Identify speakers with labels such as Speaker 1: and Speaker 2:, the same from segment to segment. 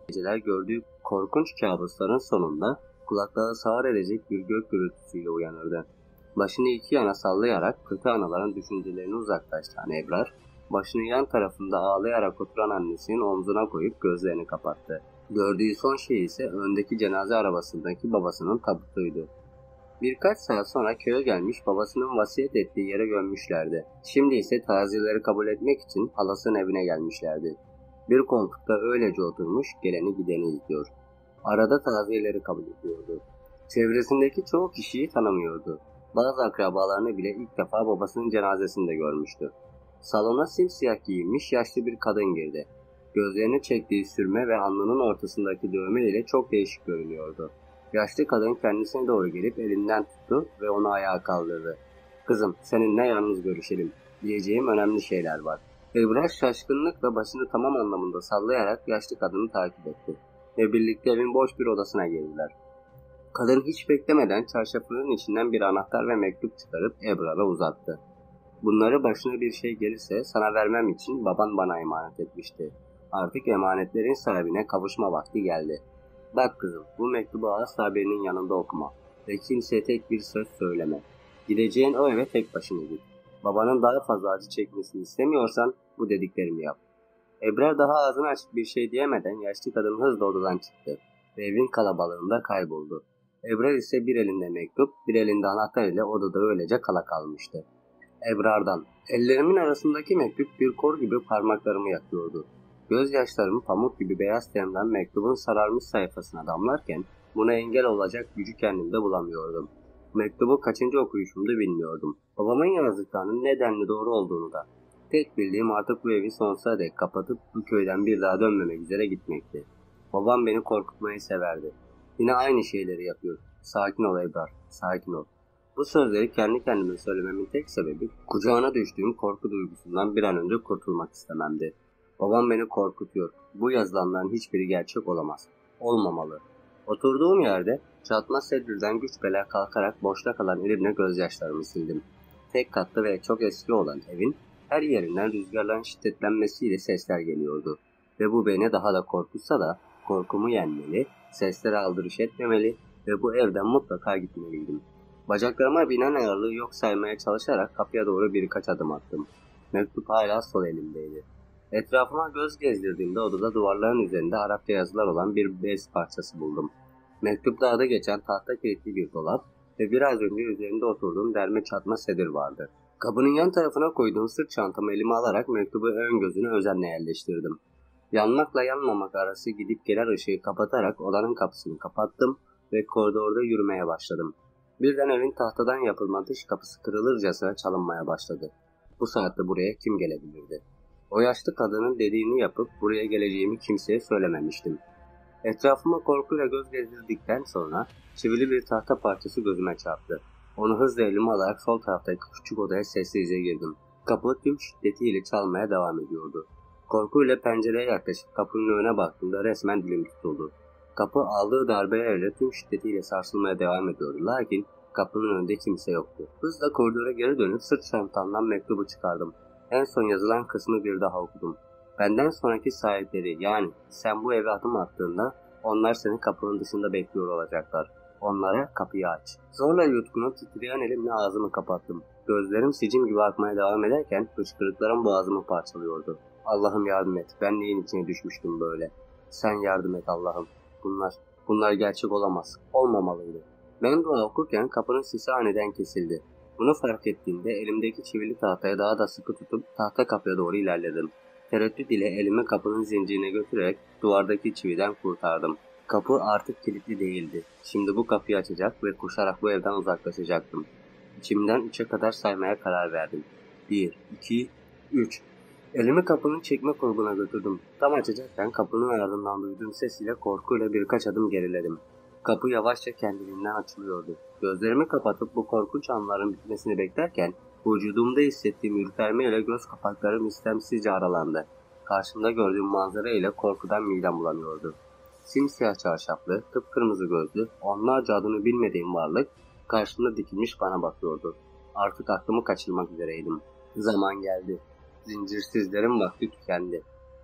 Speaker 1: geceler gördüğü korkunç kabusların sonunda kulaklığa sağır edecek bir gök gürültüsüyle uyanırdı. Başını iki yana sallayarak kötü anıların düşüncelerini uzaklaştıran Ebrar, başını yan tarafında ağlayarak oturan annesinin omzuna koyup gözlerini kapattı. Gördüğü son şey ise öndeki cenaze arabasındaki babasının tabutuydu. Birkaç saat sonra köye gelmiş babasının vasiyet ettiği yere gömmüşlerdi. Şimdi ise taziyeleri kabul etmek için halasının evine gelmişlerdi. Bir koltukta öylece oturmuş geleni gideni izliyor. Arada taziyeleri kabul ediyordu. Çevresindeki çoğu kişiyi tanımıyordu. Bazı akrabalarını bile ilk defa babasının cenazesinde görmüştü. Salona simsiyah giyinmiş yaşlı bir kadın girdi. Gözlerini çektiği sürme ve alnının ortasındaki dövme ile çok değişik görünüyordu. Yaşlı kadın kendisine doğru gelip elinden tuttu ve onu ayağa kaldırdı. "Kızım, seninle yalnız görüşelim. Diyeceğim önemli şeyler var." Ebrar şaşkınlıkla başını tamam anlamında sallayarak yaşlı kadını takip etti ve birlikte evin boş bir odasına girdiler. Kadın hiç beklemeden çarşafının içinden bir anahtar ve mektup çıkarıp Ebrar'a uzattı. "Bunları başına bir şey gelirse sana vermem için baban bana emanet etmişti. Artık emanetlerin sahibine kavuşma vakti geldi. Bak kızım, bu mektubu asla birinin yanında okuma ve kimseye tek bir söz söyleme. Gideceğin o eve tek başına git. Babanın daha fazla acı çekmesini istemiyorsan bu dediklerimi yap." Ebrar daha ağzını açıp bir şey diyemeden yaşlı kadın hızla odadan çıktı ve evin kalabalığında kayboldu. Ebrar ise bir elinde mektup, bir elinde anahtar ile odada öylece kala kalmıştı. Ebrar'dan, ellerimin arasındaki mektup bir kor gibi parmaklarımı yakıyordu. Gözyaşlarım pamuk gibi beyaz tenimden mektubun sararmış sayfasına damlarken buna engel olacak gücü kendimde bulamıyordum. Mektubu kaçıncı okuyuşumda bilmiyordum. Babamın yazdıklarının nedenli doğru olduğunu da. Tek bildiğim artık bu evi sonsuza dek kapatıp bu köyden bir daha dönmemek üzere gitmekti. Babam beni korkutmayı severdi. Yine aynı şeyleri yapıyor. Sakin ol Ebrar, sakin ol. Bu sözleri kendi kendime söylememin tek sebebi kucağına düştüğüm korku duygusundan bir an önce kurtulmak istememdi. Babam beni korkutuyor. Bu yazılanların hiçbiri gerçek olamaz. Olmamalı. Oturduğum yerde çatma sedirden güç bela kalkarak boşta kalan elimle gözyaşlarımı sildim. Tek katlı ve çok eski olan evin her yerinden rüzgarların şiddetlenmesiyle sesler geliyordu. Ve bu beni daha da korkutsa da korkumu yenmeli, seslere aldırış etmemeli ve bu evden mutlaka gitmeliydim. Bacaklarıma binen ağırlığı yok saymaya çalışarak kapıya doğru birkaç adım attım. Mektup hala sol elimdeydi. Etrafıma göz gezdirdiğimde odada duvarların üzerinde Arapça yazılar olan bir bez parçası buldum. Mektupta adı geçen tahta kilitli bir dolap ve biraz önce üzerinde oturduğum derme çatma sedir vardı. Kapının yan tarafına koyduğum sırt çantamı elime alarak mektubu ön gözüne özenle yerleştirdim. Yanmakla yanmamak arası gidip gelen ışığı kapatarak odanın kapısını kapattım ve koridorda yürümeye başladım. Birden evin tahtadan yapılma dış kapısı kırılırcasına çalınmaya başladı. Bu saatte buraya kim gelebilirdi? O yaşlı kadının dediğini yapıp buraya geleceğimi kimseye söylememiştim. Etrafıma korkuyla göz gezdirdikten sonra çivili bir tahta parçası gözüme çarptı. Onu hızla elime alarak sol taraftaki küçük odaya sessizce girdim. Kapı tüm şiddetiyle çalmaya devam ediyordu. Korkuyla pencereye yaklaşıp kapının önüne baktığımda resmen dilim tutuldu. Kapı aldığı darbelerle tüm şiddetiyle sarsılmaya devam ediyordu. Lakin kapının önünde kimse yoktu. Hızla koridora geri dönüp sırt çantamdan mektubu çıkardım. En son yazılan kısmı bir daha okudum. Benden sonraki sahipleri, yani sen bu eve adım attığında onlar seni kapının dışında bekliyor olacaklar. Onlara kapıyı aç. Zorla yutkunup titreyen elimle ağzımı kapattım. Gözlerim sicim gibi akmaya devam ederken hıçkırıklarım boğazımı parçalıyordu. Allah'ım yardım et. Ben neyin içine düşmüştüm böyle? Sen yardım et Allah'ım. Bunlar gerçek olamaz. Olmamalıydı. Ben dua okurken kapının sesi aniden kesildi. Bunu fark ettiğimde elimdeki çivili tahtaya daha da sıkı tutup tahta kapıya doğru ilerledim. Tereddüt ile elimi kapının zincirine götürerek duvardaki çividen kurtardım. Kapı artık kilitli değildi. Şimdi bu kapıyı açacak ve koşarak bu evden uzaklaşacaktım. İçimden 3'e kadar saymaya karar verdim. 1, 2, 3. Elimi kapının çekme kulbuna götürdüm. Tam açacakken kapının ardından duyduğum ses ile korkuyla birkaç adım geriledim. Kapı yavaşça kendiliğinden açılıyordu. Gözlerimi kapatıp bu korkunç anların bitmesini beklerken vücudumda hissettiğim ürpermeyle göz kapaklarım istemsizce aralandı. Karşımda gördüğüm manzara ile korkudan midem bulanıyordu. Simsiyah çarşaflı, kıpkırmızı gözlü, onlarca adını bilmediğim varlık karşımda dikilmiş bana bakıyordu. Artık aklımı kaçırmak üzereydim. Zaman geldi. Zincirsizlerin vakti tükendi.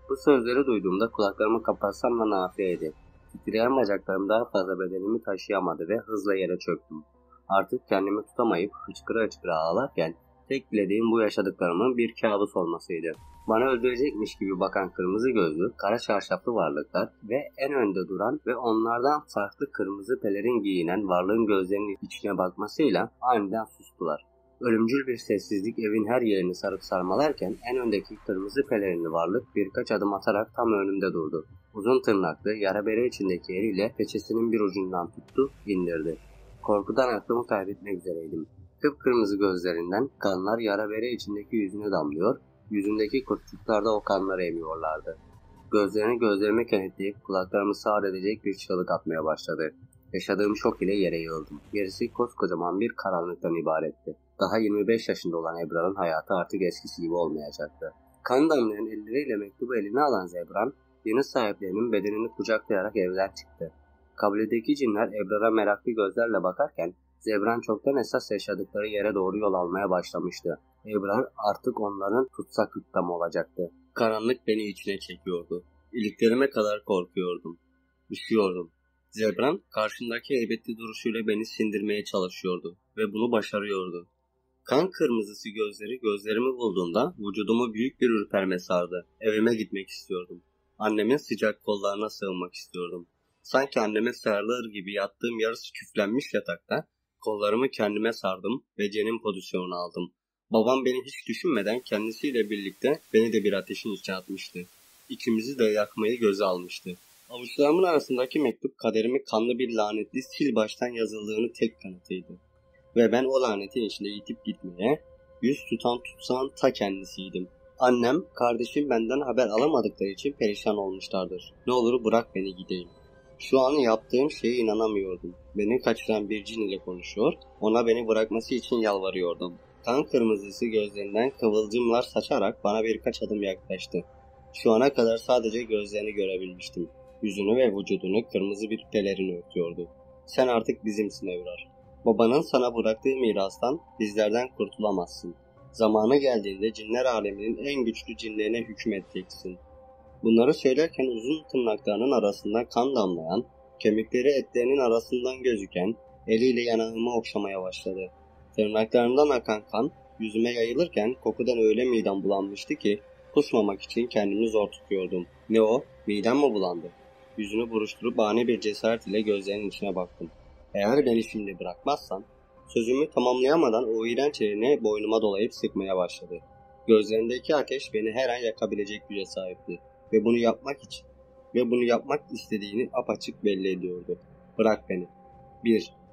Speaker 1: Bu sözleri duyduğumda kulaklarımı kapatsam da nafiyeydi. Titreyen bacaklarım daha fazla bedenimi taşıyamadı ve hızla yere çöktüm. Artık kendimi tutamayıp hıçkıra hıçkıra ağlarken tek dilediğim bu yaşadıklarımın bir kabus olmasıydı. Bana öldürecekmiş gibi bakan kırmızı gözlü, kara çarşaflı varlıklar ve en önde duran ve onlardan farklı kırmızı pelerin giyinen varlığın gözlerinin içine bakmasıyla aniden sustular. Ölümcül bir sessizlik evin her yerini sarıp sarmalarken en öndeki kırmızı pelerinli varlık birkaç adım atarak tam önümde durdu. Uzun tırnaklı, yara bere içindeki eliyle peçesinin bir ucundan tuttu, indirdi. Korkudan aklımı kaybetmek üzereydim. Kıpkırmızı gözlerinden kanlar yara bere içindeki yüzüne damlıyor, yüzündeki kurtçuklar da o kanları emiyorlardı. Gözlerini gözlerime kenetleyip kulaklarımı sağır edecek bir çığlık atmaya başladı. Yaşadığım şok ile yere yığıldım. Gerisi koskocaman bir karanlıktan ibaretti. Daha 25 yaşında olan Ebrar'ın hayatı artık eskisi gibi olmayacaktı. Kan damlayan elleriyle mektubu eline alan Zebran, yeni sahiplerinin bedenini kucaklayarak evden çıktı. Kabiledeki cinler Ebrar'a meraklı gözlerle bakarken Zebran çoktan esas yaşadıkları yere doğru yol almaya başlamıştı. Ebrar artık onların tutsak hükmü olacaktı. Karanlık beni içine çekiyordu. İliklerime kadar korkuyordum. Üşüyordum. Zebran karşımdaki heybetli duruşuyla beni sindirmeye çalışıyordu ve bunu başarıyordu. Kan kırmızısı gözleri gözlerimi bulduğunda vücudumu büyük bir ürperme sardı. Evime gitmek istiyordum. Annemin sıcak kollarına sığınmak istiyordum. Sanki anneme sarılır gibi yattığım yarısı küflenmiş yatakta kollarımı kendime sardım ve cenin pozisyonunu aldım. Babam beni hiç düşünmeden kendisiyle birlikte beni de bir ateşin içine atmıştı. İkimizi de yakmayı göze almıştı. Avuçlarımın arasındaki mektup kaderimi kanlı bir lanetli sil baştan yazıldığını tek kanıtıydı. Ve ben o lanetin içinde yitip gitmeye, yüz tutan tutsağın ta kendisiydim. Annem, kardeşim benden haber alamadıkları için perişan olmuşlardır. Ne olur bırak beni gideyim. Şu an yaptığım şeye inanamıyordum. Beni kaçıran bir cin ile konuşuyor, ona beni bırakması için yalvarıyordum. Kan kırmızısı gözlerinden kıvılcımlar saçarak bana birkaç adım yaklaştı. Şu ana kadar sadece gözlerini görebilmiştim. Yüzünü ve vücudunu kırmızı bir pelerin örtüyordu. Sen artık bizimsin Ebrar. Babanın sana bıraktığı mirastan bizlerden kurtulamazsın. Zamanı geldiğinde cinler aleminin en güçlü cinlerine hükmedeceksin. Bunları söylerken uzun tırnaklarının arasından kan damlayan, kemikleri etlerinin arasından gözüken, eliyle yanağımı okşamaya başladı. Tırnaklarımdan akan kan yüzüme yayılırken kokudan öyle midem bulanmıştı ki kusmamak için kendimi zor tutuyordum. Ne o? Midem mi bulandı? Yüzünü buruşturup ani bir cesaret ile gözlerinin içine baktım. Eğer beni şimdi bırakmazsan, sözümü tamamlayamadan o iğrenç elini boynuma dolayıp sıkmaya başladı. Gözlerindeki ateş beni her an yakabilecek güce sahipti. Ve bunu yapmak istediğini apaçık belli ediyordu. Bırak beni.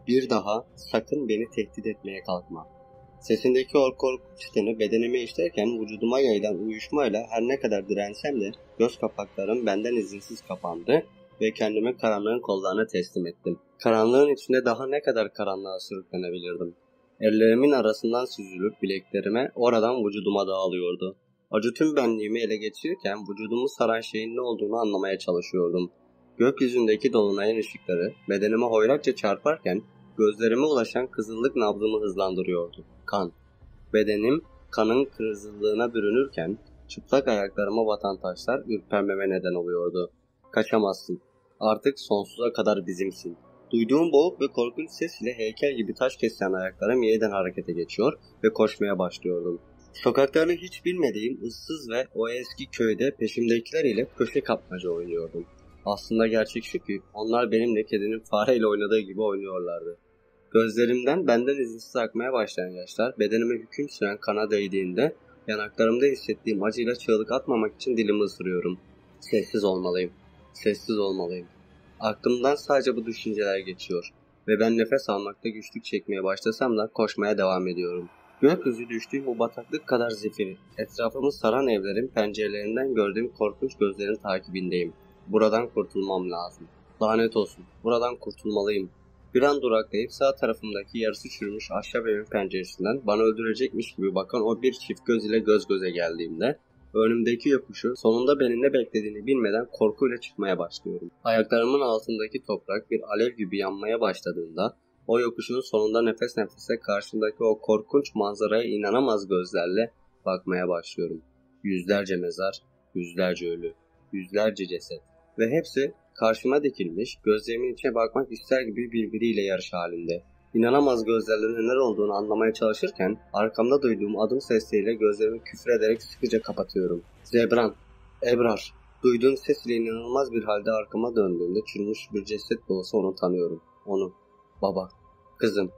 Speaker 1: Bir daha sakın beni tehdit etmeye kalkma. Sesindeki o korkunç tını bedenime işlerken vücuduma yayılan uyuşmayla her ne kadar dirensem de göz kapaklarım benden izinsiz kapandı ve kendimi karanlığın kollarına teslim ettim. Karanlığın içinde daha ne kadar karanlığa sürüklenebilirdim. Ellerimin arasından süzülüp bileklerime, oradan vücuduma dağılıyordu. Acı tüm benliğimi ele geçirirken vücudumu saran şeyin ne olduğunu anlamaya çalışıyordum. Gökyüzündeki dolunayın ışıkları bedenime hoyratça çarparken gözlerime ulaşan kızıllık nabzımı hızlandırıyordu. Kan. Bedenim kanın kızıllığına bürünürken çıplak ayaklarıma batan taşlar ürpermeme neden oluyordu. Kaçamazsın. Artık sonsuza kadar bizimsin. Duyduğum boğuk ve korkunç ses ile heykel gibi taş kesen ayaklarım yeniden harekete geçiyor ve koşmaya başlıyordum. Sokaklarını hiç bilmediğim ıssız ve o eski köyde peşimdekiler ile köşe kapmaca oynuyordum. Aslında gerçek şu ki onlar benimle kedinin fareyle oynadığı gibi oynuyorlardı. Gözlerimden benden izinsiz akmaya başlayan yaşlar bedenime hüküm süren kana değdiğinde yanaklarımda hissettiğim acıyla çığlık atmamak için dilimi ısırıyorum. Sessiz olmalıyım. Sessiz olmalıyım. Aklımdan sadece bu düşünceler geçiyor ve ben nefes almakta güçlük çekmeye başlasam da koşmaya devam ediyorum. Gökyüzü düştüğüm bu bataklık kadar zifiri. Etrafımı saran evlerin pencerelerinden gördüğüm korkunç gözlerin takibindeyim. Buradan kurtulmam lazım. Lanet olsun. Buradan kurtulmalıyım. Bir an duraklayıp sağ tarafımdaki yarısı çürümüş ahşap evin penceresinden bana öldürecekmiş gibi bakan o bir çift göz ile göz göze geldiğimde önümdeki yokuşu sonunda beni ne beklediğini bilmeden korkuyla çıkmaya başlıyorum. Ayaklarımın altındaki toprak bir alev gibi yanmaya başladığında o yokuşun sonunda nefes nefese karşımdaki o korkunç manzaraya inanamaz gözlerle bakmaya başlıyorum. Yüzlerce mezar, Yüzlerce ölü, yüzlerce ceset ve hepsi karşıma dikilmiş, gözlerimin içine bakmak ister gibi birbiriyle yarış halinde. İnanamaz gözlerle neler olduğunu anlamaya çalışırken arkamda duyduğum adım sesleriyle gözlerimi küfrederek sıkıca kapatıyorum. Zebran, Ebrar. Duyduğum ses ile inanılmaz bir halde arkama döndüğümde çürümüş bir ceset de olsa onu tanıyorum. Onu. Baba. Kızım.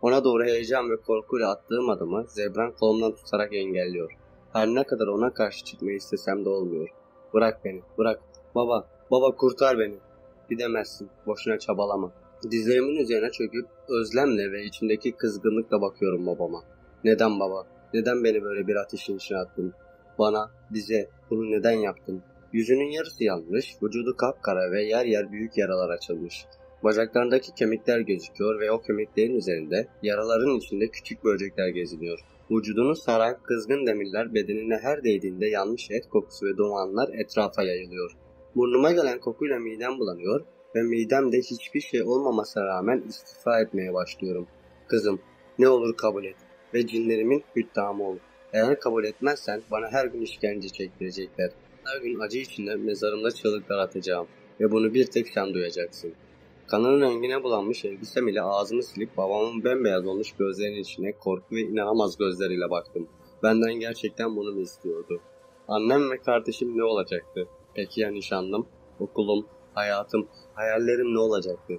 Speaker 1: Ona doğru heyecan ve korkuyla attığım adımı Zebran kolumdan tutarak engelliyor. Her ne kadar ona karşı çıkmayı istesem de olmuyor. Bırak beni, bırak. Baba, baba kurtar beni. Gidemezsin, boşuna çabalama. Dizlerimin üzerine çöküp özlemle ve içimdeki kızgınlıkla bakıyorum babama. Neden baba? Neden beni böyle bir ateşin içine attın? Bana, bize bunu neden yaptın? Yüzünün yarısı yanmış, vücudu kapkara ve yer yer büyük yaralar açılmış. Bacaklarındaki kemikler gözüküyor ve o kemiklerin üzerinde yaraların içinde küçük böcekler geziniyor. Vücudunu saran kızgın demirler bedenine her değdiğinde yanmış et kokusu ve dumanlar etrafa yayılıyor. Burnuma gelen kokuyla midem bulanıyor ve midemde hiçbir şey olmamasına rağmen istifa etmeye başlıyorum. Kızım, ne olur kabul et ve cinlerimin hüddamı ol. Eğer kabul etmezsen bana her gün işkence çektirecekler. Her gün acı içinde mezarımda çığlıklar atacağım ve bunu bir tek sen duyacaksın. Kanının rengine bulanmış elbisem ile ağzımı silip babamın bembeyaz olmuş gözlerinin içine korku ve inanamaz gözleriyle baktım. Benden gerçekten bunu mu istiyordu? Annem ve kardeşim ne olacaktı? Peki ya nişanlım, okulum, hayatım, hayallerim ne olacaktı?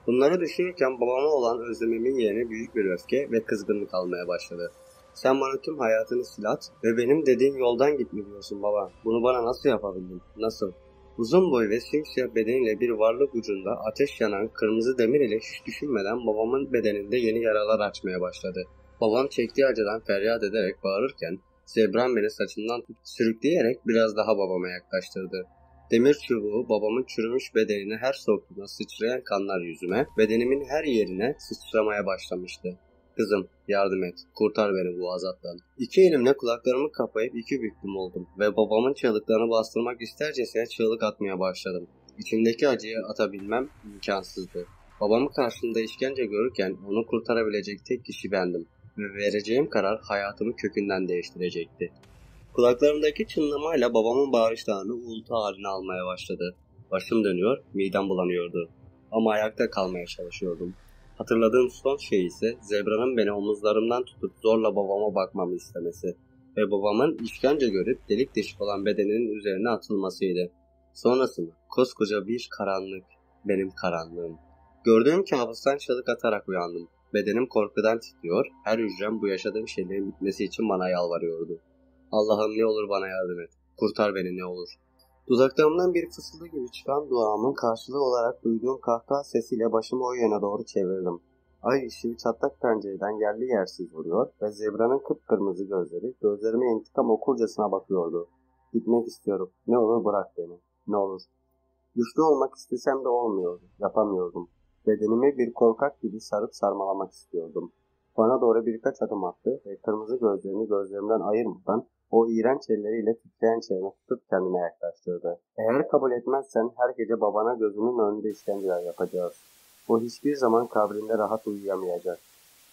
Speaker 1: Bunları düşünürken babama olan özlemimin yerine büyük bir öfke ve kızgınlık almaya başladı. Sen bana tüm hayatını silat ve benim dediğim yoldan gitme diyorsun baba. Bunu bana nasıl yapabildin? Nasıl? Uzun boy ve simsiyah bedeniyle bir varlık ucunda ateş yanan kırmızı demir ile hiç düşünmeden babamın bedeninde yeni yaralar açmaya başladı. Babam çektiği acıdan feryat ederek bağırırken Zebran beni saçından sürükleyerek biraz daha babama yaklaştırdı. Demir çubuğu babamın çürümüş bedenine her soktuğunda sıçrayan kanlar yüzüme, bedenimin her yerine sıçramaya başlamıştı. Kızım, yardım et, kurtar beni bu azaptan. İki elimle kulaklarımı kapayıp iki büklüm oldum ve babamın çığlıklarını bastırmak istercesine çığlık atmaya başladım. İçimdeki acıyı atabilmem imkansızdı. Babamı karşımda işkence görürken onu kurtarabilecek tek kişi bendim ve vereceğim karar hayatımı kökünden değiştirecekti. Kulaklarımdaki çınlamayla babamın bağırışlarını uğultu haline almaya başladı. Başım dönüyor, midem bulanıyordu. Ama ayakta kalmaya çalışıyordum. Hatırladığım son şey ise Zebra'nın beni omuzlarımdan tutup zorla babama bakmamı istemesi ve babamın işkence görüp delik deşik olan bedeninin üzerine atılmasıydı. Sonrası mı? Koskoca bir karanlık, benim karanlığım. Gördüğüm kabustan çığlık atarak uyandım. Bedenim korkudan titriyor, her hücrem bu yaşadığım şeylerin bitmesi için bana yalvarıyordu. Allah'ım ne olur bana yardım et, kurtar beni ne olur. Dudaklarımdan bir fısıltı gibi çıkan duamın karşılığı olarak duyduğum kahkaha sesiyle başımı o yöne doğru çevirdim. Ay ışığı çatlak pencereden yerli yersiz vuruyor ve Zebra'nın kıpkırmızı gözleri gözlerime intikam okurcasına bakıyordu. Gitmek istiyorum. Ne olur bırak beni. Ne olur. Güçlü olmak istesem de olmuyordu. Yapamıyordum. Bedenimi bir korkak gibi sarıp sarmalamak istiyordum. Bana doğru birkaç adım attı ve kırmızı gözlerini gözlerimden ayırmadan o iğrenç elleriyle titreyen çenemi tutup kendine yaklaştırdı. Eğer kabul etmezsen her gece babana gözünün önünde işkenceler yapacağız. O hiçbir zaman kabrinde rahat uyuyamayacak.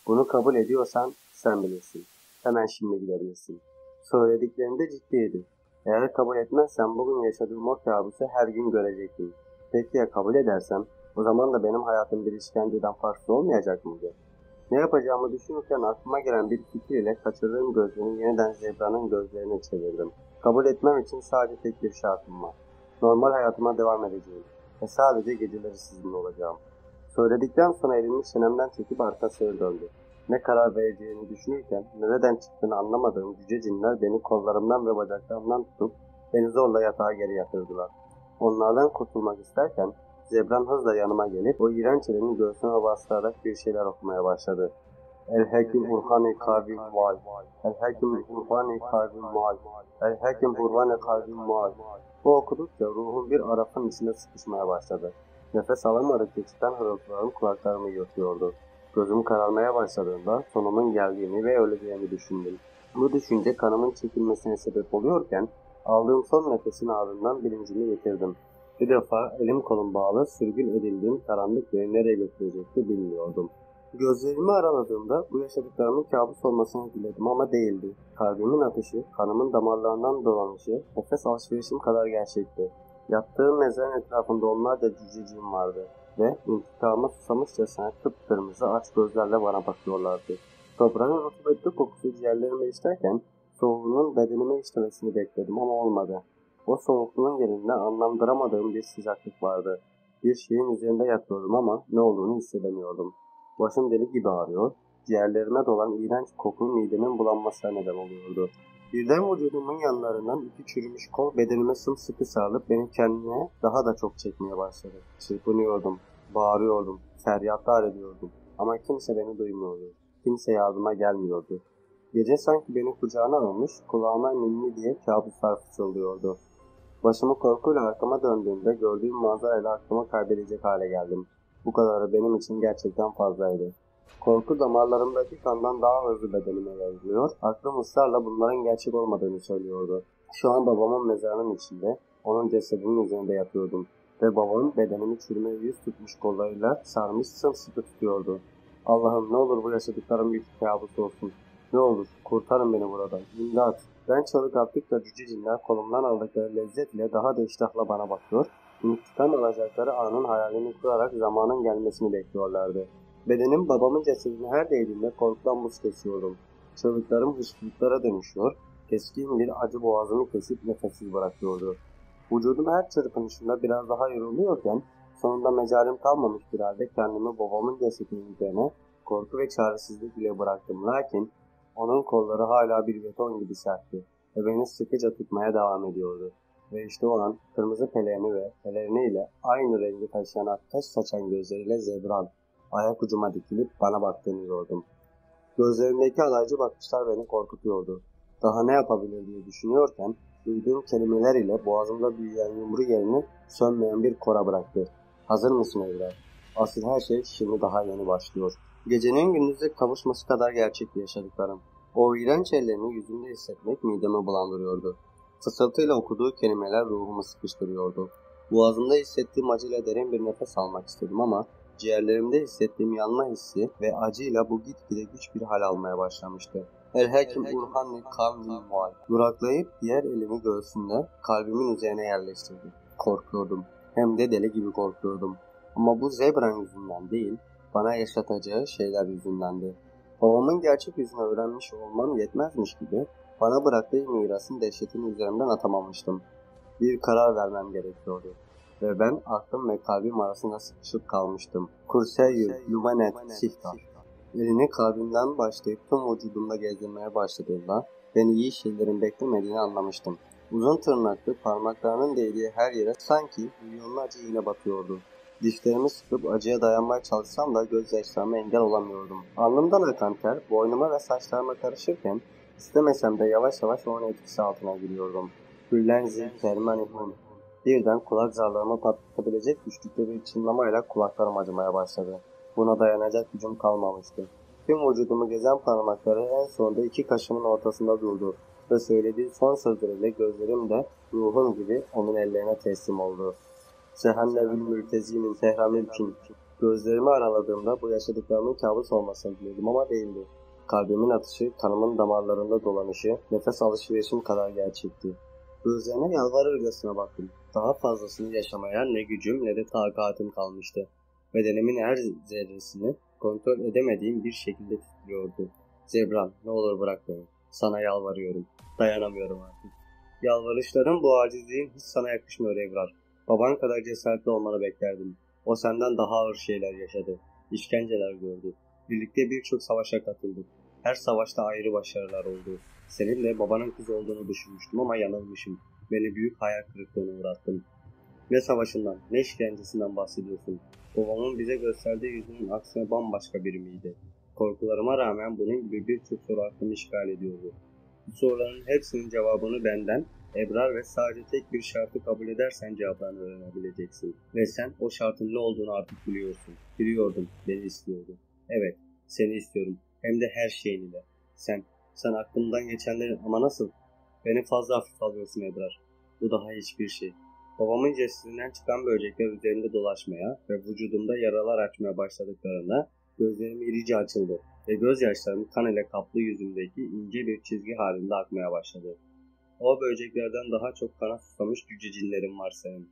Speaker 1: Bunu kabul ediyorsan sen bilirsin. Hemen şimdi gidebilirsin. Söylediklerinde ciddiydi. Eğer kabul etmezsen bugün yaşadığım o kabusu her gün görecektim. Peki ya kabul edersem? O zaman da benim hayatım bir işkenceden farklı olmayacak mıydı? Ne yapacağımı düşünürken aklıma gelen bir fikir ile kaçırdığım gözlerimi yeniden Zebra'nın gözlerine çevirdim. Kabul etmem için sadece tek bir şartım var. Normal hayatıma devam edeceğim ve sadece geceleri sizinle olacağım. Söyledikten sonra elimi çenemden çekip arkasına döndü. Ne karar vereceğini düşünürken nereden çıktığını anlamadığım cüce cinler beni kollarımdan ve bacaklarımdan tutup beni zorla yatağa geri yatırdılar. Onlardan kurtulmak isterken Zebran hızla yanıma gelip o iğrenç elini göğsüme bastırarak bir şeyler okumaya başladı. El-Hakim Burhani Kavim Mual. El-Hakim Burhani Kavim Mual. El-Hakim Burhani Kavim Mual. Bu okudukça ruhum bir arafın içine sıkışmaya başladı. Nefes alamadıkça çıkan hırıltılarım kulaklarımı yırtıyordu. Gözüm kararmaya başladığında sonumun geldiğini ve öleceğimi düşündüm. Bu düşünce kanımın çekilmesine sebep oluyorken aldığım son nefesin ardından bilincimi yitirdim. Bir defa elim kolum bağlı sürgün edildiğim karanlık beni nereye götürecekti bilmiyordum. Gözlerimi araladığımda bu yaşadıklarımın kabus olmasını diledim ama değildi. Kalbimin atışı, kanımın damarlarından dolanışı, nefes alışverişim kadar gerçekti. Yattığım mezarın etrafında onlarca cüceciğim vardı ve intikama susamışçasına kıpkırmızı aç gözlerle bana bakıyorlardı. Toprağın rutubetli kokusu ciğerlerime işlerken soğuğunun bedenime işlemesini bekledim ama olmadı. O soğukluğun yerinde anlamlandıramadığım bir sıcaklık vardı. Bir şeyin üzerinde yatıyordum ama ne olduğunu hissedemiyordum. Başım deli gibi ağrıyor, ciğerlerime dolan iğrenç koku midemin bulanmasına neden oluyordu. Birden vücudumun yanlarından iki çürümüş kol bedenime sımsıkı sarılıp beni kendine daha da çok çekmeye başladı. Çırpınıyordum, bağırıyordum, feryatlar ediyordum ama kimse beni duymuyordu. Kimse yardıma gelmiyordu. Gece sanki beni kucağına almış, kulağıma ninni diye kabuslar fısıldıyordu. Başımı korkuyla arkama döndüğümde gördüğüm manzarayla aklımı kaybedecek hale geldim. Bu kadarı benim için gerçekten fazlaydı. Korku damarlarımdaki kandan daha hızlı bedenime yayılıyor, aklım ısrarla bunların gerçek olmadığını söylüyordu. Şu an babamın mezarının içinde, onun cesedinin üzerinde yatıyordum ve babamın bedenimi çürümeye yüz tutmuş kollarıyla sarmış sımsıkı tutuyordu. Allah'ım ne olur bu yaşadıklarım bir kabus olsun. Ne olur kurtarın beni buradan. İmdat! Ben çığlık attıkça cücecinler kolumdan aldıkları lezzet ile daha da iştahla bana bakıyor, intikam alacakları anın hayalini kurarak zamanın gelmesini bekliyorlardı. Bedenim babamın cesedine her değdiğinde korkudan buz kesiyordum. Çığlıklarım hıçkırıklara dönüşüyor, keskin bir acı boğazımı kesip nefessiz bırakıyordu. Vücudum her çırpınışında biraz daha yoruluyorken, sonunda mecalim kalmamış bir halde kendimi babamın cesedinin üzerine korku ve çaresizlik ile bıraktım. Lakin onun kolları hala bir beton gibi sertti ve beni sıkıca tutmaya devam ediyordu. Ve işte o an kırmızı peleriniyle aynı rengi taşıyan ateş saçan gözleriyle Zebran ayak ucuma dikilip bana baktığını gördüm. Gözlerindeki alaycı bakışlar beni korkutuyordu. Daha ne yapabilir diye düşünüyorken duyduğum kelimeler ile boğazımda büyüyen yumru yerini sönmeyen bir kora bıraktı. Hazır mısın evlat? Asıl her şey şimdi daha yeni başlıyor. Gecenin gündüzle kavuşması kadar gerçekti yaşadıklarım. O iğrenç ellerini yüzümde hissetmek midemi bulandırıyordu. Fısıltıyla okuduğu kelimeler ruhumu sıkıştırıyordu. Boğazımda hissettiğim acıyla derin bir nefes almak istedim ama ciğerlerimde hissettiğim yanma hissi ve acıyla bu gitgide güç bir hal almaya başlamıştı. El Hekim Urhanlı Kanlı Muay. Duraklayıp diğer elimi göğsünde kalbimin üzerine yerleştirdi. Korkuyordum. Hem de deli gibi korkuyordum. Ama bu Zebran yüzünden değil, bana yaşatacağı şeyler yüzündendi. Babamın gerçek yüzünü öğrenmiş olmam yetmezmiş gibi bana bıraktığı mirasın dehşetini üzerimden atamamıştım. Bir karar vermem gerekiyordu. Ve ben aklım ve kalbim arasında sıkışıp kalmıştım. Kurseyül, Yumanet, Sihta. Elini kalbimden başlayıp tüm vücudumda gezdirmeye başladığında beni iyi şeylerin beklemediğini anlamıştım. Uzun tırnaklı parmaklarının değdiği her yere sanki milyonlarca iğne batıyordu. Dişlerimi sıkıp acıya dayanmaya çalışsam da gözyaşlarıma engel olamıyordum. Alnımdan akan ter boynuma ve saçlarıma karışırken istemesem de yavaş yavaş onun etkisi altına giriyordum. Hüllenzi, Kermanihun. Birden kulak zarlarımı patlatabilecek güçlükte bir çınlamayla kulaklarım acımaya başladı. Buna dayanacak gücüm kalmamıştı. Tüm vücudumu gezen parmakları en sonunda iki kaşımın ortasında durdu ve söylediği son sözleriyle gözlerim de ruhum gibi onun ellerine teslim oldu. Cehennevül mültezinin tehramülkin. Gözlerimi araladığımda bu yaşadıklarımın kabus olmasını diledim ama değildi. Kalbimin atışı, kanımın damarlarında dolanışı, nefes alışverişim kadar gerçekti. Gözlerine yalvarırcasına baktım. Daha fazlasını yaşamaya ne gücüm ne de takatim kalmıştı. Bedenimin her zerresini kontrol edemediğim bir şekilde titriyordu. Zebran, ne olur bırak beni. Sana yalvarıyorum. Dayanamıyorum artık. Yalvarışların bu acizliğin hiç sana yakışmıyor Ebrar. Baban kadar cesaretli olmanı beklerdim. O senden daha ağır şeyler yaşadı. İşkenceler gördü. Birlikte birçok savaşa katıldık. Her savaşta ayrı başarılar oldu. Seninle babanın kız olduğunu düşünmüştüm ama yanılmışım. Beni büyük hayal kırıklığına uğrattın. Ne savaşından, ne işkencesinden bahsediyorsun? Babamın bize gösterdiği yüzünün aksine bambaşka biri miydi? Korkularıma rağmen bunun gibi birçok soru aklımı işgal ediyordu. Bu soruların hepsinin cevabını benden, Ebrar ve sadece tek bir şartı kabul edersen cevaplarını öğrenebileceksin. Ve sen o şartın ne olduğunu artık biliyorsun. Biliyordum, beni istiyordun. Evet, seni istiyorum. Hem de her şeyiyle. Sen aklımdan geçenlerin ama nasıl? Beni fazla hafif alıyorsun Ebrar. Bu daha hiçbir şey. Babamın cesedinden çıkan böcekler üzerimde dolaşmaya ve vücudumda yaralar açmaya başladıklarında Gözlerim irice açıldı ve gözyaşlarım kan ile kaplı yüzümdeki ince bir çizgi halinde akmaya başladı. O böceklerden daha çok kana susamış cüce cinlerin var senin.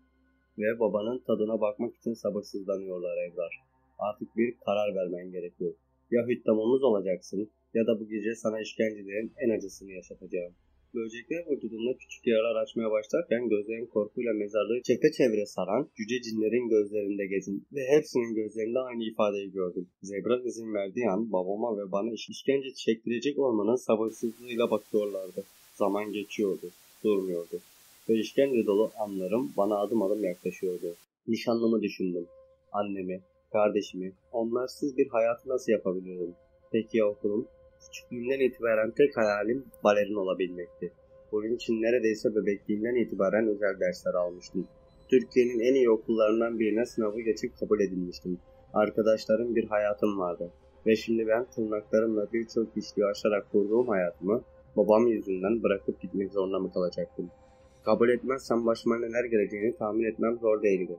Speaker 1: Ve babanın tadına bakmak için sabırsızlanıyorlar Ebrar. Artık bir karar vermen gerekiyor. Ya hüddamımız olacaksın ya da bu gece sana işkencelerin en acısını yaşatacağım. Böcekler vücudunda küçük yaralar açmaya başlarken gözlerim korkuyla mezarlığı çepeçevre saran cüce cinlerin gözlerinde gezin ve hepsinin gözlerinde aynı ifadeyi gördüm. Zebra izin verdiği an babama ve bana işkence çektirecek olmanın sabırsızlığıyla bakıyorlardı. Zaman geçiyordu, durmuyordu. Ve işkence dolu anlarım bana adım adım yaklaşıyordu. Nişanlımı düşündüm. Annemi, kardeşimi, onlarsız bir hayatı nasıl yapabilirdim? Peki ya okulum? Küçüklüğümden itibaren tek hayalim balerin olabilmekti. Bunun için neredeyse bebekliğimden itibaren özel dersler almıştım. Türkiye'nin en iyi okullarından birine sınavı geçip kabul edilmiştim. Arkadaşlarım bir hayatım vardı. Ve şimdi ben tırnaklarımla birçok dişliği aşarak kurduğum hayatımı babam yüzünden bırakıp gitmek zorunda mı kalacaktım? Kabul etmezsem başıma neler geleceğini tahmin etmem zor değildi.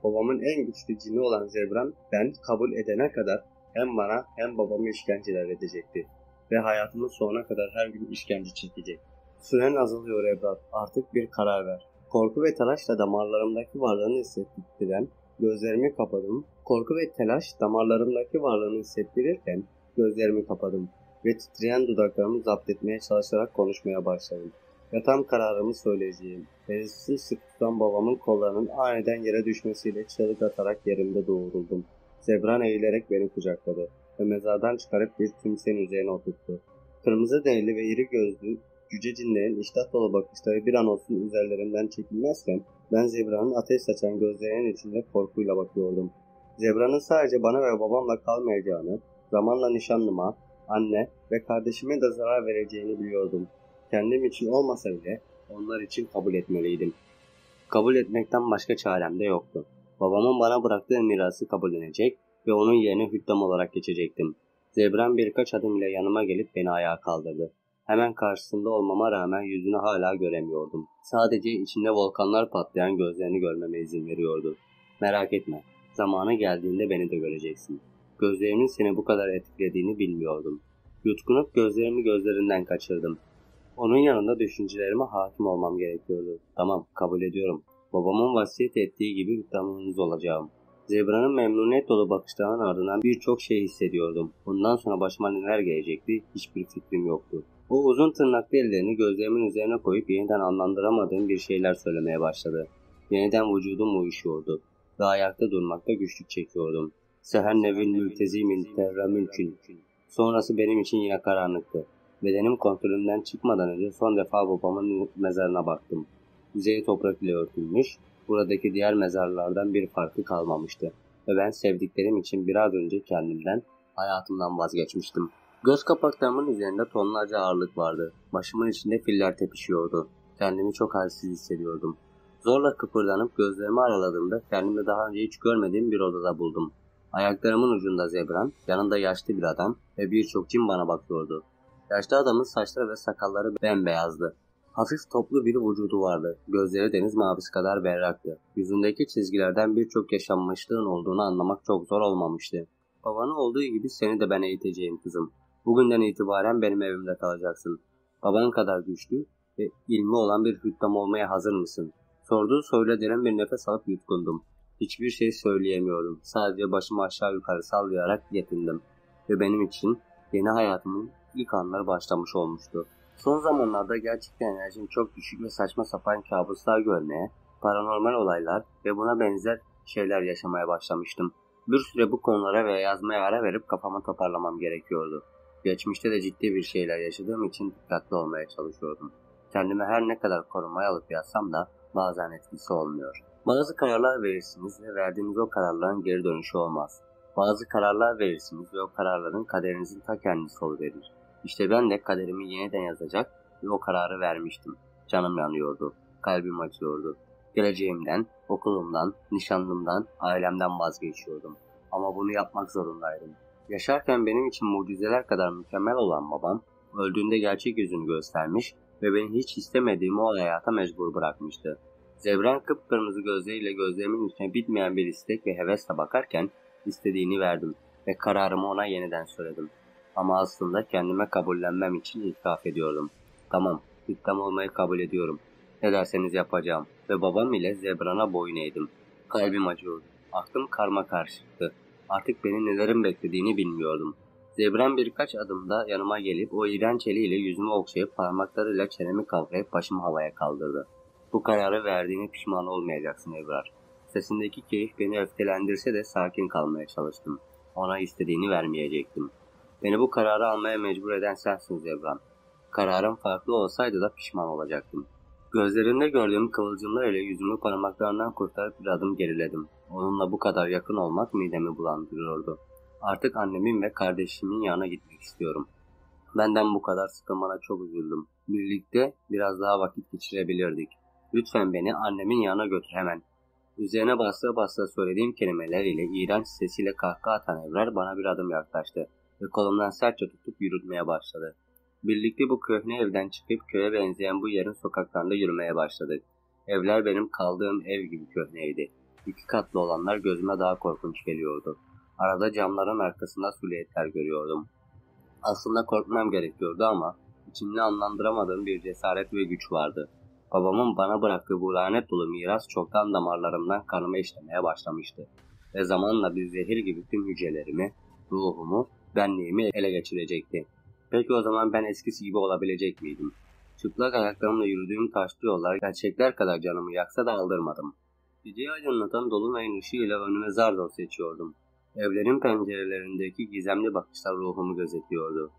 Speaker 1: Babamın en güçlü cini olan Zebran ben kabul edene kadar hem bana hem babamı işkenceler edecekti. Ve hayatımın sonuna kadar her gün işkence çekecek. Süren azalıyor Ebrar. Artık bir karar ver. Korku ve telaşla damarlarımdaki varlığını hissettiren gözlerimi kapadım. Korku ve telaş damarlarımdaki varlığını hissettirirken gözlerimi kapadım. Ve titreyen dudaklarımı zapt etmeye çalışarak konuşmaya başladım. Ve tam kararımı söyleyeceğim. Ensesini sık tutan babamın kollarının aniden yere düşmesiyle çığlık atarak yerimde doğruldum. Zebran eğilerek beni kucakladı ve mezardan çıkarıp bir tümseyin üzerine oturttu. Kırmızı derili ve iri gözlü cüce cinlerin iştah dolu bakışları bir an olsun üzerlerinden çekilmezken ben Zebra'nın ateş saçan gözlerinin içinde korkuyla bakıyordum. Zebra'nın sadece bana ve babamla kalmayacağını, zamanla nişanlıma, anne ve kardeşime de zarar vereceğini biliyordum. Kendim için olmasa bile onlar için kabul etmeliydim. Kabul etmekten başka çarem de yoktu. Babamın bana bıraktığı mirası kabullenecek ve onun yerine hüddam olarak geçecektim. Zebran birkaç adım ile yanıma gelip beni ayağa kaldırdı. Hemen karşısında olmama rağmen yüzünü hala göremiyordum. Sadece içinde volkanlar patlayan gözlerini görmeme izin veriyordu. Merak etme, zamanı geldiğinde beni de göreceksin. Gözlerimin seni bu kadar etkilediğini bilmiyordum. Yutkunup gözlerimi gözlerinden kaçırdım. Onun yanında düşüncelerime hakim olmam gerekiyordu. Tamam, kabul ediyorum. Babamın vasiyet ettiği gibi hükümdarınız olacağım. Zebra'nın memnuniyet dolu bakışlarının ardından birçok şey hissediyordum. Bundan sonra başıma neler gelecekti hiçbir fikrim yoktu. O uzun tırnaklı ellerini gözlerimin üzerine koyup yeniden anlandıramadığım bir şeyler söylemeye başladı. Yeniden vücudum uyuşuyordu ve ayakta durmakta güçlük çekiyordum. Seher nevil mültezimin terra mülkün. Sonrası benim için yine karanlıktı. Bedenim kontrolümden çıkmadan önce son defa babamın mezarına baktım. Yüzeyi toprak ile örtülmüş, buradaki diğer mezarlardan bir farkı kalmamıştı. Ve ben sevdiklerim için biraz önce kendimden, hayatımdan vazgeçmiştim. Göz kapaklarımın üzerinde tonlarca ağırlık vardı. Başımın içinde filler tepişiyordu. Kendimi çok halsiz hissediyordum. Zorla kıpırdanıp gözlerimi araladığımda kendimi daha önce hiç görmediğim bir odada buldum. Ayaklarımın ucunda Zebran, yanında yaşlı bir adam ve birçok cin bana bakıyordu. Yaşlı adamın saçları ve sakalları bembeyazdı. Hafif toplu bir vücudu vardı. Gözleri deniz mavisi kadar berraktı. Yüzündeki çizgilerden birçok yaşanmışlığın olduğunu anlamak çok zor olmamıştı. Babanın olduğu gibi seni de ben eğiteceğim kızım. Bugünden itibaren benim evimde kalacaksın. Babanın kadar güçlü ve ilmi olan bir hüddam olmaya hazır mısın? Sorduğu soruyla derin bir nefes alıp yutkundum. Hiçbir şey söyleyemiyordum. Sadece başımı aşağı yukarı sallayarak yetindim. Ve benim için yeni hayatımın ilk anları başlamış olmuştu. Son zamanlarda gerçekten enerjim çok düşük ve saçma sapan kabuslar görmeye, paranormal olaylar ve buna benzer şeyler yaşamaya başlamıştım. Bir süre bu konulara ve yazmaya ara verip kafamı toparlamam gerekiyordu. Geçmişte de ciddi bir şeyler yaşadığım için dikkatli olmaya çalışıyordum. Kendimi her ne kadar korumaya alıp yatsam da bazen etkisi olmuyor. Bazı kararlar verirsiniz ve verdiğiniz o kararların geri dönüşü olmaz. Bazı kararlar verirsiniz ve o kararların kaderinizin ta kendisi oluverir. İşte ben de kaderimi yeniden yazacak ve o kararı vermiştim. Canım yanıyordu, kalbim acıyordu. Geleceğimden, okulumdan, nişanlımdan, ailemden vazgeçiyordum. Ama bunu yapmak zorundaydım. Yaşarken benim için mucizeler kadar mükemmel olan babam, öldüğünde gerçek yüzünü göstermiş ve beni hiç istemediğim o hayata mecbur bırakmıştı. Zebran kıpkırmızı gözleriyle gözlerimin içine bitmeyen bir istek ve hevesle bakarken istediğini verdim ve kararımı ona yeniden söyledim. Ama aslında kendime kabullenmem için itiraf ediyordum. Tamam, hükam olmayı kabul ediyorum. Ne derseniz yapacağım ve babam ile Zebran'a boyun eğdim. Kalbim acıyordu. Aklım karma karışıktı. Artık beni nelerin beklediğini bilmiyordum. Zebran birkaç adımda yanıma gelip o iğrenç eliyle yüzümü okşayıp parmaklarıyla çenemi kavrayıp başımı havaya kaldırdı. Bu kararı verdiğine pişman olmayacaksın Ebrar. Sesindeki keyif beni öfkelendirse de sakin kalmaya çalıştım. Ona istediğini vermeyecektim. Beni bu kararı almaya mecbur eden sensin Zebran. Kararım farklı olsaydı da pişman olacaktım. Gözlerinde gördüğüm kıvılcımlar ile yüzümü parmaklarından kurtarıp bir adım geriledim. Onunla bu kadar yakın olmak midemi bulandırıyordu. Artık annemin ve kardeşimin yanına gitmek istiyorum. Benden bu kadar sıkılmana çok üzüldüm. Birlikte biraz daha vakit geçirebilirdik. Lütfen beni annemin yanına götür hemen. Üzerine basa basa söylediğim kelimeler ile iğrenç sesiyle kahkaha atan Ebrar bana bir adım yaklaştı ve kolumdan sertçe tutup yürütmeye başladı. Birlikte bu köhne evden çıkıp köye benzeyen bu yerin sokaklarında yürümeye başladık. Evler benim kaldığım ev gibi köhneydi. 2 katlı olanlar gözüme daha korkunç geliyordu. Arada camların arkasında silüetler görüyordum. Aslında korkmam gerekiyordu ama içimde anlandıramadığım bir cesaret ve güç vardı. Babamın bana bıraktığı bu lanet dolu miras çoktan damarlarımdan kanıma işlemeye başlamıştı. Ve zamanla bir zehir gibi tüm hücrelerimi, ruhumu, benliğimi ele geçirecekti. Peki o zaman ben eskisi gibi olabilecek miydim? Çıplak ayaklarımla yürüdüğüm taşlı yollar gerçekler kadar canımı yaksa da aldırmadım. Geceyi aydınlatan dolunayın ışığıyla önüme zar zor seçiyordum. Evlerin pencerelerindeki gizemli bakışlar ruhumu gözetliyordu.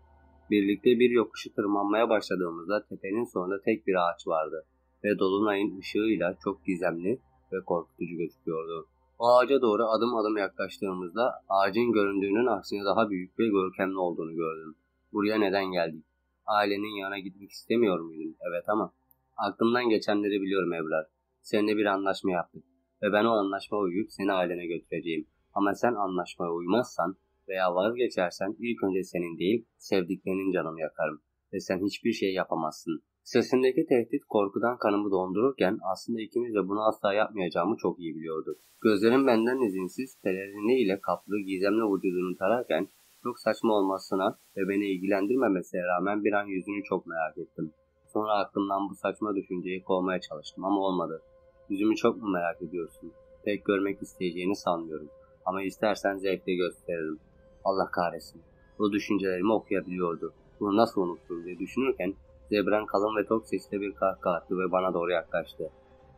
Speaker 1: Birlikte bir yokuşu tırmanmaya başladığımızda tepenin sonunda tek bir ağaç vardı ve dolunayın ışığıyla çok gizemli ve korkutucu gözüküyordu. O ağaca doğru adım adım yaklaştığımızda ağacın göründüğünün aksine daha büyük ve görkemli olduğunu gördüm. Buraya neden geldik? Ailenin yanına gitmek istemiyor muydun? Evet ama aklımdan geçenleri biliyorum Ebrar. Seninle bir anlaşma yaptık ve ben o anlaşmaya uyup seni ailene götüreceğim. Ama sen anlaşmaya uymazsan veya vazgeçersen ilk önce senin değil, sevdiklerinin canını yakarım ve sen hiçbir şey yapamazsın. Sesindeki tehdit korkudan kanımı dondururken aslında ikimiz de bunu asla yapmayacağımı çok iyi biliyordu. Gözlerim benden izinsiz pelerini ile kaplı gizemli vücudunu tararken çok saçma olmasına ve beni ilgilendirmemesine rağmen bir an yüzünü çok merak ettim. Sonra aklımdan bu saçma düşünceyi kovmaya çalıştım ama olmadı. Yüzümü çok mu merak ediyorsun? Pek görmek isteyeceğini sanmıyorum. Ama istersen zevkle gösteririm. Allah kahretsin. Bu düşüncelerimi okuyabiliyordu. Bunu nasıl unuttum diye düşünürken Zebran kalın ve tok sesle bir kahkaha attı ve bana doğru yaklaştı.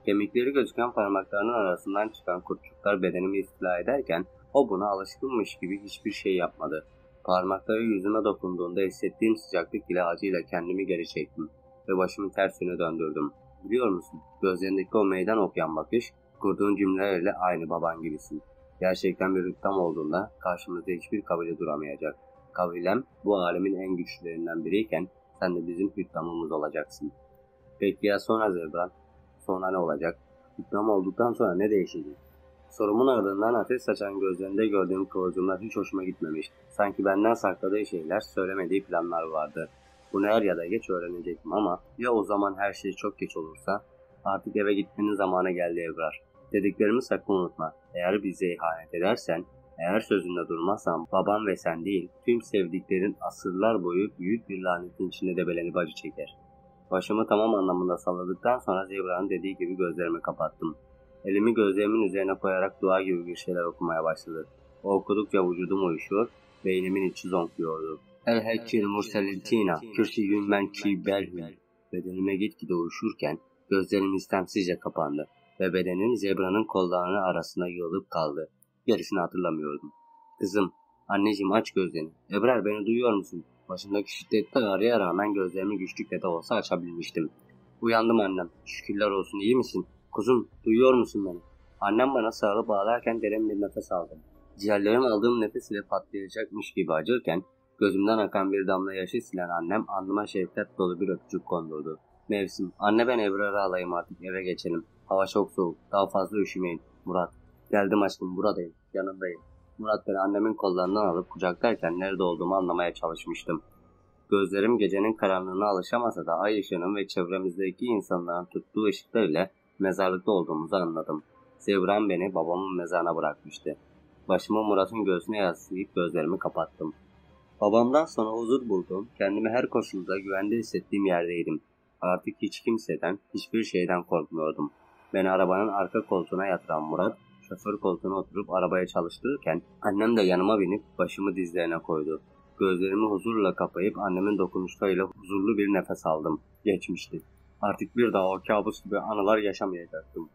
Speaker 1: Kemikleri gözüken parmaklarının arasından çıkan kurtçuklar bedenimi istila ederken o buna alışkınmış gibi hiçbir şey yapmadı. Parmakları yüzüme dokunduğunda hissettiğim sıcaklık ile acıyla kendimi geri çektim ve başımı ters yöne döndürdüm. Biliyor musun, gözlerindeki o meydan okuyan bakış, kurduğun cümlelerle aynı baban gibisin. Gerçekten bir rüttam olduğunda karşımızda hiçbir kabile duramayacak. Kabilem bu alemin en güçlülerinden biriyken sen de bizim hükmümüz olacaksın. Peki ya sonra Zebran? Sonra ne olacak? Hükmüm olduktan sonra ne değişecek? Sorumun ardından ateş saçan gözlerinde gördüğüm kıvılcımlar hiç hoşuma gitmemişti. Sanki benden sakladığı şeyler, söylemediği planlar vardı. Bunu er ya da geç öğrenecektim ama ya o zaman her şey çok geç olursa? Artık eve gitmenin zamanı geldi Ebrar. Dediklerimi sakın unutma. Eğer bize ihanet edersen, eğer sözünde durmazsan baban ve sen değil, tüm sevdiklerin asırlar boyu büyük bir lanetin içinde debelenip acı çeker. Başımı tamam anlamında salladıktan sonra Zebra'nın dediği gibi gözlerimi kapattım. Elimi gözlerimin üzerine koyarak dua gibi bir şeyler okumaya başladı. O okudukça vücudum uyuşuyor, beynimin içi zonkluyordu. El-Hekkil Murselintina, Kürsiyün Menki Belhül. Bedenime gitgide uyuşurken gözlerim istemsizce kapandı ve bedenin Zebra'nın kollarının arasında yığılıp kaldı. Gerisini hatırlamıyordum. Kızım, anneciğim aç gözlerini. Ebrar beni duyuyor musun? Başımdaki şiddetli ağrıya rağmen gözlerimi güçlükle de olsa açabilmiştim. Uyandım annem. Şükürler olsun, iyi misin? Kuzum, duyuyor musun beni? Annem bana sarılıp ağlarken derin bir nefes aldım. Ciğerlerim aldığım nefes ile patlayacakmış gibi acırken gözümden akan bir damla yaşı silen annem alnıma şefkat dolu bir öpücük kondurdu. Mevsim. Anne ben Ebrar'ı alayım artık, eve geçelim. Hava çok soğuk. Daha fazla üşümeyin. Murat. Geldim aşkım, buradayım. Yanındayım. Murat beni annemin kollarından alıp kucaklarken nerede olduğumu anlamaya çalışmıştım. Gözlerim gecenin karanlığına alışamasa da ay ışığının ve çevremizdeki insanların tuttuğu ışıklarıyla mezarlıkta olduğumuzu anladım. Zebran beni babamın mezarına bırakmıştı. Başımı Murat'ın göğsüne yaslayıp gözlerimi kapattım. Babamdan sonra huzur bulduğum, kendimi her koşulda güvende hissettiğim yerdeydim. Artık hiç kimseden, hiçbir şeyden korkmuyordum. Beni arabanın arka koltuğuna yatıran Murat, şoför koltuğuna oturup arabaya çalıştırırken annem de yanıma binip başımı dizlerine koydu. Gözlerimi huzurla kapayıp annemin dokunuşlarıyla huzurlu bir nefes aldım. Geçmişti. Artık bir daha o kabus gibi anılar yaşamayacaktım.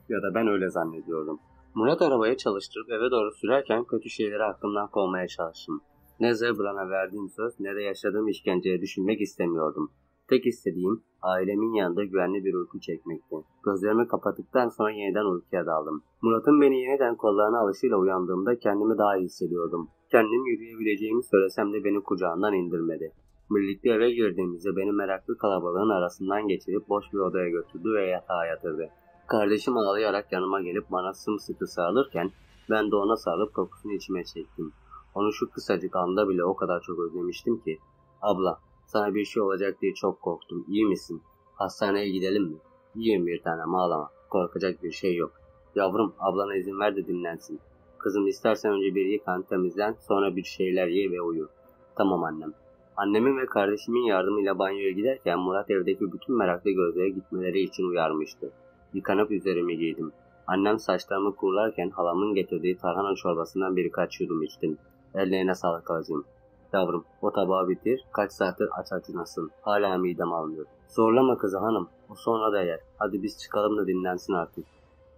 Speaker 1: Ya da ben öyle zannediyordum. Murat arabayı çalıştırıp eve doğru sürerken kötü şeyleri aklımdan kovmaya çalıştım. Ne Zebra'na verdiğim söz ne de yaşadığım işkenceyi düşünmek istemiyordum. Tek istediğim ailemin yanında güvenli bir uyku çekmekti. Gözlerimi kapattıktan sonra yeniden uykuya daldım. Murat'ın beni yeniden kollarına alışıyla uyandığımda kendimi daha iyi hissediyordum. Kendim yürüyebileceğimi söylesem de beni kucağından indirmedi. Birlikte eve girdiğimizde beni meraklı kalabalığın arasından geçirip boş bir odaya götürdü ve yatağa yatırdı. Kardeşim ağlayarak yanıma gelip bana sımsıkı sarılırken ben de ona sarılıp kokusunu içime çektim. Onu şu kısacık anda bile o kadar çok özlemiştim ki. Abla, sana bir şey olacak diye çok korktum. İyi misin? Hastaneye gidelim mi? İyiyim bir tanem, ağlama. Korkacak bir şey yok. Yavrum, ablana izin ver de dinlensin. Kızım istersen önce bir yıkan, temizlen, sonra bir şeyler ye ve uyu. Tamam annem. Annemin ve kardeşimin yardımıyla banyoya giderken Murat evdeki bütün meraklı gözlere gitmeleri için uyarmıştı. Yıkanıp üzerimi giydim. Annem saçlarımı kurularken halamın getirdiği tarhana çorbasından birkaç yudum içtim. Ellerine sağlık alacağım. Yavrum, o tabağı bitir. Kaç saattir aç acınasın. Hala midem almıyor. Zorlama kızı hanım. O sonra da yer. Hadi biz çıkalım da dinlensin artık.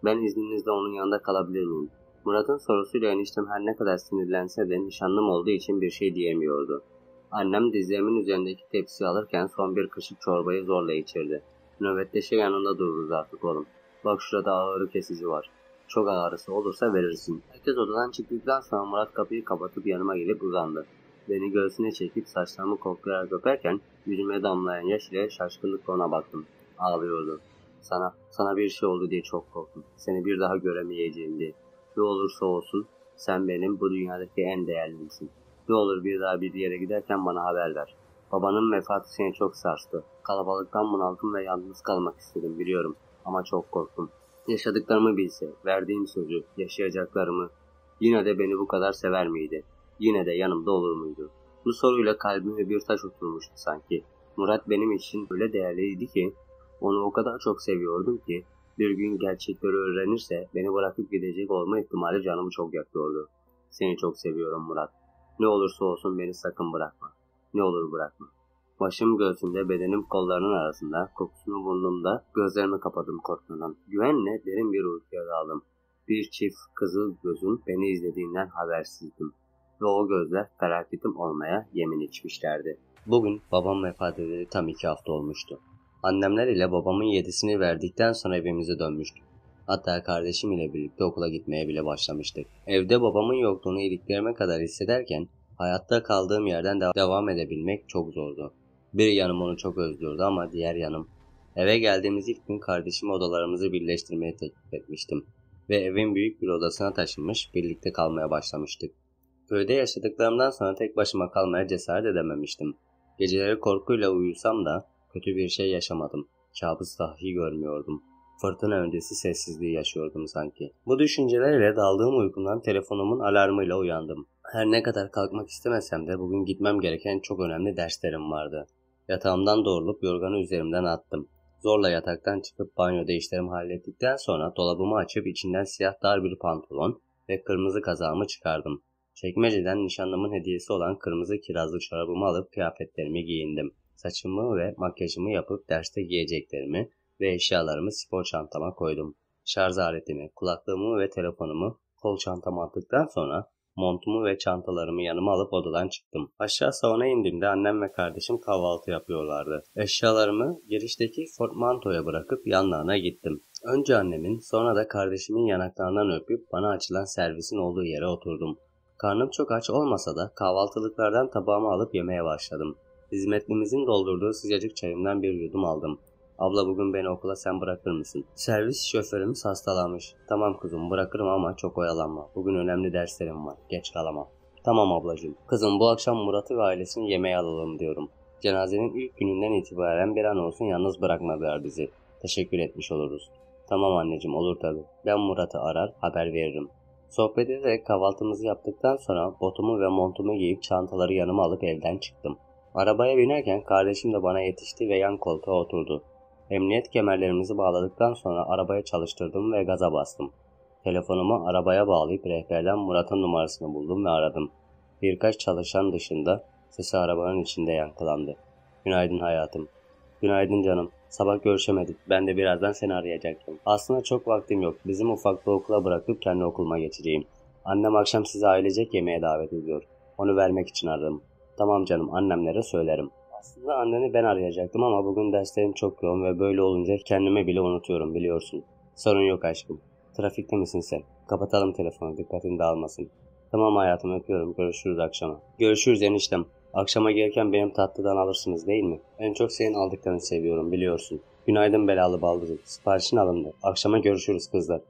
Speaker 1: Ben izninizle onun yanında kalabilir miyim? Murat'ın sorusuyla eniştem her ne kadar sinirlense de nişanlım olduğu için bir şey diyemiyordu. Annem dizlerimin üzerindeki tepsiyi alırken son bir kaşık çorbayı zorla içirdi. Nöbetleşe yanında dururuz artık oğlum. Bak şurada ağrı kesici var. Çok ağrısı olursa verirsin. Herkes odadan çıktıktan sonra Murat kapıyı kapatıp yanıma gelip uzandı. Beni göğsüne çekip saçlarımı koklayarak öperken yüzüme damlayan yaş ile şaşkınlıkla ona baktım. Ağlıyordu. Sana bir şey oldu diye çok korktum. Seni bir daha göremeyeceğim diye. Ne olursa olsun sen benim bu dünyadaki en değerlimsin. Ne olur bir daha bir yere giderken bana haber ver. Babanın vefatı seni çok sarstı. Kalabalıktan bunaldım ve yalnız kalmak istedim biliyorum. Ama çok korktum. Yaşadıklarımı bilse, verdiğim sözü, yaşayacaklarımı, yine de beni bu kadar sever miydi? Yine de yanımda olur muydu? Bu soruyla kalbime bir taş oturmuştu sanki. Murat benim için öyle değerliydi ki, onu o kadar çok seviyordum ki, bir gün gerçekleri öğrenirse beni bırakıp gidecek olma ihtimali canımı çok yakıyordu. Seni çok seviyorum Murat. Ne olursa olsun beni sakın bırakma. Ne olur bırakma. Başım göğsümde, bedenim kollarının arasında, kokusunu burnumda, gözlerimi kapadım korkmadan. Güvenle derin bir uykuya daldım. Bir çift kızıl gözün beni izlediğinden habersizdim. Ve o gözler felaketim olmaya yemin içmişlerdi. Bugün babam vefat edeli tam 2 hafta olmuştu. Annemler ile babamın yedisini verdikten sonra evimize dönmüştük. Hatta kardeşim ile birlikte okula gitmeye bile başlamıştık. Evde babamın yokluğunu iliklerime kadar hissederken hayatta kaldığım yerden devam edebilmek çok zordu. Bir yanım onu çok özlüyordu ama diğer yanım. Eve geldiğimiz ilk gün kardeşime odalarımızı birleştirmeye teklif etmiştim. Ve evin büyük bir odasına taşınmış, birlikte kalmaya başlamıştık. Köyde yaşadıklarımdan sonra tek başıma kalmaya cesaret edememiştim. Geceleri korkuyla uyusam da kötü bir şey yaşamadım. Kabus dahi görmüyordum. Fırtına öncesi sessizliği yaşıyordum sanki. Bu düşüncelerle daldığım uykumdan telefonumun alarmıyla uyandım. Her ne kadar kalkmak istemesem de bugün gitmem gereken çok önemli derslerim vardı. Yatağımdan doğrulup yorganı üzerimden attım. Zorla yataktan çıkıp banyoda işlerimi hallettikten sonra dolabımı açıp içinden siyah dar bir pantolon ve kırmızı kazağımı çıkardım. Çekmeceden nişanlımın hediyesi olan kırmızı kirazlı çorabımı alıp kıyafetlerimi giyindim. Saçımı ve makyajımı yapıp derste giyeceklerimi ve eşyalarımı spor çantama koydum. Şarj aletimi, kulaklığımı ve telefonumu kol çantama attıktan sonra montumu ve çantalarımı yanıma alıp odadan çıktım. Aşağı salona indiğimde annem ve kardeşim kahvaltı yapıyorlardı. Eşyalarımı girişteki portmantoya bırakıp yanlarına gittim. Önce annemin, sonra da kardeşimin yanaklarından öpüp bana açılan servisin olduğu yere oturdum. Karnım çok aç olmasa da kahvaltılıklardan tabağımı alıp yemeye başladım. Hizmetlimizin doldurduğu sıcacık çayımdan bir yudum aldım. Abla bugün beni okula sen bırakır mısın? Servis şoförümüz hastalanmış. Tamam kızım bırakırım ama çok oyalanma. Bugün önemli derslerim var. Geç kalamam. Tamam ablacığım. Kızım bu akşam Murat'ı ve ailesini yemeğe alalım diyorum. Cenazenin ilk gününden itibaren bir an olsun yalnız bırakmadılar bizi. Teşekkür etmiş oluruz. Tamam anneciğim olur tabii. Ben Murat'ı arar haber veririm. Sohbet ederek kahvaltımızı yaptıktan sonra botumu ve montumu giyip çantaları yanıma alıp evden çıktım. Arabaya binerken kardeşim de bana yetişti ve yan koltuğa oturdu. Emniyet kemerlerimizi bağladıktan sonra arabaya çalıştırdım ve gaza bastım. Telefonumu arabaya bağlayıp rehberden Murat'ın numarasını buldum ve aradım. Birkaç çalışan dışında sesi arabanın içinde yankılandı. Günaydın hayatım. Günaydın canım. Sabah görüşemedik. Ben de birazdan seni arayacaktım. Aslında çok vaktim yok. Bizim ufaklığı okula bırakıp kendi okuluma geçeceğim. Annem akşam sizi ailecek yemeğe davet ediyor. Onu vermek için aradım. Tamam canım, annemlere söylerim. Aslında anneni ben arayacaktım ama bugün derslerim çok yoğun ve böyle olunca kendimi bile unutuyorum, biliyorsun. Sorun yok aşkım. Trafikte misin sen? Kapatalım telefonu, dikkatin dağılmasın. Tamam hayatım, öpüyorum. Görüşürüz akşama. Görüşürüz eniştem. Akşama gelirken benim tatlıdan alırsınız değil mi? En çok senin aldıklarını seviyorum, biliyorsun. Günaydın belalı baldızım. Siparişin alındı. Akşama görüşürüz kızlar.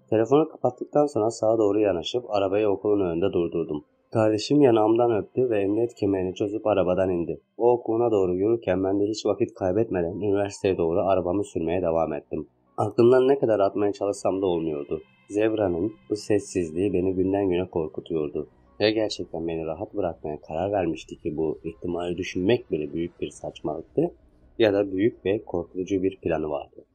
Speaker 1: Telefonu kapattıktan sonra sağa doğru yanaşıp arabayı okulun önünde durdurdum. Kardeşim yanağımdan öptü ve emniyet kemerini çözüp arabadan indi. O okuluna doğru yürürken ben de hiç vakit kaybetmeden üniversiteye doğru arabamı sürmeye devam ettim. Aklımdan ne kadar atmaya çalışsam da olmuyordu. Zebra'nın bu sessizliği beni günden güne korkutuyordu. Ya gerçekten beni rahat bırakmaya karar vermişti ki bu ihtimali düşünmek bile büyük bir saçmalıktı, ya da büyük ve korkutucu bir planı vardı.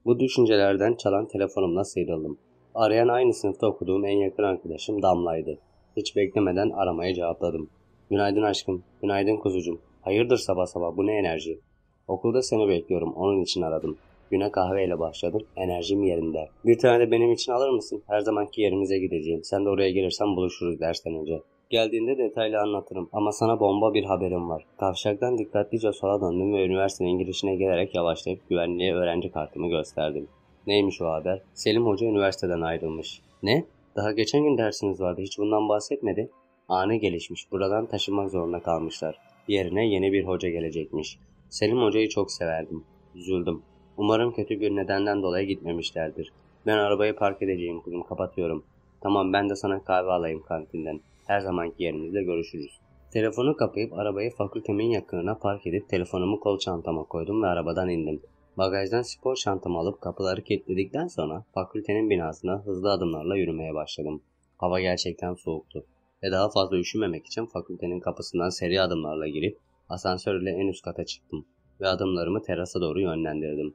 Speaker 1: Bu düşüncelerden çalan telefonumla sıyrıldım. Arayan aynı sınıfta okuduğum en yakın arkadaşım Damla'ydı. Hiç beklemeden aramaya cevapladım. Günaydın aşkım, günaydın kuzucum. Hayırdır sabah sabah, bu ne enerji? Okulda seni bekliyorum, onun için aradım. Güne kahveyle başladım, enerjim yerinde. Bir tane de benim için alır mısın? Her zamanki yerimize gideceğim. Sen de oraya gelirsen buluşuruz dersten önce. Geldiğinde detaylı anlatırım ama sana bomba bir haberim var. Kavşaktan dikkatlice sola döndüm ve üniversitenin girişine gelerek yavaşlayıp güvenliğe öğrenci kartımı gösterdim. Neymiş o haber? Selim Hoca üniversiteden ayrılmış. Ne? Daha geçen gün dersiniz vardı, hiç bundan bahsetmedi. Ani gelişmiş, buradan taşınmak zorunda kalmışlar. Yerine yeni bir hoca gelecekmiş. Selim Hoca'yı çok severdim. Üzüldüm. Umarım kötü bir nedenden dolayı gitmemişlerdir. Ben arabayı park edeceğim kızım, kapatıyorum. Tamam, ben de sana kahve alayım kantinden. Her zamanki yerimizde görüşürüz. Telefonu kapayıp arabayı fakültemin yakınına park edip telefonumu kol çantama koydum ve arabadan indim. Bagajdan spor çantamı alıp kapıları kilitledikten sonra fakültenin binasına hızlı adımlarla yürümeye başladım. Hava gerçekten soğuktu ve daha fazla üşümemek için fakültenin kapısından seri adımlarla girip asansörle en üst kata çıktım ve adımlarımı terasa doğru yönlendirdim.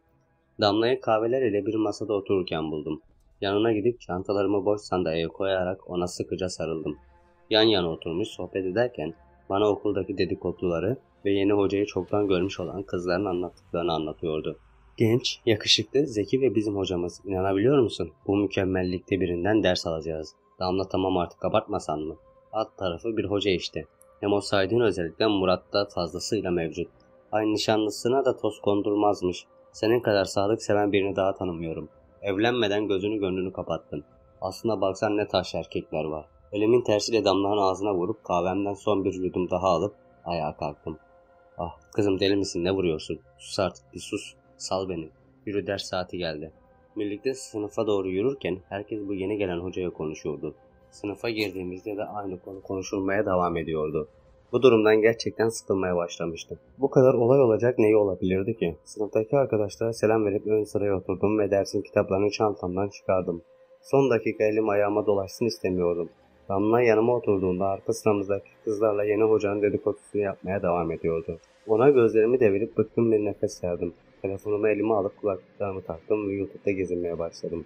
Speaker 1: Damla'yı kahveler ile bir masada otururken buldum. Yanına gidip çantalarımı boş sandalyeye koyarak ona sıkıca sarıldım. Yan yana oturmuş sohbet ederken bana okuldaki dedikoduları ve yeni hocayı çoktan görmüş olan kızların anlattıklarını anlatıyordu. Genç, yakışıklı, zeki ve bizim hocamız. İnanabiliyor musun? Bu mükemmellikte birinden ders alacağız. Damla, tamam artık, abartmasan mı? Alt tarafı bir hoca işte. Hem o saydığın özellikle Murat'ta fazlasıyla mevcut. Aynı nişanlısına da toz kondurmazmış. Senin kadar sadık seven birini daha tanımıyorum. Evlenmeden gözünü gönlünü kapattın. Aslına baksan ne taş erkekler var. Elimin tersiyle Damla'nın ağzına vurup kahvemden son bir yudum daha alıp ayağa kalktım. Ah kızım, deli misin, ne vuruyorsun? Sus artık, bir sus. Sal beni. Yürü, ders saati geldi. Birlikte sınıfa doğru yürürken herkes bu yeni gelen hocaya konuşuyordu. Sınıfa girdiğimizde de aynı konu konuşulmaya devam ediyordu. Bu durumdan gerçekten sıkılmaya başlamıştım. Bu kadar olay olacak neyi olabilirdi ki? Sınıftaki arkadaşlara selam verip ön sıraya oturdum ve dersin kitaplarını çantamdan çıkardım. Son dakika elim ayağıma dolaşsın istemiyordum. Damla yanıma oturduğunda arka sıramızdaki kızlarla yeni hocanın dedikodusunu yapmaya devam ediyordu. Ona gözlerimi devirip bıkkın bir nefes verdim. Telefonumu elime alıp kulaklıklarımı taktım ve YouTube'da gezinmeye başladım.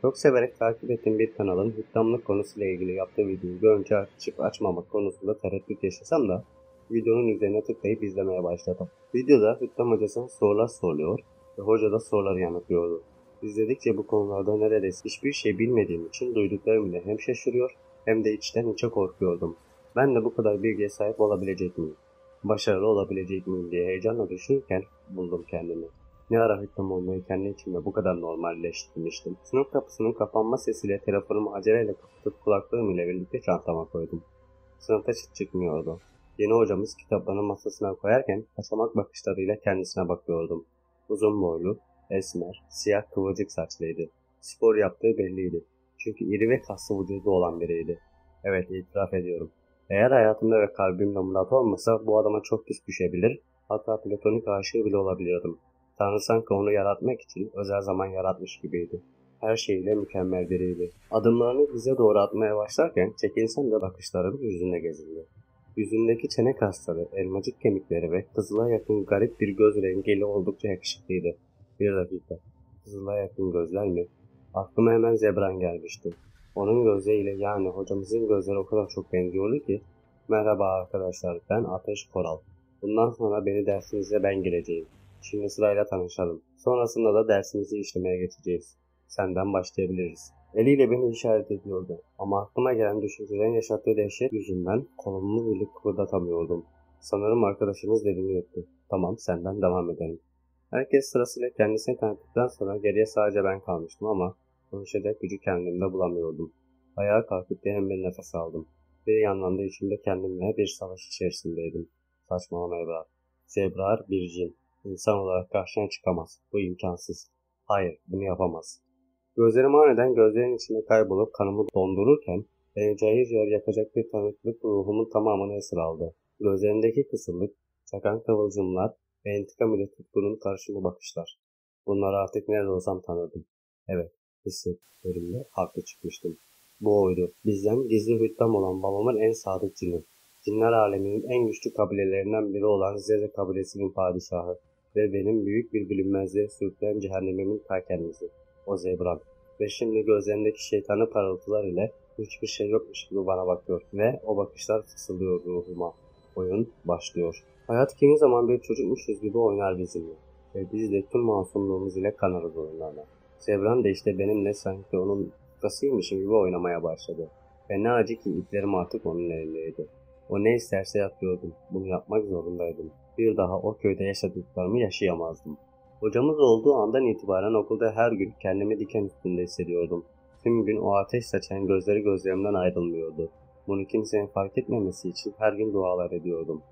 Speaker 1: Çok severek takip ettiğim bir kanalın hüttamlık konusuyla ilgili yaptığı videoyu görünce açıp açmamak konusunda tereddüt yaşasam da videonun üzerine tıklayıp izlemeye başladım. Videoda hüttam hocasına sorular soruluyor ve hoca da soruları yanıtlıyordu. İzledikçe bu konularda neredeyse hiçbir şey bilmediğim için duyduklarım ile hem şaşırıyor hem de içten içe korkuyordum. Ben de bu kadar bilgiye sahip olabilecek miyim? Başarılı olabilecek miyim diye heyecanla düşünürken buldum kendimi. Ne ara hüttam olmayı kendi içimde bu kadar normalleştirmiştim. Sınıf kapısının kapanma sesiyle telefonumu aceleyle kapatıp kulaklığım ile birlikte çantama koydum. Sınıfta çıt çıkmıyordu. Yeni hocamız kitaplarını masasına koyarken kaçamak bakışlarıyla kendisine bakıyordum. Uzun boylu, esmer, siyah kıvırcık saçlıydı. Spor yaptığı belliydi. Çünkü iri ve kaslı vücudu olan biriydi. Evet, itiraf ediyorum. Eğer hayatımda ve kalbimde Murat olmasa bu adama çok pis düşebilir, hatta platonik aşığı bile olabilirdim. Tanrı sanki onu yaratmak için özel zaman yaratmış gibiydi. Her şeyle mükemmel biriydi. Adımlarını bize doğru atmaya başlarken çekinsem de bakışlarım yüzünde gezindi. Yüzündeki çene kasları, elmacık kemikleri ve kızıla yakın garip bir göz rengiyle oldukça yakışıklıydı. Bir dakika. Kızıla yakın gözler mi? Aklıma hemen Zebran gelmişti. Onun gözleriyle, yani hocamızın gözleri o kadar çok benziyordu ki. Merhaba arkadaşlar, ben Ateş Koral. Bundan sonra beni dersinize ben gireceğim. Şimdi sırayla tanışalım. Sonrasında da dersimizi işlemeye geçeceğiz. Senden başlayabiliriz. Eliyle beni işaret ediyordu. Ama aklıma gelen düşüncelerin yaşattığı dehşet yüzünden kolumu bile kıpırdatamıyordum. Sanırım arkadaşımız dediğini yaptı. Tamam, senden devam edelim. Herkes sırasıyla kendisini tanıttıktan sonra geriye sadece ben kalmıştım ama konuşacak gücü kendimde bulamıyordum. Ayağa kalkıp derin bir nefes aldım. Bir yandan da içimde kendimle bir savaş içerisindeydim. Saçmalama Ebrar. Zebrar bir cin. İnsan olarak karşına çıkamaz. Bu imkansız. Hayır, bunu yapamaz. Gözlerim aniden gözlerin içinde kaybolup kanımı dondururken beni cayır cayır yakacak bir tanıklık ruhumun tamamını esir aldı. Gözlerindeki kısırlık, çakan kıvılcımlar ve intikam ile tutkunun karşımı bakışlar. Bunları artık nerede olsam tanırdım. Evet, hissettiklerimde haklı çıkmıştım. Bu oydu. Bizden gizli hüddam olan babamın en sadık cini. Cinler aleminin en güçlü kabilelerinden biri olan Zeze kabilesinin padişahı ve benim büyük bir bilinmezliğe sürükleyen cehennemimin ta kendisi. O Zebran. Ve şimdi gözlerindeki şeytanı parıltılar ile hiçbir şey yokmuş gibi bana bakıyor ve o bakışlar fısıldıyor ruhuma. Oyun başlıyor. Hayat kimi zaman bir çocukmuşuz gibi oynar bizimle ve biz de tüm masumluğumuz ile kanarız oyunlarla. Zebran da işte benimle sanki onun kasıymışım gibi oynamaya başladı. Ve ne acı ki iplerim artık onun elindeydi. O ne isterse yapıyordum. Bunu yapmak zorundaydım. Bir daha o köyde yaşadıklarımı yaşayamazdım. Hocamız olduğu andan itibaren okulda her gün kendimi diken üstünde hissediyordum. Tüm gün o ateş saçan gözleri gözlerimden ayrılmıyordu. Bunu kimsenin fark etmemesi için her gün dualar ediyordum.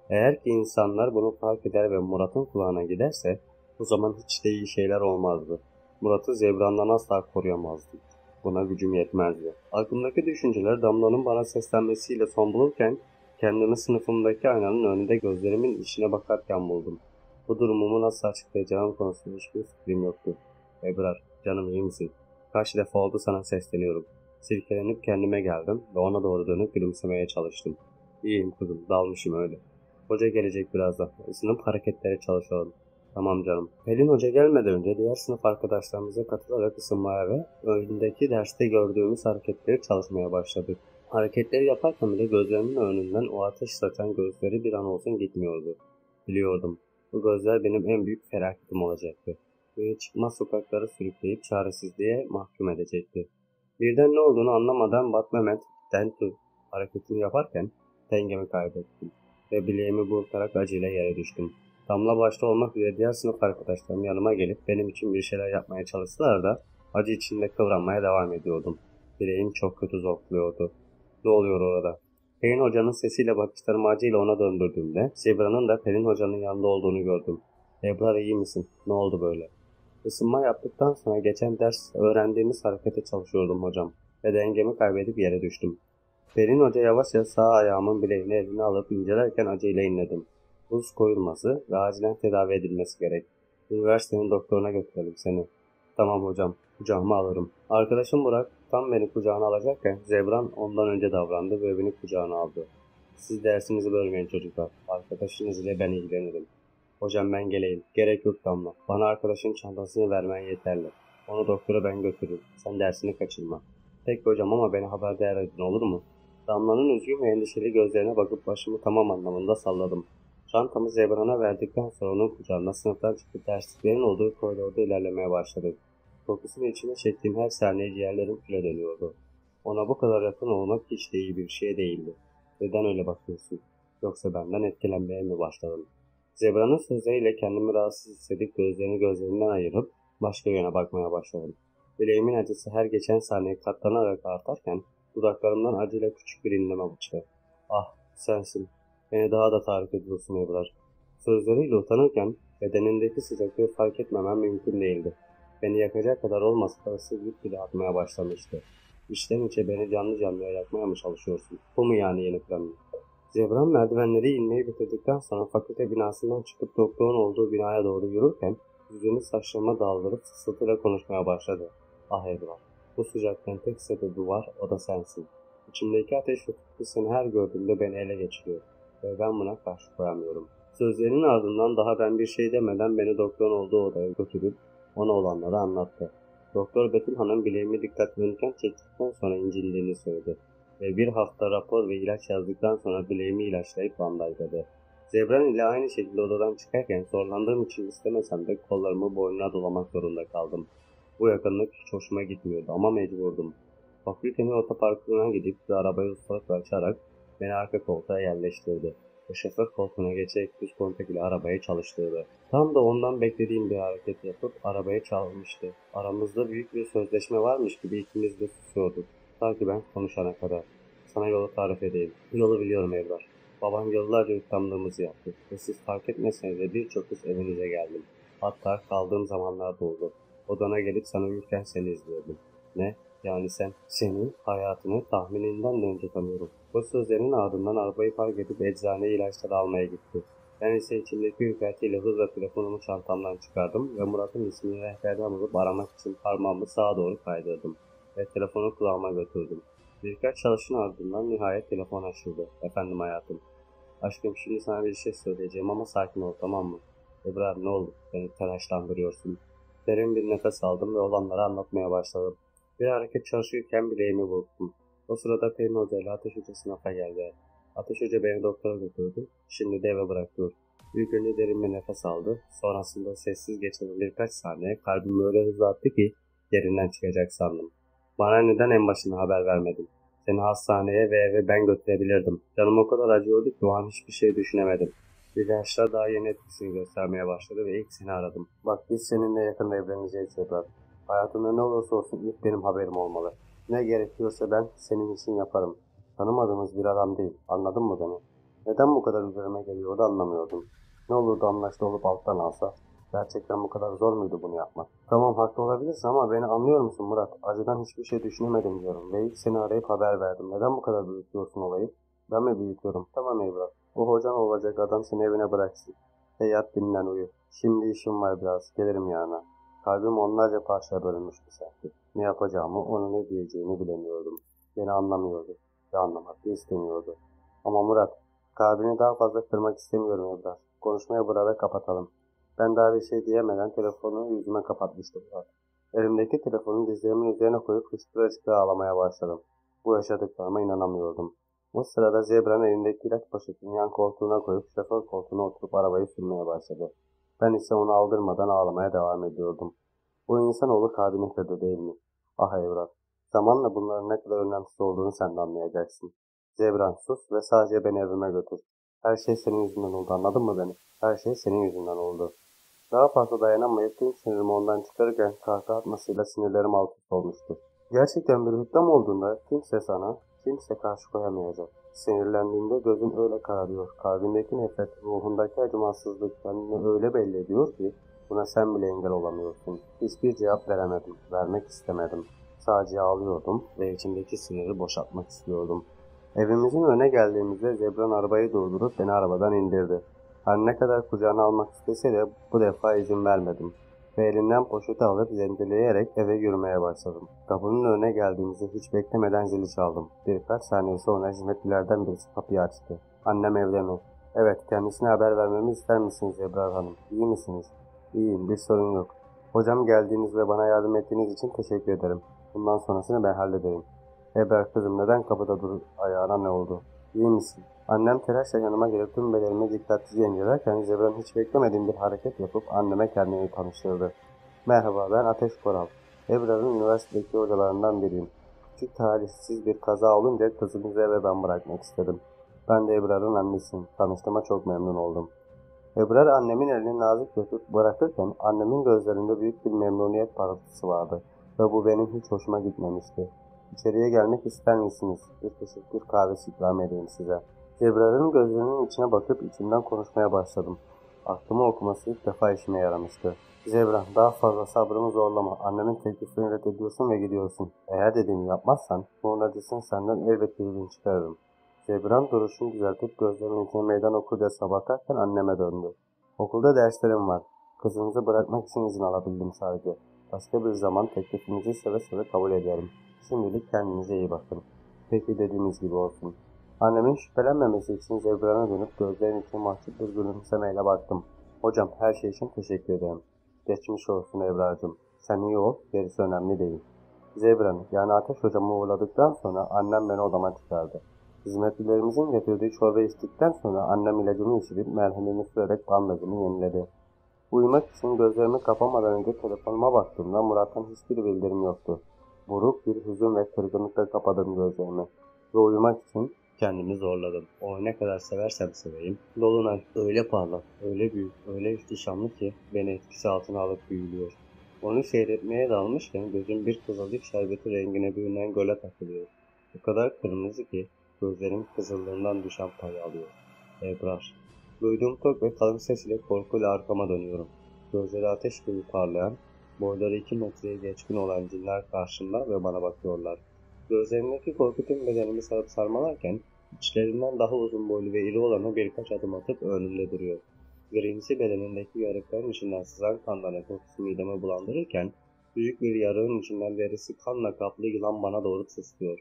Speaker 1: Eğer ki insanlar bunu fark eder ve Murat'ın kulağına giderse, o zaman hiç de iyi şeyler olmazdı. Murat'ı Zebran'dan asla koruyamazdım. Buna gücüm yetmezdi. Aklımdaki düşünceler Damla'nın bana seslenmesiyle son bulurken, kendimi sınıfımdaki aynanın önünde gözlerimin içine bakarken buldum. Bu durumumu nasıl açıklayacağım konusunda hiçbir fikrim yoktu. Ebrar, canım iyi misin? Kaç defa oldu sana sesleniyorum. Silkelenip kendime geldim ve ona doğru dönüp gülümsemeye çalıştım. İyiyim kızım, dalmışım öyle. Hoca gelecek birazdan. Isınıp hareketlere çalışalım. Tamam canım. Pelin Hoca gelmeden önce diğer sınıf arkadaşlarımıza katılarak ısınmaya ve önündeki derste gördüğümüz hareketleri çalışmaya başladık. Hareketleri yaparken bile gözlerimin önünden o ateş saçan gözleri bir an olsun gitmiyordu. Biliyordum. Bu gözler benim en büyük felaketim olacaktı. Beni çıkmaz sokaklara sürükleyip çaresizliğe mahkum edecekti. Birden ne olduğunu anlamadan Bat Mehmet Dentu hareketini yaparken dengemi kaybettim ve bileğimi burkarak acıyla yere düştüm. Damla başta olmak üzere diğer sınıf arkadaşlarım yanıma gelip benim için bir şeyler yapmaya çalıştılar da acı içinde kıvranmaya devam ediyordum. Bileğim çok kötü zonkluyordu. Ne oluyor orada? Pelin Hoca'nın sesiyle bakışlarımı acıyla ona döndürdüğümde Zebra'nın da Pelin Hoca'nın yanında olduğunu gördüm. Ebrar iyi misin? Ne oldu böyle? Isınma yaptıktan sonra geçen ders öğrendiğimiz harekete çalışıyordum hocam ve dengemi kaybedip yere düştüm. Pelin Hoca yavaşça sağ ayağımın bileğini eline alıp incelerken acıyla inledim. Buz koyulması ve acilen tedavi edilmesi gerek. Üniversitenin doktoruna götürelim seni. Tamam hocam, kucağıma alırım. Arkadaşım Burak tam beni kucağına alacakken Zebran ondan önce davrandı ve beni kucağına aldı. Siz dersinizi bölmeyin çocuklar. Arkadaşınız ile ben ilgilenirim. Hocam ben geleyim. Gerek yok Damla. Bana arkadaşın çantasını vermen yeterli. Onu doktora ben götürürüm. Sen dersini kaçırma. Peki hocam ama beni haberdar edin olur mu? Damla'nın üzgün ve endişeli gözlerine bakıp başımı tamam anlamında salladım. Çantamı Zebran'a verdikten sonra onun kucağına sınıftan çıkıp dersliklerin olduğu koridorda ilerlemeye başladık. Kokusunu içine çektiğim her saniye ciğerlerim küle dönüyordu. Ona bu kadar yakın olmak hiç de iyi bir şey değildi. Neden öyle bakıyorsun? Yoksa benden etkilenmeye mi başladın? Zebra'nın sözleriyle kendimi rahatsız hissedip gözlerini gözlerimden ayırıp başka yöne bakmaya başladım. Bileğimin acısı her geçen saniye katlanarak artarken dudaklarımdan acıyla küçük bir inleme uçtu. Ah sensin. Beni daha da tahrik ediyorsun Ebrar. Sözleriyle utanırken bedenindeki sıcaklığı fark etmemem mümkün değildi. Beni yakacak kadar olmasa da ısırıp bile atmaya başlamıştı. İçten içe beni canlı canlıya yakmaya mı çalışıyorsun? Bu mu yani yeni planın? Zebran merdivenleri inmeyi bitirdikten sonra fakülte binasından çıkıp doktorun olduğu binaya doğru yürürken yüzünü saçlarıma daldırıp fısıltıyla konuşmaya başladı. Ah Ebrar, bu sıcaklığın tek sebebi var, o da sensin. İçimdeki ateş ve tutku seni her gördüğümde beni ele geçiriyor. Ve ben buna karşı koyamıyorum. Sözlerinin ardından daha ben bir şey demeden beni doktorun olduğu odaya götürüp ona olanları anlattı. Doktor Betül Hanım bileğimi dikkatlenirken çektikten sonra incindiğini söyledi. Ve bir hafta rapor ve ilaç yazdıktan sonra bileğimi ilaçlayıp bandajladı. Zebran ile aynı şekilde odadan çıkarken zorlandığım için istemesem de kollarımı boynuna dolamak zorunda kaldım. Bu yakınlık hiç hoşuma gitmiyordu ama mecburdum. Fakültenin otoparkına gidip bir arabayı ustalıkla açarak beni arka koltuğa yerleştirdi ve şoför koltuğuna geçerek düz kontak ile arabayı çalıştırdı. Tam da ondan beklediğim bir hareket yapıp arabayı çalmıştı. Aramızda büyük bir sözleşme varmış gibi ikimiz de susuyorduk. Ta ki ben konuşana kadar. Sana yolu tarif edeyim. Yolu biliyorum Ebrar. Baban yıllarca yutlandığımızı yaptı ve siz fark etmeseniz de birçok kez evinize geldim. Hatta kaldığım zamanlar da oldu. Odana gelip sana uyurken seni izliyordum. Ne? Yani seni, hayatını tahmininden de önce tanıyorum. Bu sözlerin ardından arabayı park edip eczaneye ilaçlar almaya gitti. Ben ise içimdeki ürpertiyle hızla telefonumu çantamdan çıkardım ve Murat'ın ismini rehberden bulup aramak için parmağımı sağa doğru kaydırdım ve telefonu kulağıma götürdüm. Birkaç çalışın ardından nihayet telefon açıldı. Efendim hayatım. Aşkım şimdi sana bir şey söyleyeceğim ama sakin ol, tamam mı? Ebrar, ne olur beni telaşlandırıyorsun. Derin bir nefes aldım ve olanları anlatmaya başladım. Bir hareket çalışırken bileğimi burktum. O sırada Peymi Hoca ile Ateş Hoca sınıfa geldi. Ateş Hoca beni doktora götürdü. Şimdi de eve bırakıyor. İlk önce derin bir nefes aldı. Sonrasında sessiz geçen birkaç saniye kalbim öyle hızlı attı ki yerinden çıkacak sandım. Bana neden en başına haber vermedin? Seni hastaneye ve eve ben götürebilirdim. Canım o kadar acıyordu ki o an hiçbir şey düşünemedim. İlaçlar daha yeni etkisini göstermeye başladı ve ilk seni aradım. Bak biz seninle yakında evleneceğiz Ebrar. Hayatımda ne olursa olsun ilk benim haberim olmalı. Ne gerekiyorsa ben senin için yaparım. Tanımadığımız bir adam değil. Anladın mı beni? Neden bu kadar üzerime geliyordu anlamıyordum. Ne olurdu anlaştığı olup alttan alsa? Gerçekten bu kadar zor muydu bunu yapmak? Tamam haklı olabilirsin ama beni anlıyor musun Murat? Acıdan hiçbir şey düşünemedim diyorum ve ilk seni arayıp haber verdim. Neden bu kadar büyütüyorsun olayı? Ben mi büyütüyorum? Tamam Ebrar. O hocan olacak adam seni evine bıraksın. Yat dinlen uyu. Şimdi işim var biraz. Gelirim yarına. Kalbim onlarca parçaya bölünmüştü sanki. Ne yapacağımı, ona ne diyeceğimi bilemiyordum. Beni anlamıyordu ve anlamak da istemiyordu. Ama Murat, kalbini daha fazla kırmak istemiyorum Ebrar. Konuşmayı burada kapatalım. Ben daha bir şey diyemeden telefonu yüzüme kapatmıştım Murat. Elimdeki telefonu dizlerimin üzerine koyup hıçkıra hıçkıra ağlamaya başladım. Bu yaşadıklarıma inanamıyordum. O sırada Zebra'nın elindeki ilaç poşetini yan koltuğuna koyup şoför koltuğuna oturup arabayı sürmeye başladı. Ben ise onu aldırmadan ağlamaya devam ediyordum. Bu insanoğlu kalbini kırdı değil mi? Ah evlat. Zamanla bunların ne kadar önemsiz olduğunu sen de anlayacaksın. Zebran sus ve sadece beni evime götür. Her şey senin yüzünden oldu, anladın mı beni? Her şey senin yüzünden oldu. Daha fazla dayanamayıp tüm sinirimi ondan çıkarırken kahkaha atmasıyla sinirlerim alt üst olmuştu. Gerçekten bir hüküm olduğunda kimse karşı koyamayacak. Sinirlendiğinde gözün öyle kararıyor. Kalbindeki nefret, ruhundaki acımasızlık kendini öyle belli ediyor ki buna sen bile engel olamıyorsun. Hiçbir cevap veremedim. Vermek istemedim. Sadece ağlıyordum ve içimdeki siniri boşaltmak istiyordum. Evimizin önüne geldiğimizde Zebran arabayı durdurup beni arabadan indirdi. Her ne kadar kucağına almak istese de bu defa izin vermedim. Ve elinden poşeti alıp zendeleyerek eve yürümeye başladım. Kapının önüne geldiğimizde hiç beklemeden zili çaldım. Birkaç saniye sonra hizmetlilerden birisi kapıyı açtı. Annem evde mi? Evet, kendisine haber vermemi ister misiniz Ebrar Hanım? İyi misiniz? İyiyim, bir sorun yok. Hocam geldiğiniz ve bana yardım ettiğiniz için teşekkür ederim. Bundan sonrasını ben hallederim. Ebrar kızım neden kapıda dur ayağına ne oldu? İyi misin? Annem telaşla yanıma gelip tüm bedenimi dikkatlice incelerken Zebra'nın hiç beklemediğim bir hareket yapıp anneme kendini tanıştırdı. Merhaba ben Ateş Koral. Ebrar'ın üniversitedeki hocalarından biriyim. Küçük talihsiz bir kaza olunca kızınızı eve ben bırakmak istedim. Ben de Ebrar'ın annesiyim. Tanıştığıma çok memnun oldum. Ebrar annemin elini nazik tutup bırakırken annemin gözlerinde büyük bir memnuniyet parıltısı vardı ve bu benim hiç hoşuma gitmemişti. İçeriye gelmek ister misiniz? Bir teşekkür kahvesi ikram edeyim size. Zebra'nın gözlerinin içine bakıp içimden konuşmaya başladım. Aklımı okuması ilk defa işime yaramıştı. Zebra, daha fazla sabrımı zorlama. Annemin teklifini reddediyorsun ve gidiyorsun. Eğer dediğimi yapmazsan, bunun acısını senden elbette bir gün çıkarırım. Zebra'nın duruşunu düzeltip gözlerimin içine meydan okurcasına bakarken anneme döndü. Okulda derslerim var. Kızınızı bırakmak için izin alabildim sadece. Başka bir zaman teklifinizi seve seve kabul ederim. Şimdilik kendinize iyi bakın. Peki dediğiniz gibi olsun. Annemin şüphelenmemesi için Zebra'na dönüp gözlerinin içine mahcup bir gülümsemeyle baktım. Hocam her şey için teşekkür ederim. Geçmiş olsun Ebrar'cığım. Sen iyi ol, gerisi önemli değil. Zebra'nın yani Ateş hocamı uğurladıktan sonra annem beni odama çıkardı. Hizmetlilerimizin getirdiği çorba içtikten sonra annem ilacımı içirip merhemini sürerek bandajımı yeniledi. Uyumak için gözlerimi kapamadan önce telefonuma baktığımda Murat'tan hiçbir bildirim yoktu. Buruk bir hüzün ve kırgınlıkla kapadım gözlerimi. Ve uyumak için kendimi zorladım. O ne kadar seversem seveyim. Dolunay öyle parlak, öyle büyük, öyle ihtişamlı ki beni etkisi altına alıp büyülüyor. Onu seyretmeye dalmışken gözüm bir kızılcık şerbeti rengine bürünen göle takılıyor. O kadar kırmızı ki gözlerim kızıllığından düşen pay alıyor. Ebrar. Duyduğum tok ve kalın ses ile korkuyla arkama dönüyorum. Gözleri ateş gibi parlayan, boyları 2 metreye geçkin olan cinler karşımda ve bana bakıyorlar. Gözlerimdeki korku tüm bedenimi sarıp sarmalarken, içlerinden daha uzun boylu ve iri olanı birkaç adım atıp önümde duruyor. Grimsi bedenindeki yarıkların içinden sızan kanların kokusu midemi bulandırırken, büyük bir yarığın içinden derisi kanla kaplı yılan bana doğru sıslıyor.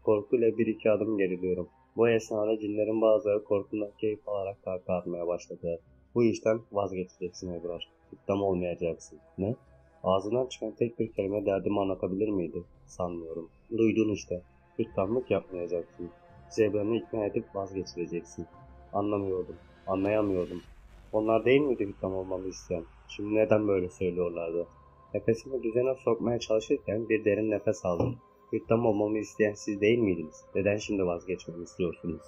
Speaker 1: Korkuyla bir iki adım geriliyorum. Bu esnada cinlerin bazıları korkumdan keyif alarak kahkaha atmaya başladı. Bu işten vazgeçeceksin Ebrar. İddiam olmayacaksın. Ne? Ağzından çıkan tek bir kelime derdimi anlatabilir miydi? Sanmıyorum. Duydun işte. Hüttamlık yapmayacaksın. Zebra'nı ikna edip vazgeçireceksin. Anlamıyordum. Anlayamıyordum. Onlar değil miydi hüttam olmamı isteyen? Şimdi neden böyle söylüyorlardı? Nefesimi düzene sokmaya çalışırken bir derin nefes aldım. Hüttam olmamı isteyen siz değil miydiniz? Neden şimdi vazgeçmemi istiyorsunuz?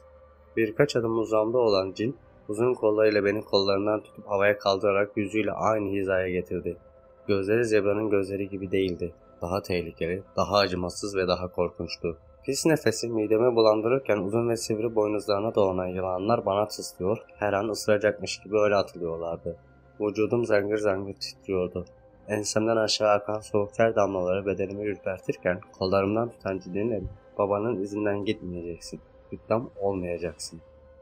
Speaker 1: Birkaç adım uzağımda olan cin, uzun kollarıyla beni kollarından tutup havaya kaldırarak yüzüyle aynı hizaya getirdi. Gözleri Zebra'nın gözleri gibi değildi. Daha tehlikeli, daha acımasız ve daha korkunçtu. Pis nefesi midemi bulandırırken uzun ve sivri boynuzlarına dolanan yılanlar bana tıslıyor, her an ısıracakmış gibi öyle atılıyorlardı. Vücudum zangır zangır titriyordu. Ensemden aşağı akan soğuk ter damlaları bedenimi ürpertirken kollarımdan tutan cinin eli, babanın izinden gitmeyeceksin. Hüttam olmayacaksın.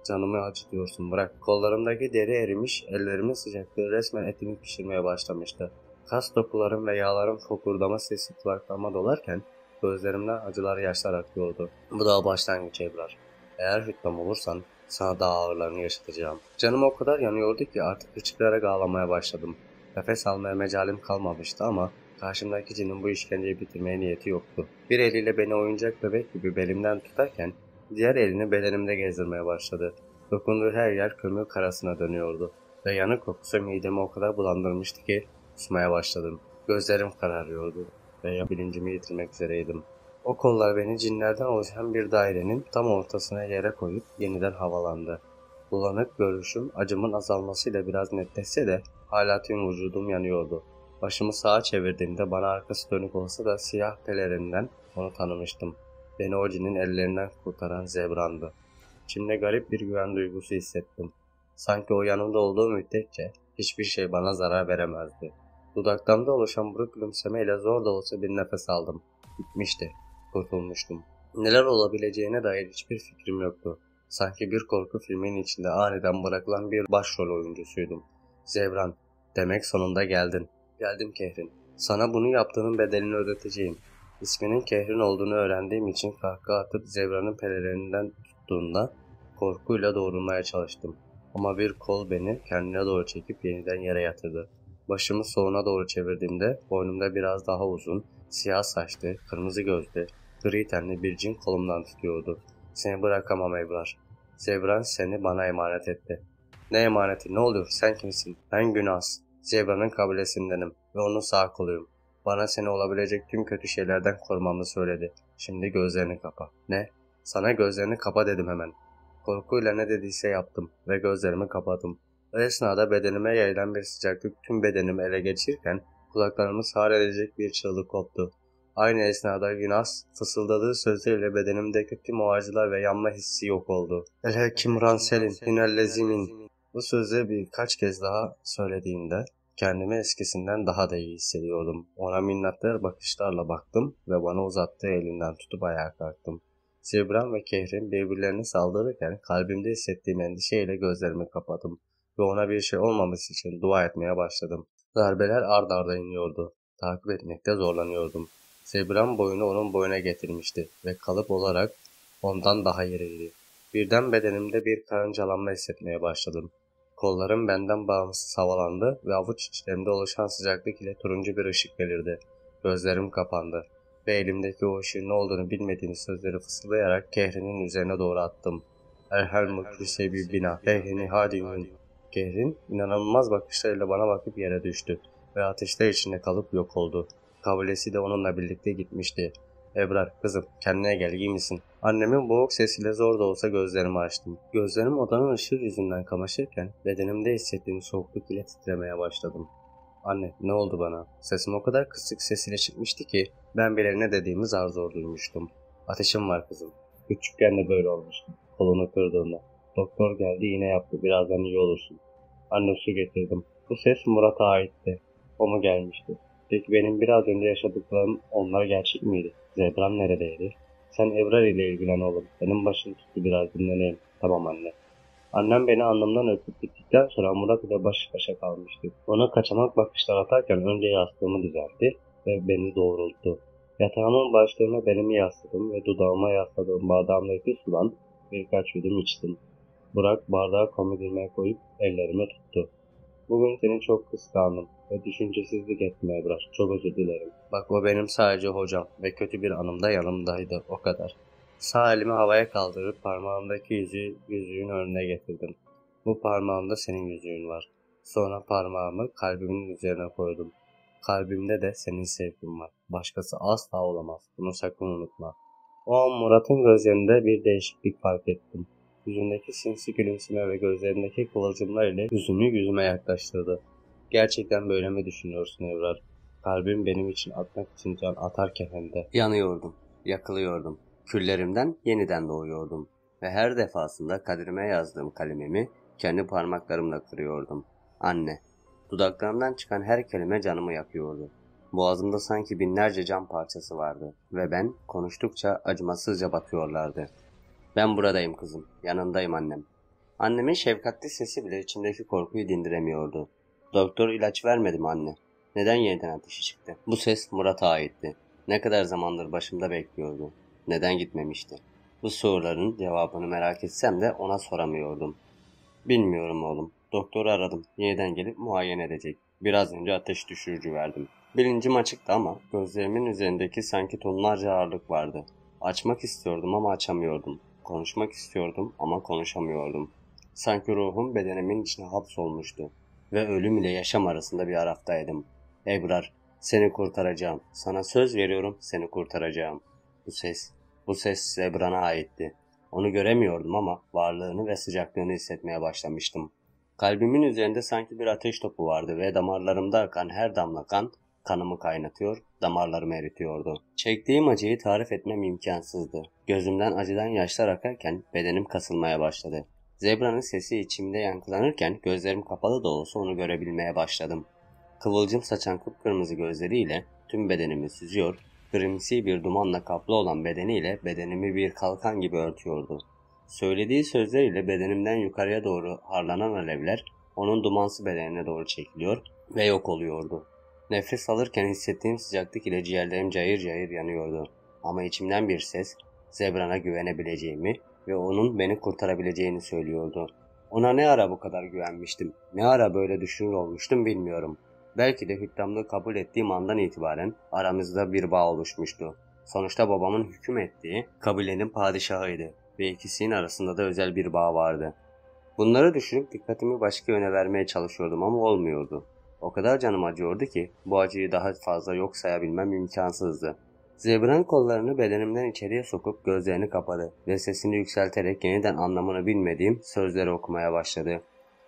Speaker 1: Canımı acıtıyorsun bırak. Kollarımdaki deri erimiş, ellerimin sıcaklığı resmen etimi pişirmeye başlamıştı. Kas dokularım ve yağlarım fokurdama sesi kulaklarıma dolarken gözlerimden acılar yaşlar akıyordu. Bu da başlangıç Ebrar. Eğer hüttam olursan sana daha ağırlarını yaşatacağım. Canım o kadar yanıyordu ki artık hıçkırarak ağlamaya başladım. Nefes almaya mecalim kalmamıştı ama karşımdaki cinin bu işkenceyi bitirmeye niyeti yoktu. Bir eliyle beni oyuncak bebek gibi belimden tutarken diğer elini bedenimde gezdirmeye başladı. Dokunduğu her yer kömür karasına dönüyordu ve yanık kokusu midemi o kadar bulandırmıştı ki kusmaya başladım. Gözlerim kararıyordu ve bilincimi yitirmek üzereydim. O kollar beni cinlerden oluşan bir dairenin tam ortasına yere koyup yeniden havalandı. Bulanık görüşüm acımın azalmasıyla biraz netleşse de hala tüm vücudum yanıyordu. Başımı sağa çevirdiğimde bana arkası dönük olsa da siyah pelerinden onu tanımıştım. Beni o cinin ellerinden kurtaran Zebra'ndı. İçimde garip bir güven duygusu hissettim. Sanki o yanımda olduğu müddetçe hiçbir şey bana zarar veremezdi. Dudaklarımda oluşan buruk gülümsemeyle zor da olsa bir nefes aldım. Bitmişti. Kurtulmuştum. Neler olabileceğine dair hiçbir fikrim yoktu. Sanki bir korku filminin içinde aniden bırakılan bir başrol oyuncusuydum. Zebran, demek sonunda geldin. Geldim Kehrin. Sana bunu yaptığının bedelini ödeteceğim. İsminin Kehrin olduğunu öğrendiğim için kahkaha atıp Zebra'nın pelerinden tuttuğunda korkuyla doğrulmaya çalıştım. Ama bir kol beni kendine doğru çekip yeniden yere yatırdı. Başımı soluna doğru çevirdiğimde boynumda biraz daha uzun, siyah saçlı, kırmızı gözlü, gri tenli bir cin kolumdan tutuyordu. Seni bırakamam Ebrar. Zebran seni bana emanet etti. Ne emaneti, ne oluyor, sen kimsin? Ben Günaz. Zebra'nın kabilesindenim ve onun sağ koluyum. Bana seni olabilecek tüm kötü şeylerden korumamı söyledi. Şimdi gözlerini kapa. Ne? Sana gözlerini kapa dedim hemen. Korkuyla ne dediyse yaptım ve gözlerimi kapadım. O esnada bedenime yayılan bir sıcaklık tüm bedenimi ele geçirirken kulaklarımı sağır edecek bir çığlık koptu. Aynı esnada Yunus fısıldadığı sözleriyle bedenimdeki tüm o acılar ve yanma hissi yok oldu. Elhekim ranselin hünellezimin. Bu sözü birkaç kez daha söylediğinde kendimi eskisinden daha da iyi hissediyordum. Ona minnettar bakışlarla baktım ve bana uzattığı elinden tutup ayağa kalktım. Zebran ve Kehrin birbirlerini saldırırken kalbimde hissettiğim endişeyle gözlerimi kapadım ve ona bir şey olmaması için dua etmeye başladım. Darbeler ard arda iniyordu. takip etmekte zorlanıyordum. Zebram boyunu onun boyuna getirmişti ve kalıp olarak ondan daha iriydi. Birden bedenimde bir karıncalanma hissetmeye başladım. Kollarım benden bağımsız havalandı ve avuç içlerimde oluşan sıcaklık ile turuncu bir ışık belirdi. Gözlerim kapandı ve elimdeki o ışığın ne olduğunu bilmediğim sözleri fısıldayarak Kehri'nin üzerine doğru attım. Erhel muklise bir bina, Kehri'ni hadi. Kehrin inanılmaz bakışlarıyla bana bakıp yere düştü ve ateşler içinde kalıp yok oldu. Kabilesi de onunla birlikte gitmişti. Ebrar, kızım, kendine gel, iyi misin? Annemin boğuk sesiyle zor da olsa gözlerimi açtım. Gözlerim odanın ışığı yüzünden kamaşırken bedenimde hissettiğim soğukluk ile titremeye başladım. Anne, ne oldu bana? Sesim o kadar kısık sesiyle çıkmıştı ki ben bile ne dediğimi zar zor duymuştum. Ateşim var kızım. Küçükken de böyle olmuştum. Kolunu kırdığında. Doktor geldi, iğne yaptı. Birazdan iyi olursun. Anne, su getirdim. Bu ses Murat'a aitti. O mu gelmişti? Peki benim biraz önce yaşadıklarım, onlar gerçek miydi? Zebram neredeydi? Sen Ebrar ile ilgilen oğlum. Benim başım tuttu, biraz dinleneyim. Tamam anne. Annem beni alnımdan öpüp gittikten sonra Murat ile baş başa kalmıştık. Ona kaçamak bakışlar atarken önce yastığımı düzeltti ve beni doğrulttu. Yatağımın başlarına belimi yasladım ve dudağıma yasladığım bardağımdaki sudan birkaç yudum içtim. Burak bardağı komodine koyup ellerime tuttu. Bugün seni çok kıskandım ve düşüncesizlik ettim Ebrar. Çok özür dilerim. Bak, o benim sadece hocam ve kötü bir anımda yanımdaydı, o kadar. Sağ elimi havaya kaldırıp parmağımdaki yüzüğün önüne getirdim. Bu parmağımda senin yüzüğün var. Sonra parmağımı kalbimin üzerine koydum. Kalbimde de senin sevgin var. Başkası asla olamaz. Bunu sakın unutma. O an Murat'ın gözlerinde bir değişiklik fark ettim. Yüzündeki sinsi gülümseme ve gözlerindeki kıvılcımlar ile yüzünü yüzüme yaklaştırdı. Gerçekten böyle mi düşünüyorsun Ebrar? Kalbim benim için atmak için can atarken hem de. Yanıyordum, yakılıyordum. Küllerimden yeniden doğuyordum. Ve her defasında kaderime yazdığım kalemimi kendi parmaklarımla kırıyordum. Anne. Dudaklarımdan çıkan her kelime canımı yakıyordu. Boğazımda sanki binlerce cam parçası vardı ve ben konuştukça acımasızca batıyorlardı. Ben buradayım kızım, yanındayım annem. Annemin şefkatli sesi bile içimdeki korkuyu dindiremiyordu. Doktor ilaç vermedi mi anne? Neden yeniden ateşi çıktı? Bu ses Murat'a aitti. Ne kadar zamandır başımda bekliyordu. Neden gitmemişti? Bu soruların cevabını merak etsem de ona soramıyordum. Bilmiyorum oğlum. Doktoru aradım. Yeniden gelip muayene edecek. Biraz önce ateş düşürücü verdim. Bilincim açıktı ama gözlerimin üzerindeki sanki tonlarca ağırlık vardı. Açmak istiyordum ama açamıyordum. Konuşmak istiyordum ama konuşamıyordum. Sanki ruhum bedenimin içine hapsolmuştu. Ve ölüm ile yaşam arasında bir araftaydım. Ebrar, seni kurtaracağım. Sana söz veriyorum, seni kurtaracağım. Bu ses Ebran'a aitti. Onu göremiyordum ama varlığını ve sıcaklığını hissetmeye başlamıştım. Kalbimin üzerinde sanki bir ateş topu vardı ve damarlarımda akan her damla kan, kanımı kaynatıyor, damarlarımı eritiyordu. Çektiğim acıyı tarif etmem imkansızdı. Gözümden acıdan yaşlar akarken bedenim kasılmaya başladı. Zebra'nın sesi içimde yankılanırken gözlerim kapalı da olsa onu görebilmeye başladım. Kıvılcım saçan kıpkırmızı gözleriyle tüm bedenimi süzüyor, grimsi bir dumanla kaplı olan bedeniyle bedenimi bir kalkan gibi örtüyordu. Söylediği sözleriyle bedenimden yukarıya doğru harlanan alevler onun dumansı bedenine doğru çekiliyor ve yok oluyordu. Nefes alırken hissettiğim sıcaklık ile ciğerlerim cayır cayır yanıyordu. Ama içimden bir ses Zebran'a güvenebileceğimi ve onun beni kurtarabileceğini söylüyordu. Ona ne ara bu kadar güvenmiştim, ne ara böyle düşünür olmuştum bilmiyorum. Belki de hükümlüğü kabul ettiğim andan itibaren aramızda bir bağ oluşmuştu. Sonuçta babamın hüküm ettiği kabilenin padişahıydı ve ikisinin arasında da özel bir bağ vardı. Bunları düşünüp dikkatimi başka yöne vermeye çalışıyordum ama olmuyordu. O kadar canım acıyordu ki bu acıyı daha fazla yok sayabilmem imkansızdı. Zebran kollarını bedenimden içeriye sokup gözlerini kapadı ve sesini yükselterek yeniden anlamını bilmediğim sözleri okumaya başladı.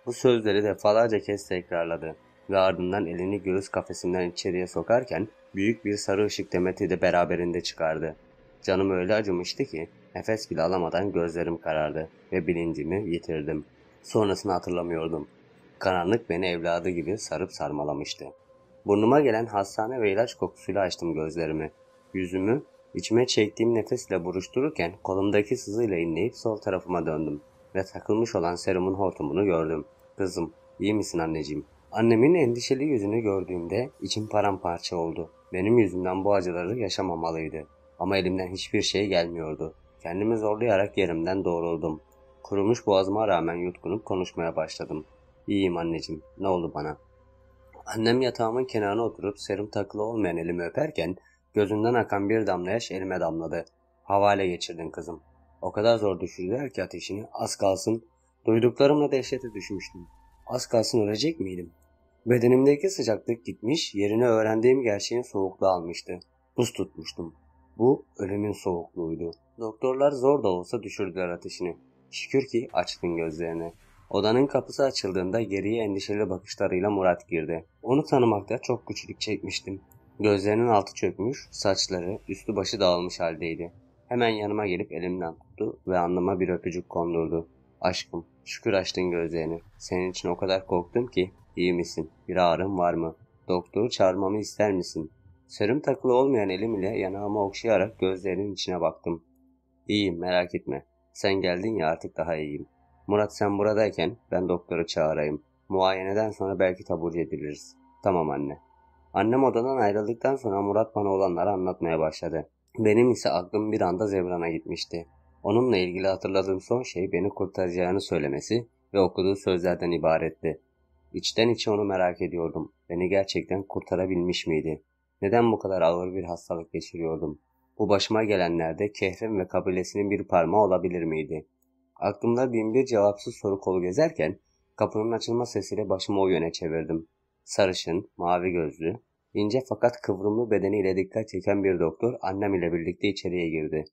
Speaker 1: Bu sözleri defalarca kez tekrarladı ve ardından elini göğüs kafesinden içeriye sokarken büyük bir sarı ışık demeti de beraberinde çıkardı. Canım öyle acımıştı ki nefes bile alamadan gözlerim karardı ve bilincimi yitirdim. Sonrasını hatırlamıyordum. Karanlık beni evladı gibi sarıp sarmalamıştı. Burnuma gelen hastane ve ilaç kokusuyla açtım gözlerimi. Yüzümü içime çektiğim nefesle buruştururken kolumdaki sızıyla inleyip sol tarafıma döndüm ve takılmış olan serumun hortumunu gördüm. Kızım, iyi misin anneciğim? Annemin endişeli yüzünü gördüğümde içim paramparça oldu. Benim yüzümden bu acıları yaşamamalıydı. Ama elimden hiçbir şey gelmiyordu. Kendimi zorlayarak yerimden doğruldum. Kurumuş boğazıma rağmen yutkunup konuşmaya başladım. İyiyim anneciğim, ne oldu bana? Annem yatağımın kenarına oturup serum takılı olmayan elimi öperken gözünden akan bir damla yaş elime damladı. Havale geçirdin kızım. O kadar zor düşürdüler ki ateşini, az kalsın. Duyduklarımla dehşete düşmüştüm. Az kalsın ölecek miydim? Bedenimdeki sıcaklık gitmiş, yerine öğrendiğim gerçeğin soğukluğu almıştı. Buz tutmuştum. Bu ölümün soğukluğuydu. Doktorlar zor da olsa düşürdüler ateşini. Şükür ki açtın gözlerini. Odanın kapısı açıldığında geriye endişeli bakışlarıyla Murat girdi. Onu tanımakta çok güçlük çekmiştim. Gözlerinin altı çökmüş, saçları, üstü başı dağılmış haldeydi. Hemen yanıma gelip elimden tuttu ve alnıma bir öpücük kondurdu. Aşkım, şükür açtın gözlerini. Senin için o kadar korktum ki. İyi misin? Bir ağrın var mı? Doktoru çağırmamı ister misin? Serum takılı olmayan elim ile yanağımı okşayarak gözlerinin içine baktım. İyiyim, merak etme. Sen geldin ya, artık daha iyiyim. Murat sen buradayken ben doktoru çağırayım. Muayeneden sonra belki taburcu ediliriz. Tamam anne. Annem odadan ayrıldıktan sonra Murat bana olanları anlatmaya başladı. Benim ise aklım bir anda Zebran'a gitmişti. Onunla ilgili hatırladığım son şey beni kurtaracağını söylemesi ve okuduğu sözlerden ibaretti. İçten içe onu merak ediyordum. Beni gerçekten kurtarabilmiş miydi? Neden bu kadar ağır bir hastalık geçiriyordum? Bu başıma gelenlerde Kehrem ve kabilesinin bir parmağı olabilir miydi? Aklımda binbir cevapsız soru kolu gezerken kapının açılma sesiyle başımı o yöne çevirdim. Sarışın, mavi gözlü, ince fakat kıvrımlı bedeniyle dikkat çeken bir doktor annem ile birlikte içeriye girdi.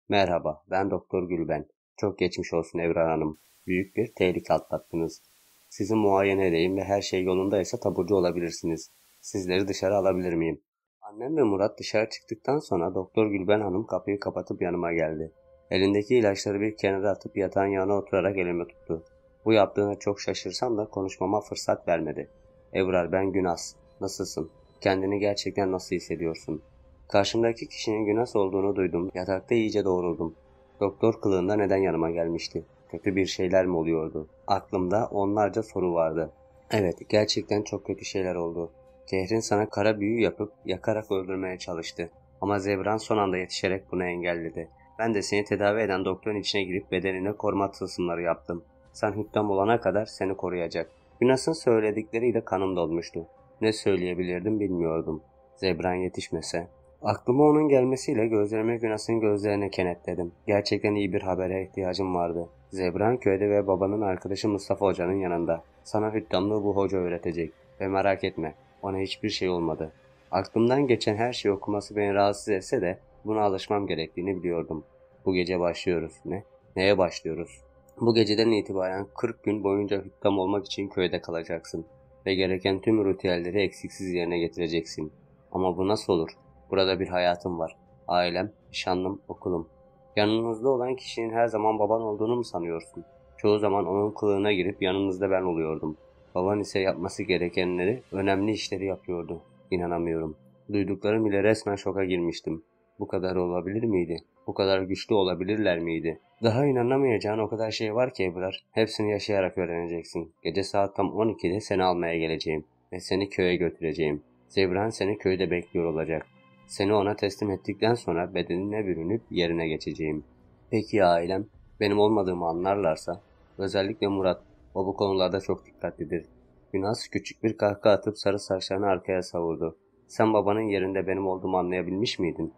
Speaker 1: Merhaba, ben Doktor Gülben. Çok geçmiş olsun Evrar Hanım. Büyük bir tehlike atlattınız. Sizi muayene edeyim ve her şey yolundaysa taburcu olabilirsiniz. Sizleri dışarı alabilir miyim? Annem ve Murat dışarı çıktıktan sonra Doktor Gülben Hanım kapıyı kapatıp yanıma geldi. Elindeki ilaçları bir kenara atıp yatağın yanına oturarak elimi tuttu. Bu yaptığına çok şaşırsam da konuşmama fırsat vermedi. Ebrar, ben Günas. Nasılsın? Kendini gerçekten nasıl hissediyorsun? Karşımdaki kişinin Günas olduğunu duydum. Yatakta iyice doğruldum. Doktor kılığında neden yanıma gelmişti? Kötü bir şeyler mi oluyordu? Aklımda onlarca soru vardı. Evet, gerçekten çok kötü şeyler oldu. Kehrin sana kara büyü yapıp yakarak öldürmeye çalıştı. Ama Zebran son anda yetişerek bunu engelledi. Ben de seni tedavi eden doktorun içine girip bedenine koruma tılsımları yaptım. Sen hüküm olana kadar seni koruyacak. Günas'ın söyledikleriyle kanım dolmuştu. Ne söyleyebilirdim bilmiyordum. Zebran yetişmese. Aklıma onun gelmesiyle gözlerimi Günas'ın gözlerine kenetledim. Gerçekten iyi bir habere ihtiyacım vardı. Zebran köyde ve babanın arkadaşı Mustafa Hoca'nın yanında. Sana hükümlüğü bu hoca öğretecek. Ve merak etme, ona hiçbir şey olmadı. Aklımdan geçen her şeyi okuması beni rahatsız etse de buna alışmam gerektiğini biliyordum. Bu gece başlıyoruz. Ne? Neye başlıyoruz? Bu geceden itibaren 40 gün boyunca hüküm olmak için köyde kalacaksın. Ve gereken tüm ritüelleri eksiksiz yerine getireceksin. Ama bu nasıl olur? Burada bir hayatım var. Ailem, nişanlım, okulum. Yanınızda olan kişinin her zaman baban olduğunu mu sanıyorsun? Çoğu zaman onun kılığına girip yanınızda ben oluyordum. Baban ise yapması gerekenleri, önemli işleri yapıyordu. İnanamıyorum. Duyduklarım ile resmen şoka girmiştim. Bu kadar olabilir miydi? Bu kadar güçlü olabilirler miydi? Daha inanamayacağın o kadar şey var ki Ebrar. Hepsini yaşayarak öğreneceksin. Gece saat tam 12'de seni almaya geleceğim. Ve seni köye götüreceğim. Zebran seni köyde bekliyor olacak. Seni ona teslim ettikten sonra bedenine bürünüp yerine geçeceğim. Peki ya ailem? Benim olmadığımı anlarlarsa? Özellikle Murat. O bu konularda çok dikkatlidir. Günas küçük bir kahkaha atıp sarı saçlarını arkaya savurdu. Sen babanın yerinde benim olduğumu anlayabilmiş miydin?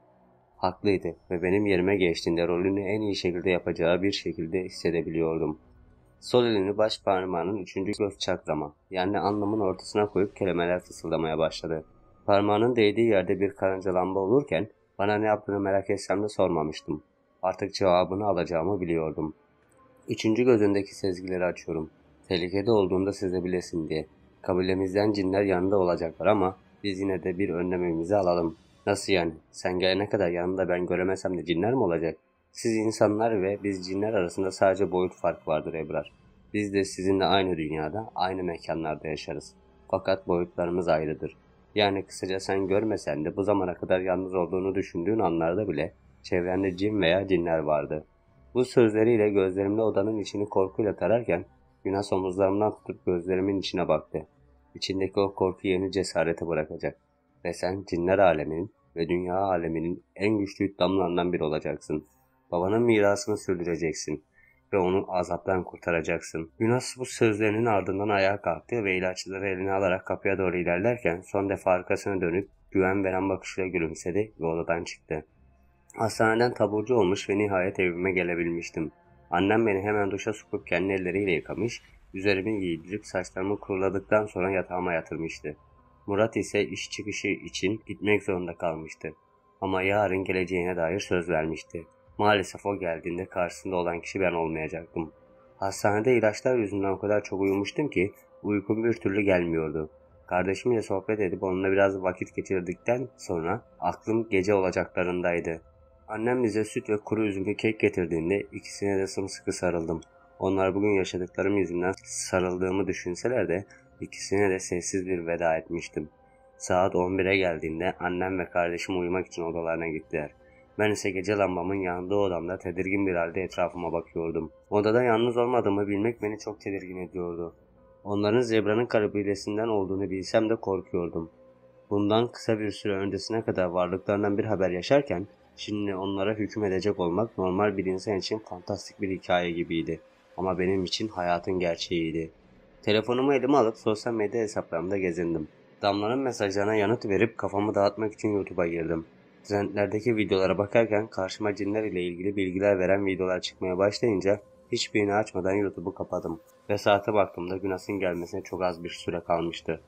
Speaker 1: Haklıydı ve benim yerime geçtiğinde rolünü en iyi şekilde yapacağı bir şekilde hissedebiliyordum. Sol elini baş parmağının 3. göz çakrama, yani alnımın ortasına koyup kelimeler fısıldamaya başladı. Parmağının değdiği yerde bir karıncalanma olurken bana ne yaptığını merak etsem de sormamıştım. Artık cevabını alacağımı biliyordum. 3. gözündeki sezgileri açıyorum. Tehlikede olduğunda sezebilesin diye. Kabilemizden cinler yanında olacaklar ama biz yine de bir önlememizi alalım. Nasıl yani? Sen gelene kadar yanında ben göremesem de cinler mi olacak? Siz insanlar ve biz cinler arasında sadece boyut farkı vardır Ebrar. Biz de sizinle aynı dünyada, aynı mekanlarda yaşarız. Fakat boyutlarımız ayrıdır. Yani kısaca sen görmesen de bu zamana kadar yalnız olduğunu düşündüğün anlarda bile çevrende cin veya cinler vardı. Bu sözleriyle gözlerimle odanın içini korkuyla tararken Günas omuzlarımdan tutup gözlerimin içine baktı. İçindeki o korku yerini cesarete bırakacak. Ve sen cinler aleminin ve dünya aleminin en güçlü hükümdarlarından biri olacaksın. Babanın mirasını sürdüreceksin ve onu azaptan kurtaracaksın. Yunus bu sözlerinin ardından ayağa kalktı ve ilaçları eline alarak kapıya doğru ilerlerken son defa arkasına dönüp güven veren bakışıyla gülümsedi ve odadan çıktı. Hastaneden taburcu olmuş ve nihayet evime gelebilmiştim. Annem beni hemen duşa sokup kendi elleriyle yıkamış, üzerimi giydirip saçlarımı kuruladıktan sonra yatağıma yatırmıştı. Murat ise iş çıkışı için gitmek zorunda kalmıştı. Ama yarın geleceğine dair söz vermişti. Maalesef o geldiğinde karşısında olan kişi ben olmayacaktım. Hastanede ilaçlar yüzünden o kadar çok uyumuştum ki uykum bir türlü gelmiyordu. Kardeşimle sohbet edip onunla biraz vakit geçirdikten sonra aklım gece olacaklarındaydı. Annem bize süt ve kuru üzümlü kek getirdiğinde ikisine de sımsıkı sarıldım. Onlar bugün yaşadıklarım yüzünden sarıldığımı düşünseler de ikisine de sessiz bir veda etmiştim. Saat 11'e geldiğinde annem ve kardeşim uyumak için odalarına gittiler. Ben ise gece lambamın yandığı odamda tedirgin bir halde etrafıma bakıyordum. Odada yalnız olmadığımı bilmek beni çok tedirgin ediyordu. Onların Zebra'nın kabilesinden olduğunu bilsem de korkuyordum. Bundan kısa bir süre öncesine kadar varlıklarından bir haber yaşarken şimdi onlara hüküm edecek olmak normal bir insan için fantastik bir hikaye gibiydi. Ama benim için hayatın gerçeğiydi. Telefonumu elime alıp sosyal medya hesaplarımda gezindim. Damla'nın mesajlarına yanıt verip kafamı dağıtmak için YouTube'a girdim. Trendlerdeki videolara bakarken karşıma cinler ile ilgili bilgiler veren videolar çıkmaya başlayınca hiçbirini açmadan YouTube'u kapadım. Ve saate baktığımda Günas'ın gelmesine çok az bir süre kalmıştı.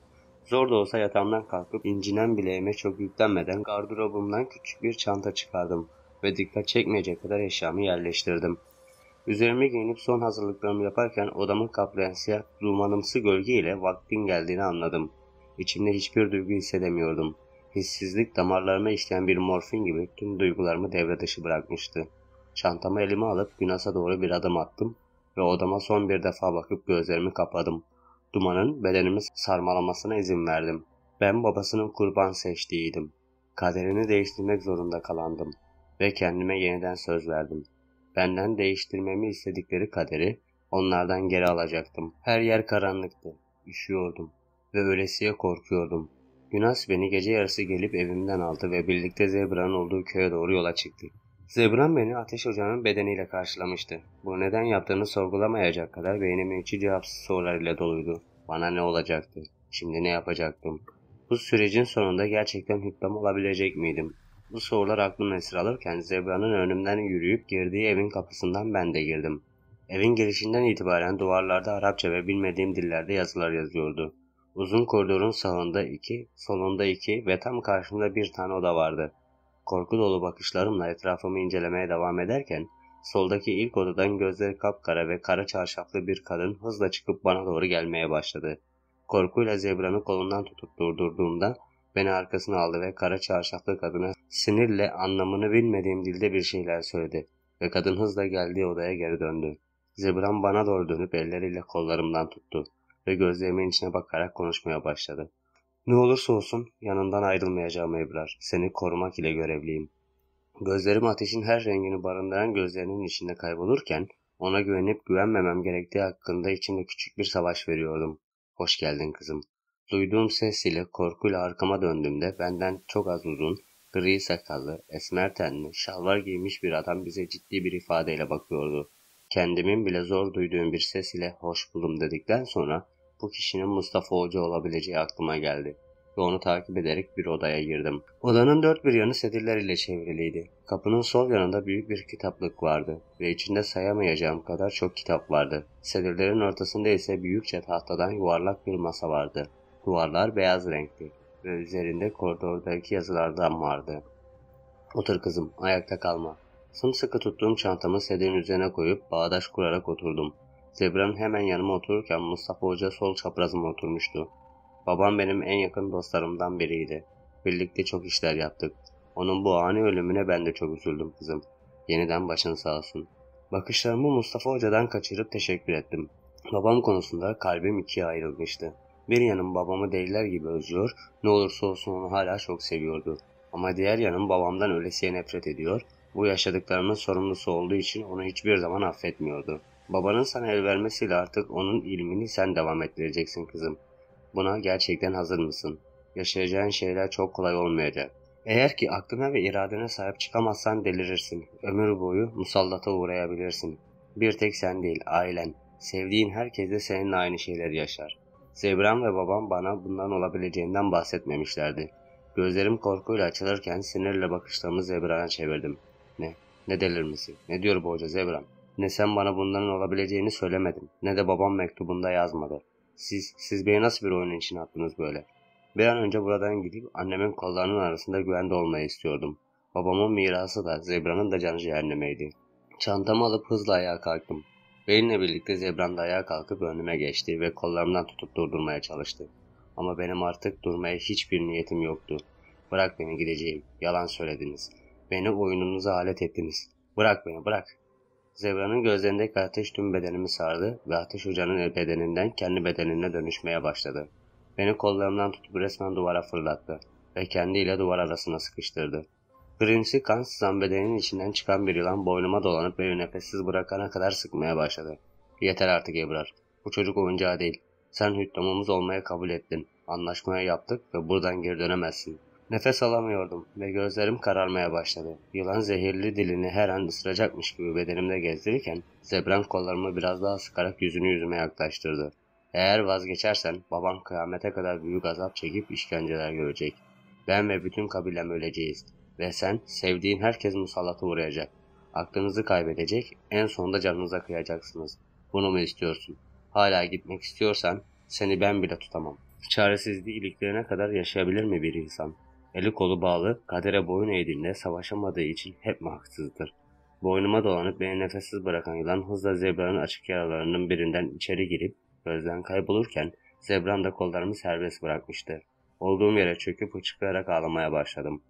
Speaker 1: Zor da olsa yatağımdan kalkıp incinen bileğime çok yüklenmeden gardırobumdan küçük bir çanta çıkardım ve dikkat çekmeyecek kadar eşyamı yerleştirdim. Üzerime giyinip son hazırlıklarımı yaparken odamı kaplayan siyah dumanımsı gölgeyle vaktin geldiğini anladım. İçimde hiçbir duygu hissedemiyordum. Hissizlik damarlarıma işleyen bir morfin gibi tüm duygularımı devre dışı bırakmıştı. Çantamı elime alıp Günas'a doğru bir adım attım ve odama son bir defa bakıp gözlerimi kapadım. Dumanın bedenimi sarmalamasına izin verdim. Ben babasının kurban seçtiğiydim. Kaderini değiştirmek zorunda kalandım ve kendime yeniden söz verdim. Benden değiştirmemi istedikleri kaderi onlardan geri alacaktım. Her yer karanlıktı. Üşüyordum ve ölesiye korkuyordum. Yunas beni gece yarısı gelip evimden aldı ve birlikte Zebra'nın olduğu köye doğru yola çıktı. Zebran beni ateş ocağının bedeniyle karşılamıştı. Bu neden yaptığını sorgulamayacak kadar beynimin içi cevapsız sorularıyla doluydu. Bana ne olacaktı? Şimdi ne yapacaktım? Bu sürecin sonunda gerçekten hüküm olabilecek miydim? Bu sorular aklımı esir alırken Zebra'nın önümden yürüyüp girdiği evin kapısından ben de girdim. Evin girişinden itibaren duvarlarda Arapça ve bilmediğim dillerde yazılar yazıyordu. Uzun koridorun sağında 2, solunda 2 ve tam karşımda bir tane oda vardı. Korku dolu bakışlarımla etrafımı incelemeye devam ederken soldaki ilk odadan gözleri kapkara ve kara çarşaflı bir kadın hızla çıkıp bana doğru gelmeye başladı. Korkuyla Zebra'nın kolundan tutup durdurduğumda beni arkasına aldı ve kara çarşaflı kadına sinirle anlamını bilmediğim dilde bir şeyler söyledi ve kadın hızla geldiği odaya geri döndü. Zebram bana doğru dönüp elleriyle kollarımdan tuttu ve gözlerimin içine bakarak konuşmaya başladı. Ne olursa olsun yanından ayrılmayacağım Ebrar. Seni korumak ile görevliyim. Gözlerim ateşin her rengini barındıran gözlerinin içinde kaybolurken ona güvenip güvenmemem gerektiği hakkında içimde küçük bir savaş veriyordum. Hoş geldin kızım. Duyduğum ses ile korkuyla arkama döndüğümde benden çok az uzun, gri sakallı, esmer tenli, şalvar giymiş bir adam bize ciddi bir ifadeyle bakıyordu. Kendimin bile zor duyduğum bir ses ile hoş buldum dedikten sonra bu kişinin Mustafa Hoca olabileceği aklıma geldi ve onu takip ederek bir odaya girdim. Odanın dört bir yanı sedirler ile çevriliydi. Kapının sol yanında büyük bir kitaplık vardı ve içinde sayamayacağım kadar çok kitap vardı. Sedirlerin ortasında ise büyükçe tahtadan yuvarlak bir masa vardı. Duvarlar beyaz renkti ve üzerinde koridordaki yazılardan vardı. Otur kızım, ayakta kalma. Sımsıkı tuttuğum çantamı sedirin üzerine koyup bağdaş kurarak oturdum. Zebra'nın hemen yanıma otururken Mustafa Hoca sol çaprazıma oturmuştu. Babam benim en yakın dostlarımdan biriydi. Birlikte çok işler yaptık. Onun bu ani ölümüne ben de çok üzüldüm kızım. Yeniden başın sağ olsun. Bakışlarımı Mustafa Hoca'dan kaçırıp teşekkür ettim. Babam konusunda kalbim ikiye ayrılmıştı. Bir yanım babamı deliler gibi özlüyor, ne olursa olsun onu hala çok seviyordu. Ama diğer yanım babamdan ölesiye nefret ediyor, bu yaşadıklarımın sorumlusu olduğu için onu hiçbir zaman affetmiyordu. Babanın sana el vermesiyle artık onun ilmini sen devam ettireceksin kızım. Buna gerçekten hazır mısın? Yaşayacağın şeyler çok kolay olmayacak. Eğer ki aklına ve iradene sahip çıkamazsan delirirsin. Ömür boyu musallata uğrayabilirsin. Bir tek sen değil, ailen, sevdiğin herkes de seninle aynı şeyleri yaşar. Zebram ve babam bana bundan olabileceğinden bahsetmemişlerdi. Gözlerim korkuyla açılırken sinirle bakışlarımı Zebra'ya çevirdim. Ne? Ne delir misin? Ne diyor bu hoca Zebram? Ne sen bana bunların olabileceğini söylemedin, ne de babam mektubunda yazmadı. Siz beni nasıl bir oyunun içine attınız böyle? Bir an önce buradan gidip annemin kollarının arasında güvende olmayı istiyordum. Babamın mirası da Zebra'nın da canı cehennemeydi. Çantamı alıp hızla ayağa kalktım. Benimle birlikte Zebran da ayağa kalkıp önüme geçti ve kollarımdan tutup durdurmaya çalıştı. Ama benim artık durmaya hiçbir niyetim yoktu. Bırak beni, gideceğim. Yalan söylediniz. Beni oyununuza alet ettiniz. Bırak beni, bırak. Zebra'nın gözlerindeki ateş tüm bedenimi sardı ve Ateş Hoca'nın bedeninden kendi bedenine dönüşmeye başladı. Beni kollarımdan tutup resmen duvara fırlattı ve kendiyle duvar arasına sıkıştırdı. Grims'i kan sızan bedenin içinden çıkan bir yılan boynuma dolanıp beni nefessiz bırakana kadar sıkmaya başladı. Yeter artık Ebrar. Bu çocuk oyuncağı değil. Sen hüddamımız olmaya kabul ettin. Anlaşmaya yaptık ve buradan geri dönemezsin. Nefes alamıyordum ve gözlerim kararmaya başladı. Yılan zehirli dilini her an ısıracakmış gibi bedenimde gezdirirken Zebran kollarımı biraz daha sıkarak yüzünü yüzüme yaklaştırdı. Eğer vazgeçersen baban kıyamete kadar büyük azap çekip işkenceler görecek. Ben ve bütün kabilem öleceğiz. Ve sen, sevdiğin herkes musallata uğrayacak. Aklınızı kaybedecek, en sonunda canınıza kıyacaksınız. Bunu mu istiyorsun? Hala gitmek istiyorsan seni ben bile tutamam. Çaresizliği iliklerine kadar yaşayabilir mi bir insan? Eli kolu bağlı, kadere boyun eğdiğinde savaşamadığı için hep mi haksızdır? Boynuma dolanıp beni nefessiz bırakan yılan hızla Zebra'nın açık yaralarının birinden içeri girip gözden kaybolurken Zebram da kollarımı serbest bırakmıştı. Olduğum yere çöküp hıçkırarak ağlamaya başladım.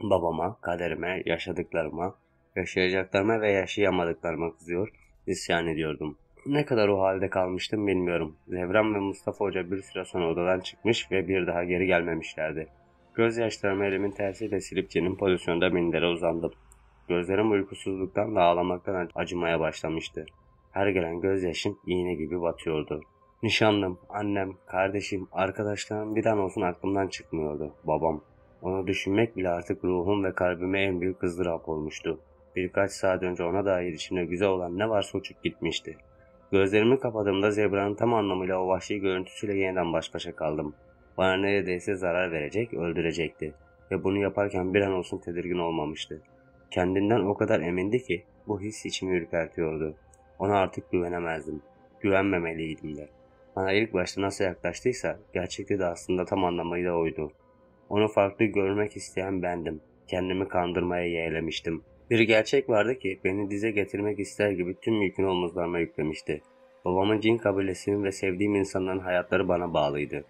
Speaker 1: Babama, kaderime, yaşadıklarıma, yaşayacaklarıma ve yaşayamadıklarıma kızıyor, isyan ediyordum. Ne kadar o halde kalmıştım bilmiyorum. Zevran ve Mustafa Hoca bir süre sonra odadan çıkmış ve bir daha geri gelmemişlerdi. Gözyaşlarımı elimin tersiyle silip cenin pozisyonda mindere uzandım. Gözlerim uykusuzluktan ve ağlamaktan acımaya başlamıştı. Her gelen gözyaşım iğne gibi batıyordu. Nişanlım, annem, kardeşim, arkadaşlarım bir an olsun aklımdan çıkmıyordu. Babam. Onu düşünmek bile artık ruhum ve kalbime en büyük ızdırap olmuştu. Birkaç saat önce ona dair içimde güzel olan ne varsa uçup gitmişti. Gözlerimi kapadığımda Zebra'nın tam anlamıyla o vahşi görüntüsüyle yeniden baş başa kaldım. Bana neredeyse zarar verecek, öldürecekti. Ve bunu yaparken bir an olsun tedirgin olmamıştı. Kendinden o kadar emindi ki bu his içimi ürpertiyordu. Ona artık güvenemezdim. Güvenmemeliydim de. Bana ilk başta nasıl yaklaştıysa gerçekte de aslında tam anlamıyla oydu. Onu farklı görmek isteyen bendim. Kendimi kandırmaya yeğlemiştim. Bir gerçek vardı ki beni dize getirmek ister gibi tüm yükünü omuzlarıma yüklemişti. Babamın cin kabilesinin ve sevdiğim insanların hayatları bana bağlıydı.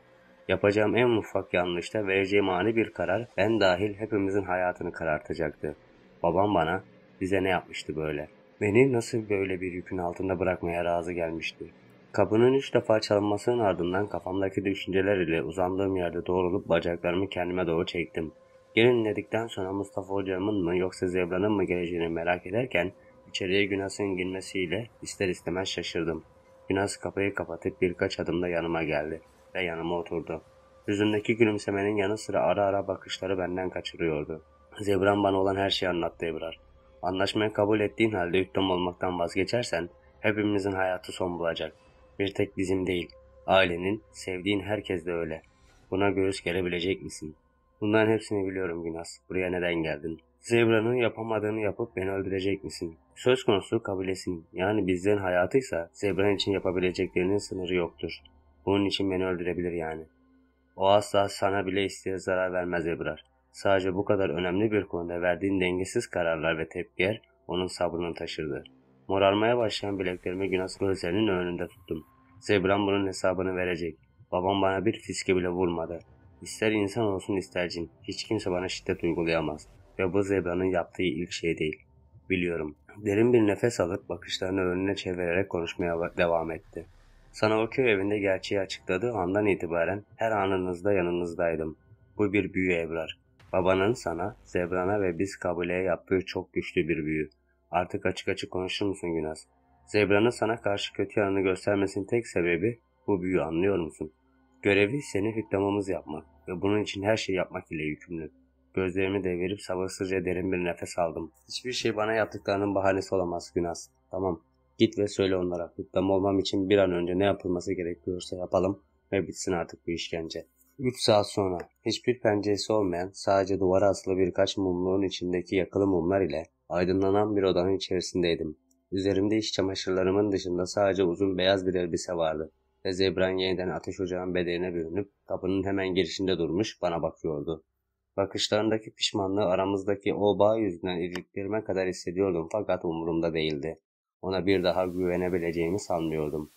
Speaker 1: Yapacağım en ufak yanlışta vereceğim ani bir karar ben dahil hepimizin hayatını karartacaktı. Babam bana, bize ne yapmıştı böyle? Beni nasıl böyle bir yükün altında bırakmaya razı gelmişti? Kapının 3 defa çalınmasının ardından kafamdaki düşünceler ile uzandığım yerde doğrulup bacaklarımı kendime doğru çektim. Gelin dedikten sonra Mustafa hocamın mı yoksa Zebra'nın mı geleceğini merak ederken içeriye Günas'ın girmesiyle ister istemez şaşırdım. Günas kapıyı kapatıp birkaç adımda yanıma geldi ve yanıma oturdu. Yüzündeki gülümsemenin yanı sıra ara ara bakışları benden kaçırıyordu. Zebran bana olan her şeyi anlattı Ebrar. Anlaşmayı kabul ettiğin halde hüküm olmaktan vazgeçersen hepimizin hayatı son bulacak. Bir tek bizim değil, ailenin, sevdiğin herkes de öyle. Buna göğüs gerebilecek misin? Bunların hepsini biliyorum Günas. Buraya neden geldin? Zebra'nın yapamadığını yapıp beni öldürecek misin? Söz konusu kabilesinin, yani bizlerin hayatıysa Zebra'nın için yapabileceklerinin sınırı yoktur. Bunun için beni öldürebilir yani. O asla sana bile isteye zarar vermez Ebrar. Sadece bu kadar önemli bir konuda verdiğin dengesiz kararlar ve tepkiler onun sabrını taşırdı. Morarmaya başlayan bileklerimi Günas gözlerinin önünde tuttum. Zebran bunun hesabını verecek. Babam bana bir fiske bile vurmadı. İster insan olsun ister cin. Hiç kimse bana şiddet uygulayamaz. Ve bu Zebra'nın yaptığı ilk şey değil. Biliyorum. Derin bir nefes alıp bakışlarını önüne çevirerek konuşmaya devam etti. Sana o köy evinde gerçeği açıkladığı andan itibaren her anınızda yanınızdaydım. Bu bir büyü Ebrar. Babanın sana, Zebra'na ve biz kabileye yaptığı çok güçlü bir büyü. Artık açık açık konuşur musun Günas? Zebra'nın sana karşı kötü yanını göstermesinin tek sebebi bu büyü, anlıyor musun? Görevi seni hüklemamız yapmak ve bunun için her şeyi yapmak ile yükümlü. Gözlerimi devirip sabırsızca derin bir nefes aldım. Hiçbir şey bana yaptıklarının bahanesi olamaz Günas. Tamam, git ve söyle onlara. Hüküm olmam için bir an önce ne yapılması gerekiyorsa yapalım ve bitsin artık bu işkence. 3 saat sonra hiçbir penceresi olmayan, sadece duvara asılı birkaç mumluğun içindeki yakılı mumlar ile aydınlanan bir odanın içerisindeydim. Üzerimde iç çamaşırlarımın dışında sadece uzun beyaz bir elbise vardı ve Zebran yeniden ateş ocağın bedeline bürünüp kapının hemen girişinde durmuş bana bakıyordu. Bakışlarındaki pişmanlığı aramızdaki o bağ yüzünden iliklerime kadar hissediyordum fakat umurumda değildi. Ona bir daha güvenebileceğimi sanmıyordum.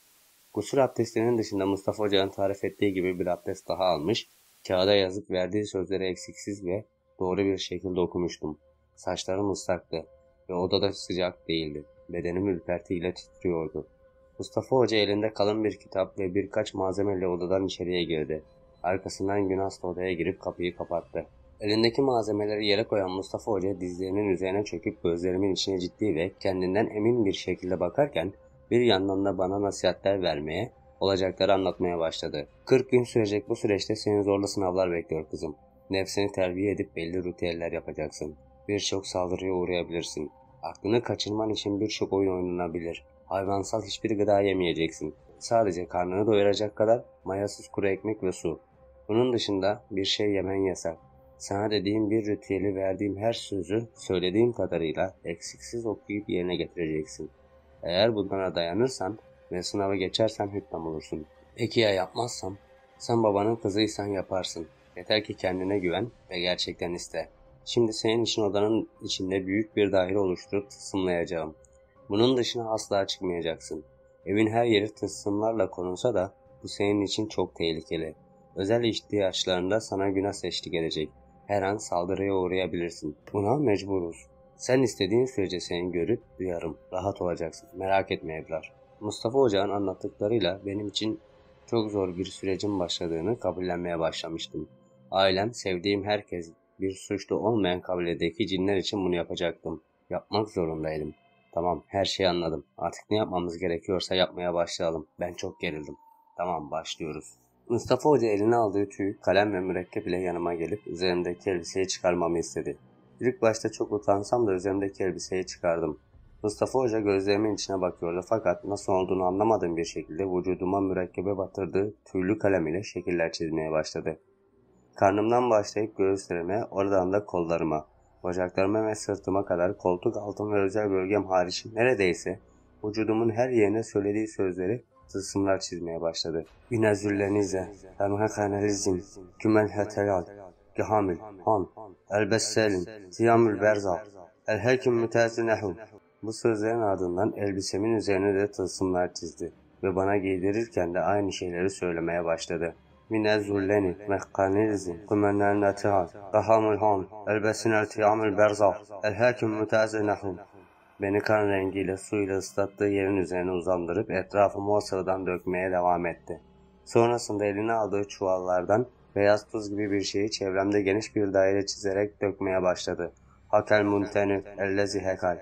Speaker 1: Gusül abdestinin dışında Mustafa Hoca'nın tarif ettiği gibi bir abdest daha almış, kağıda yazıp verdiği sözleri eksiksiz ve doğru bir şekilde okumuştum. Saçlarım ıslaktı ve odada sıcak değildi. Bedenim ürpertiyle titriyordu. Mustafa Hoca elinde kalın bir kitap ve birkaç malzemeyle odadan içeriye girdi. Arkasından Günas da odaya girip kapıyı kapattı. Elindeki malzemeleri yere koyan Mustafa Hoca dizlerinin üzerine çöküp gözlerimin içine ciddi ve kendinden emin bir şekilde bakarken bir yandan da bana nasihatler vermeye, olacakları anlatmaya başladı. 40 gün sürecek bu süreçte seni zorlu sınavlar bekliyor kızım. Nefsini terbiye edip belli ritüeller yapacaksın. Birçok saldırıya uğrayabilirsin. Aklını kaçırman için birçok oyun oynanabilir. Hayvansal hiçbir gıda yemeyeceksin. Sadece karnını doyuracak kadar mayasız kuru ekmek ve su. Bunun dışında bir şey yemen yasak. Sana dediğim bir ritüeli verdiğim her sözü söylediğim kadarıyla eksiksiz okuyup yerine getireceksin. Eğer bunlara dayanırsan ve sınavı geçersen hüküm olursun. Peki ya yapmazsam? Sen babanın kızıysan yaparsın. Yeter ki kendine güven ve gerçekten iste. Şimdi senin için odanın içinde büyük bir daire oluşturup tılsımlayacağım. Bunun dışına asla çıkmayacaksın. Evin her yeri tılsımlarla korunsa da bu senin için çok tehlikeli. Özel ihtiyaçlarında sana günah eşlik edecek. Her an saldırıya uğrayabilirsin. Buna mecburuz. Sen istediğin sürece seni görüp duyarım. Rahat olacaksın. Merak etme Ebrar. Mustafa Hoca'nın anlattıklarıyla benim için çok zor bir sürecin başladığını kabullenmeye başlamıştım. Ailem, sevdiğim herkes, bir suçlu olmayan kabiledeki cinler için bunu yapacaktım. Yapmak zorundaydım. Tamam, her şeyi anladım. Artık ne yapmamız gerekiyorsa yapmaya başlayalım. Ben çok gerildim. Tamam, başlıyoruz. Mustafa Hoca eline aldığı tüy, kalem ve mürekkep ile yanıma gelip üzerimdeki elbiseyi çıkarmamı istedi. İlk başta çok utansam da üzerimdeki elbiseyi çıkardım. Mustafa Hoca gözlerimin içine bakıyordu fakat nasıl olduğunu anlamadığım bir şekilde vücuduma mürekkebe batırdığı tüylü kalem ile şekiller çizmeye başladı. Karnımdan başlayıp göğüslerime, oradan da kollarıma, bacaklarıma ve sırtıma kadar koltuk altım ve özel bölgem hariç neredeyse vücudumun her yerine söylediği sözleri tılsımlar çizmeye başladı. Binezüllenize, emhekanelizm, kümel hetelal, gehamil, han, elbesselin, ziyamül berzah, el-hekim mütezinehu. Bu sözlerin ardından elbisemin üzerine de tılsımlar çizdi ve bana giydirirken de aynı şeyleri söylemeye başladı. Minezulleni, mehkanilizm, kümennel netihal, gehamil han, elbesinel tiyamül berzah, el-hekim mütezinehu. Beni kan rengiyle suyla ıslattığı yerin üzerine uzandırıp etrafımı o sıvıdan dökmeye devam etti. Sonrasında eline aldığı çuvallardan beyaz tuz gibi bir şeyi çevremde geniş bir daire çizerek dökmeye başladı. Hakel muntenü ellezi hekal.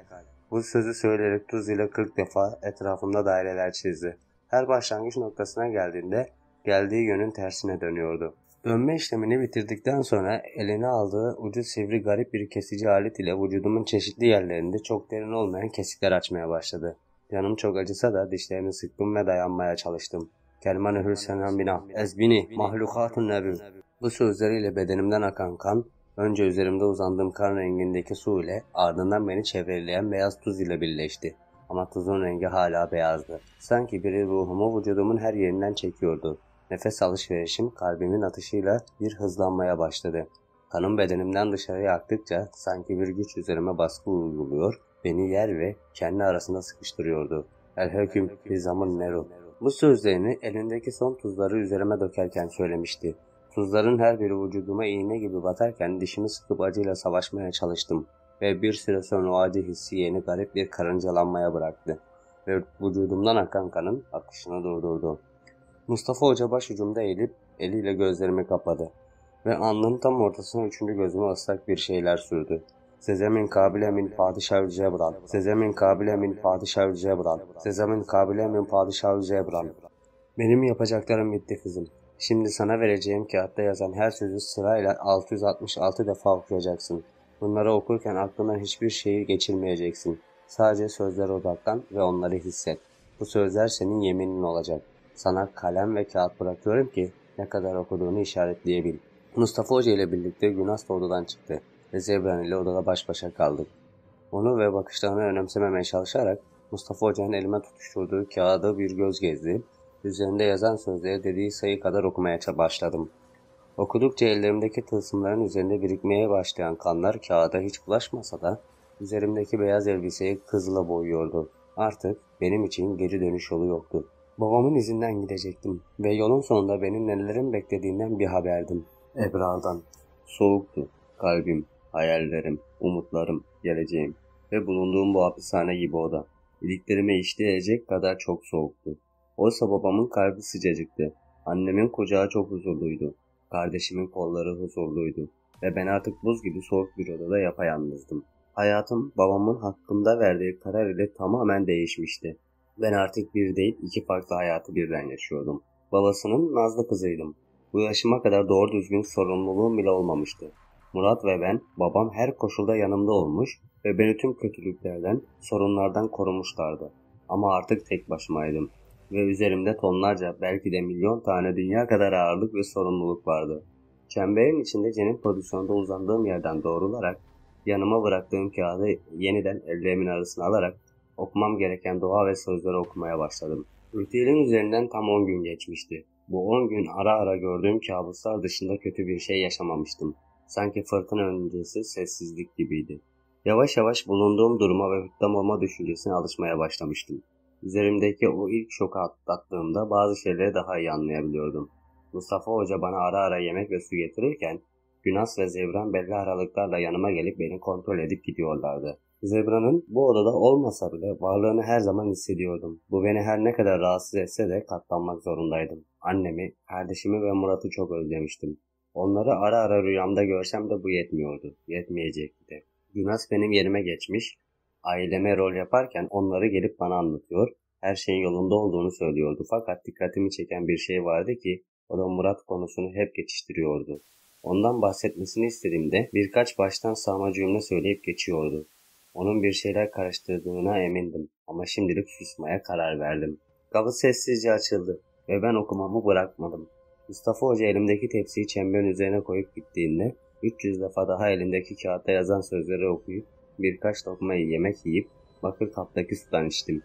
Speaker 1: Bu sözü söyleyerek tuz ile 40 defa etrafımda daireler çizdi. Her başlangıç noktasına geldiğinde geldiği yönün tersine dönüyordu. Dönme işlemini bitirdikten sonra eline aldığı ucu sivri garip bir kesici alet ile vücudumun çeşitli yerlerinde çok derin olmayan kesikler açmaya başladı. Canım çok acısa da dişlerimi sıktım ve dayanmaya çalıştım. Kelman-ı hülsenen bina, ezbini, mahlukatun nebi. Bu sözleriyle bedenimden akan kan, önce üzerimde uzandığım kan rengindeki su ile ardından beni çevreleyen beyaz tuz ile birleşti. Ama tuzun rengi hala beyazdı. Sanki biri ruhumu vücudumun her yerinden çekiyordu. Nefes alışverişim kalbimin atışıyla bir hızlanmaya başladı. Kanım bedenimden dışarıya aktıkça sanki bir güç üzerime baskı uyguluyor, beni yer ve kendi arasında sıkıştırıyordu. El-hüküm bizamun neru. Bu sözlerini elindeki son tuzları üzerime dökerken söylemişti. Tuzların her biri vücuduma iğne gibi batarken dişimi sıkıp acıyla savaşmaya çalıştım. Ve bir süre sonra o acı hissi yeni garip bir karıncalanmaya bıraktı. Ve vücudumdan akan kanın akışını durdurdu. Mustafa Hoca başucumda eğilip eliyle gözlerimi kapadı. Ve alnının tam ortasına 3. gözüme ıslak bir şeyler sürdü. Sezemin kabile min padişahı cebran. Sezemin kabile min padişahı cebran. Sezemin kabile min padişahı cebran. Benim yapacaklarım bitti kızım. Şimdi sana vereceğim kağıtta yazan her sözü sırayla 666 defa okuyacaksın. Bunları okurken aklından hiçbir şeyi geçirmeyeceksin. Sadece sözlere odaklan ve onları hisset. Bu sözler senin yeminin olacak. Sana kalem ve kağıt bırakıyorum ki ne kadar okuduğunu işaretleyebil. Mustafa Hoca ile birlikte Günas da odadan çıktı ve Zebran ile odada baş başa kaldık. Onu ve bakışlarını önemsememeye çalışarak Mustafa Hoca'nın elime tutuşturduğu kağıdı bir göz gezdi. Üzerinde yazan sözleri dediği sayı kadar okumaya başladım. Okudukça ellerimdeki tılsımların üzerinde birikmeye başlayan kanlar kağıda hiç bulaşmasa da üzerimdeki beyaz elbiseyi kızıla boyuyordu. Artık benim için geri dönüş yolu yoktu. Babamın izinden gidecektim ve yolun sonunda beni nelerin beklediğinden bir haberdim. Ebrar'dan. Soğuktu. Kalbim, hayallerim, umutlarım, geleceğim ve bulunduğum bu hapishane gibi oda. İliklerime işleyecek kadar çok soğuktu. Oysa babamın kalbi sıcacıktı. Annemin kucağı çok huzurluydu. Kardeşimin kolları huzurluydu ve ben artık buz gibi soğuk bir odada yapayalnızdım. Hayatım babamın hakkımda verdiği karar ile tamamen değişmişti. Ben artık bir değil iki farklı hayatı birden yaşıyordum. Babasının nazlı kızıydım. Bu yaşıma kadar doğru düzgün sorumluluğum bile olmamıştı. Murat ve ben, babam her koşulda yanımda olmuş ve beni tüm kötülüklerden, sorunlardan korumuşlardı. Ama artık tek başımaydım ve üzerimde tonlarca, belki de milyon tane dünya kadar ağırlık ve sorumluluk vardı. Çemberin içinde cennet pozisyonda uzandığım yerden doğrularak, yanıma bıraktığım kağıdı yeniden ellerimin arasına alarak okumam gereken dua ve sözleri okumaya başladım. Ritüelin üzerinden tam 10 gün geçmişti. Bu 10 gün ara ara gördüğüm kabuslar dışında kötü bir şey yaşamamıştım. Sanki fırtına öncesi sessizlik gibiydi. Yavaş yavaş bulunduğum duruma ve hüddam olma düşüncesine alışmaya başlamıştım. Üzerimdeki o ilk şoku atlattığımda bazı şeyleri daha iyi anlayabiliyordum. Mustafa Hoca bana ara ara yemek ve su getirirken Günas ve Zebran belli aralıklarla yanıma gelip beni kontrol edip gidiyorlardı. Zebra'nın bu odada olmasa bile varlığını her zaman hissediyordum. Bu beni her ne kadar rahatsız etse de katlanmak zorundaydım. Annemi, kardeşimi ve Murat'ı çok özlemiştim. Onları ara ara rüyamda görsem de bu yetmiyordu. Yetmeyecekti de. Günas benim yerime geçmiş, aileme rol yaparken onları gelip bana anlatıyor, her şeyin yolunda olduğunu söylüyordu. Fakat dikkatimi çeken bir şey vardı ki o da Murat konusunu hep geçiştiriyordu. Ondan bahsetmesini istediğimde birkaç baştan sağma cümle söyleyip geçiyordu. Onun bir şeyler karıştırdığına emindim ama şimdilik susmaya karar verdim. Kapı sessizce açıldı ve ben okumamı bırakmadım. Mustafa Hoca elimdeki tepsiyi çemberin üzerine koyup gittiğinde 300 defa daha elindeki kağıtta yazan sözleri okuyup birkaç lokma yemek yiyip bakır kaptaki sudan içtim.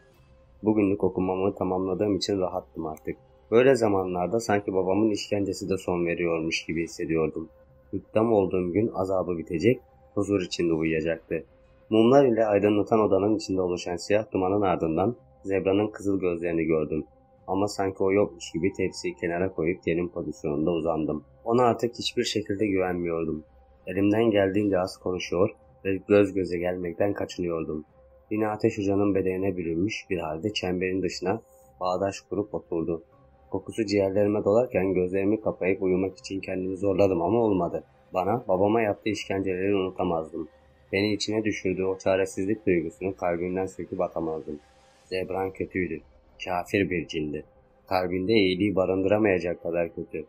Speaker 1: Bugünlük okumamı tamamladığım için rahattım artık. Böyle zamanlarda sanki babamın işkencesi de son veriyormuş gibi hissediyordum. Hüddam olduğum gün azabı bitecek, huzur içinde uyuyacaktı. Mumlar ile aydınlatan odanın içinde oluşan siyah dumanın ardından Zebra'nın kızıl gözlerini gördüm. Ama sanki o yokmuş gibi tepsiyi kenara koyup yerin pozisyonunda uzandım. Ona artık hiçbir şekilde güvenmiyordum. Elimden geldiğince az konuşuyor ve göz göze gelmekten kaçınıyordum. Yine Ateş Hoca'nın bedenine bürünmüş bir halde çemberin dışına bağdaş kurup oturdu. Kokusu ciğerlerime dolarken gözlerimi kapayıp uyumak için kendimi zorladım ama olmadı. Bana, babama yaptığı işkenceleri unutamazdım. Beni içine düşürdüğü o çaresizlik duygusunu kalbimden söküp atamazdım. Zebran kötüydü. Kafir bir cindi. Kalbinde iyiliği barındıramayacak kadar kötü.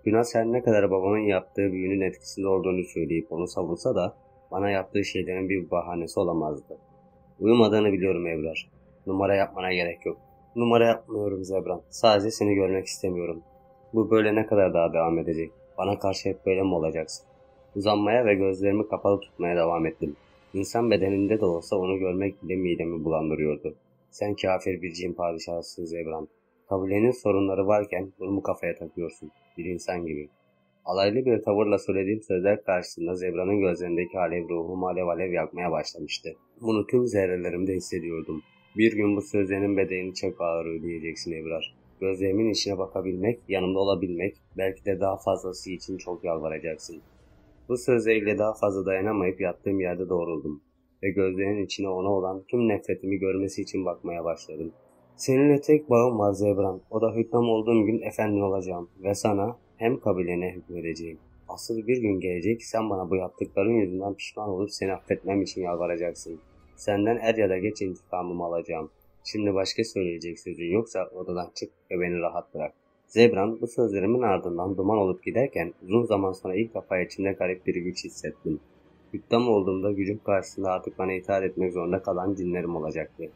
Speaker 1: Günas her ne kadar babamın yaptığı büyünün etkisinde olduğunu söyleyip onu savunsa da bana yaptığı şeylerin bir bahanesi olamazdı. Uyumadığını biliyorum Ebrar. Numara yapmana gerek yok. Numara yapmıyorum Zebran. Sadece seni görmek istemiyorum. Bu böyle ne kadar daha devam edecek? Bana karşı hep böyle mi olacaksın? Uzanmaya ve gözlerimi kapalı tutmaya devam ettim. İnsan bedeninde de olsa onu görmek bile midemi bulandırıyordu. Sen kafir bir cin padişahısın Zebran. Kabilenin sorunları varken bunu mu kafaya takıyorsun? Bir insan gibi. Alaylı bir tavırla söylediğim sözler karşısında Zebra'nın gözlerindeki alev ruhumu alev alev yakmaya başlamıştı. Bunu tüm zerrelerimde hissediyordum. Bir gün bu sözlerin bedelini çok ağır ödeyeceksin Ebrar. Gözlerimin içine bakabilmek, yanımda olabilmek, belki de daha fazlası için çok yalvaracaksın. Bu sözleriyle daha fazla dayanamayıp yattığım yerde doğruldum ve gözlerinin içine ona olan tüm nefretimi görmesi için bakmaya başladım. Seninle tek bağım var Zebran. O da hükmüm olduğum gün efendin olacağım ve sana hem kabilene hükmedeceğim. Asıl bir gün gelecek sen bana bu yaptıkların yüzünden pişman olup seni affetmem için yalvaracaksın. Senden er ya da geç intikamımı alacağım. Şimdi başka söyleyecek sözün yoksa odadan çık ve beni rahat bırak. Zebran bu sözlerimin ardından duman olup giderken uzun zaman sonra ilk defa içimde garip bir güç hissettim. Hüddam olduğumda gücüm karşısında artık bana itaat etmek zorunda kalan cinlerim olacaktı.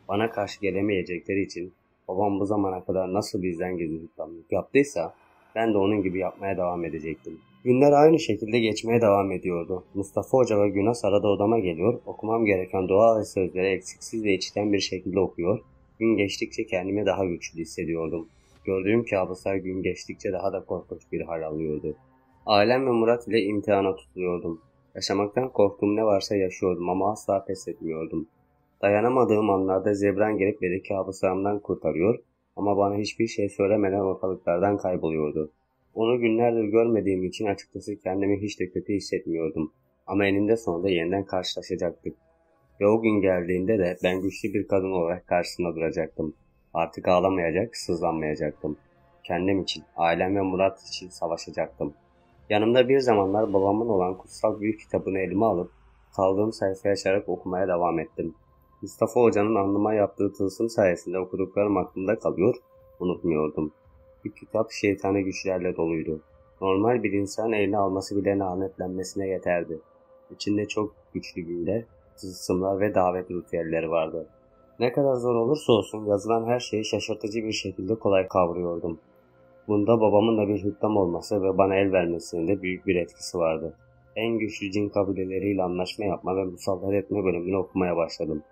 Speaker 1: Bana karşı gelemeyecekleri için babam bu zamana kadar nasıl bizden gizli hükümlülük yaptıysa ben de onun gibi yapmaya devam edecektim. Günler aynı şekilde geçmeye devam ediyordu. Mustafa Hoca ve Günas arada odama geliyor, okumam gereken dua ve sözleri eksiksiz ve içten bir şekilde okuyor. Gün geçtikçe kendimi daha güçlü hissediyordum. Gördüğüm kabuslar gün geçtikçe daha da korkunç bir hal alıyordu. Ailem ve Murat ile imtihana tutuluyordum. Yaşamaktan korktuğum ne varsa yaşıyordum ama asla pes etmiyordum. Dayanamadığım anlarda Zebran gelip beni kabuslarımdan kurtarıyor ama bana hiçbir şey söylemeden ortalıklardan kayboluyordu. Onu günlerdir görmediğim için açıkçası kendimi hiç de kötü hissetmiyordum. Ama eninde sonunda yeniden karşılaşacaktık. Ve o gün geldiğinde de ben güçlü bir kadın olarak karşısında duracaktım. Artık ağlamayacak, sızlanmayacaktım. Kendim için, ailem ve Murat için savaşacaktım. Yanımda bir zamanlar babamın olan kutsal büyük kitabını elime alıp kaldığım sayfayı açarak okumaya devam ettim. Mustafa Hoca'nın alnıma yaptığı tılsım sayesinde okuduklarım aklımda kalıyor, unutmuyordum. Bu kitap şeytani güçlerle doluydu. Normal bir insan eline alması bile lanetlenmesine yeterdi. İçinde çok güçlü büyüler, tılsımlar ve davet ritüelleri vardı. Ne kadar zor olursa olsun yazılan her şeyi şaşırtıcı bir şekilde kolay kavruyordum. Bunda babamın da bir hüküm olması ve bana el vermesinin de büyük bir etkisi vardı. En güçlü cin kabileleriyle anlaşma yapma ve musallat etme bölümünü okumaya başladım.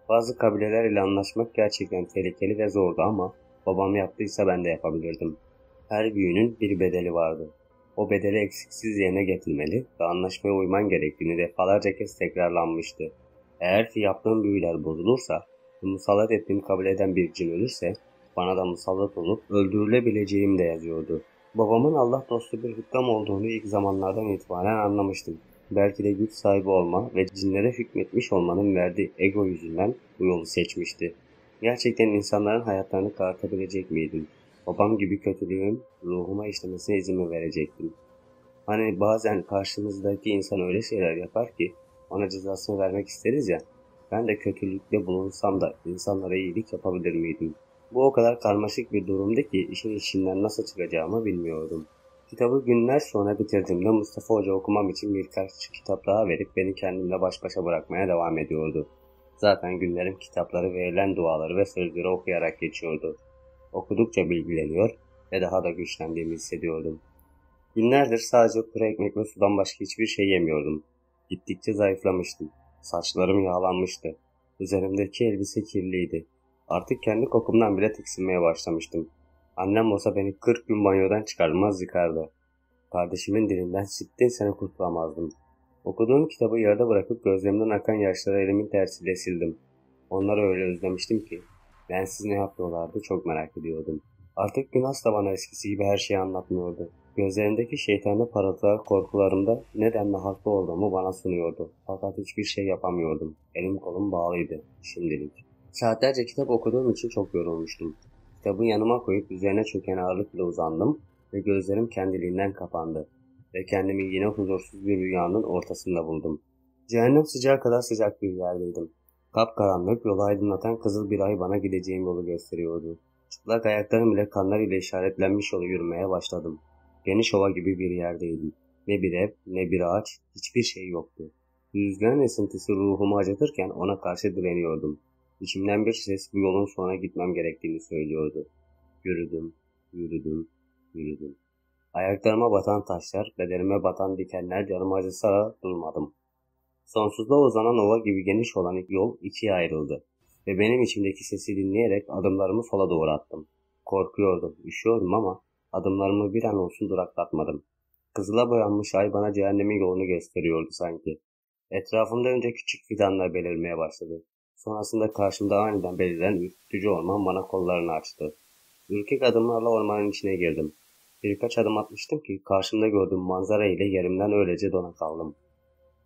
Speaker 1: Bazı kabileler ile anlaşmak gerçekten tehlikeli ve zordu ama babam yaptıysa ben de yapabilirdim. Her büyünün bir bedeli vardı. O bedeli eksiksiz yerine getirilmeli ve anlaşmaya uyman gerektiğini defalarca kez tekrarlanmıştı. Eğer ki yaptığım büyüler bozulursa ve musallat ettiğim kabileden bir cin ölürse bana da musallat olup öldürülebileceğim de yazıyordu. Babamın Allah dostu bir hüküm olduğunu ilk zamanlardan itibaren anlamıştım. Belki de güç sahibi olma ve cinlere hükmetmiş olmanın verdiği ego yüzünden bu yolu seçmişti. Gerçekten insanların hayatlarını karartabilecek miydim? Babam gibi kötülüğün ruhuma işlemesine izin mi verecektim? Hani bazen karşımızdaki insan öyle şeyler yapar ki ona cezasını vermek isteriz ya. Ben de kötülükte bulunsam da insanlara iyilik yapabilir miydim? Bu o kadar karmaşık bir durumdu ki işin içinden nasıl çıkacağımı bilmiyordum. Kitabı günler sonra bitirdiğimde Mustafa Hoca okumam için birkaç kitap daha verip beni kendimle baş başa bırakmaya devam ediyordu. Zaten günlerim kitapları, verilen duaları ve sözleri okuyarak geçiyordu. Okudukça bilgileniyor ve daha da güçlendiğimi hissediyordum. Günlerdir sadece kuru ekmek ve sudan başka hiçbir şey yemiyordum. Gittikçe zayıflamıştım. Saçlarım yağlanmıştı. Üzerimdeki elbise kirliydi. Artık kendi kokumdan bile tiksinmeye başlamıştım. Annem olsa beni 40 gün banyodan çıkarmaz yıkardı. Kardeşimin dilinden sittin sene kurtulamazdım. Okuduğum kitabı yarıda bırakıp gözlerimden akan yaşları elimin tersiyle sildim. Onları öyle özlemiştim ki bensiz ne yapıyorlardı çok merak ediyordum. Artık Günas da bana eskisi gibi her şeyi anlatmıyordu. Gözlerindeki şeytani parıltılar korkularımda nedenle haklı olduğumu bana sunuyordu. Fakat hiçbir şey yapamıyordum. Elim kolum bağlıydı şimdilik. Saatlerce kitap okuduğum için çok yorulmuştum. Kitabı yanıma koyup üzerine çöken ağırlıkla uzandım ve gözlerim kendiliğinden kapandı. Ve kendimi yine huzursuz bir rüyanın ortasında buldum. Cehennem sıcağı kadar sıcak bir yerdeydim. Kapkaranlık, yolu aydınlatan kızıl bir ay bana gideceğim yolu gösteriyordu. Çıplak ayaklarım ile kanlar ile işaretlenmiş yolu yürümeye başladım. Geniş ova gibi bir yerdeydim. Ne bir ev, ne bir ağaç, hiçbir şey yoktu. Rüzgarın esintisi ruhumu acıtırken ona karşı direniyordum. İçimden bir ses bu yolun sonuna gitmem gerektiğini söylüyordu. Yürüdüm, yürüdüm, yürüdüm. Ayaklarıma batan taşlar, bedenime batan dikenler canımı acısa da durmadım. Sonsuzluğa uzanan ova gibi geniş olan yol ikiye ayrıldı. Ve benim içimdeki sesi dinleyerek adımlarımı sola doğru attım. Korkuyordum, üşüyordum ama adımlarımı bir an olsun duraklatmadım. Kızıla boyanmış ay bana cehennemin yolunu gösteriyordu sanki. Etrafımda önce küçük fidanlar belirmeye başladı. Sonrasında karşımda aniden beliren ürkütücü orman bana kollarını açtı. Ürkek adımlarla ormanın içine girdim. Birkaç adım atmıştım ki karşımda gördüğüm manzara ile yerimden öylece dona kaldım.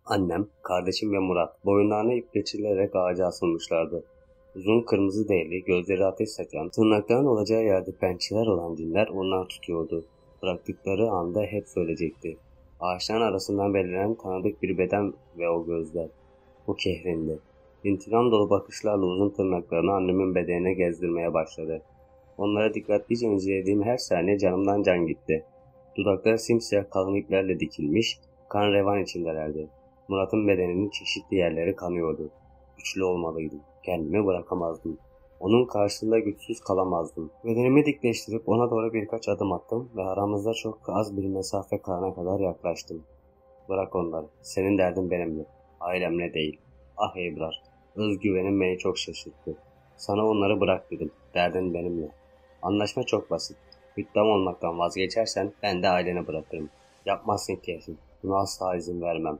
Speaker 1: Annem, kardeşim ve Murat boyunlarına ip geçirilerek ağaca asılmışlardı. Uzun kırmızı derili, gözleri ateş saçan, tırnakların olacağı yerde pençeler olan cinler onlar tutuyordu. Bıraktıkları anda hep söyleyecekti. Ağaçların arasından beliren tanıdık bir beden ve o gözler. Bu Kehrin'di. İntikam dolu bakışlarla uzun tırnaklarını annemin bedenine gezdirmeye başladı. Onlara dikkatlice incelediğim her saniye canımdan can gitti. Dudakları simsiyah kalın iplerle dikilmiş, kan revan içindelerdi. Murat'ın bedeninin çeşitli yerleri kanıyordu. Güçlü olmalıydım. Kendimi bırakamazdım. Onun karşısında güçsüz kalamazdım. Bedenimi dikleştirip ona doğru birkaç adım attım ve aramızda çok az bir mesafe kalana kadar yaklaştım. Bırak onları. Senin derdin benimle. Ailemle değil. Ah Ebrar. Özgüvenim beni çok şaşırttı. Sana onları bırak dedim. Derdin benimle. Anlaşma çok basit. Hüddam olmaktan vazgeçersen ben de aileni bırakırım. Yapmazsın kesin. Buna asla izin vermem.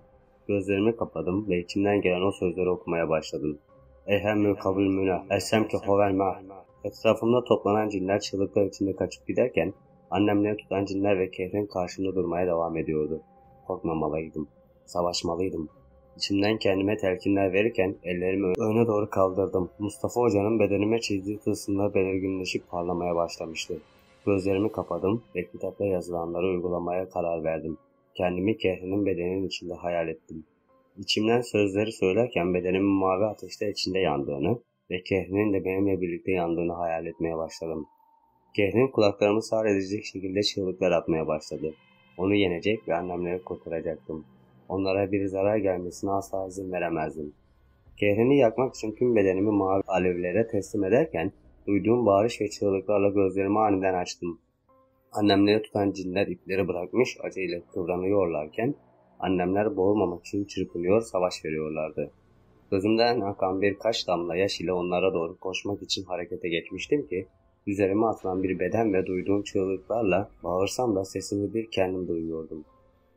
Speaker 1: Gözlerimi kapadım ve içimden gelen o sözleri okumaya başladım. Ehemmü kabul müne, essemke hovermah. Etrafımda toplanan cinler çığlıklar içinde kaçıp giderken annemleri tutan cinler ve Kehrin karşımda durmaya devam ediyordu. Korkmamalıydım. Savaşmalıydım. İçimden kendime telkinler verirken ellerimi öne doğru kaldırdım. Mustafa Hoca'nın bedenime çizdiği tılsımlar belirginleşip parlamaya başlamıştı. Gözlerimi kapadım ve kitapta yazılanları uygulamaya karar verdim. Kendimi Kehrin'in bedeninin içinde hayal ettim. İçimden sözleri söylerken bedenimin mavi ateşler içinde yandığını ve Kehrin'in de benimle birlikte yandığını hayal etmeye başladım. Kehrin kulaklarımı sağır edecek şekilde çığlıklar atmaya başladı. Onu yenecek ve annemleri kurtaracaktım. Onlara bir zarar gelmesine asla izin veremezdim. Kehrini yakmak için tüm bedenimi mavi alevlere teslim ederken duyduğum bağırış ve çığlıklarla gözlerimi aniden açtım. Annemleri tutan cinler ipleri bırakmış acıyla kıvranıyorlarken annemler boğulmamak için çırpınıyor, savaş veriyorlardı. Gözümden akan birkaç damla yaş ile onlara doğru koşmak için harekete geçmiştim ki üzerime atılan bir beden ve duyduğum çığlıklarla bağırsam da sesimi bir kendim duyuyordum.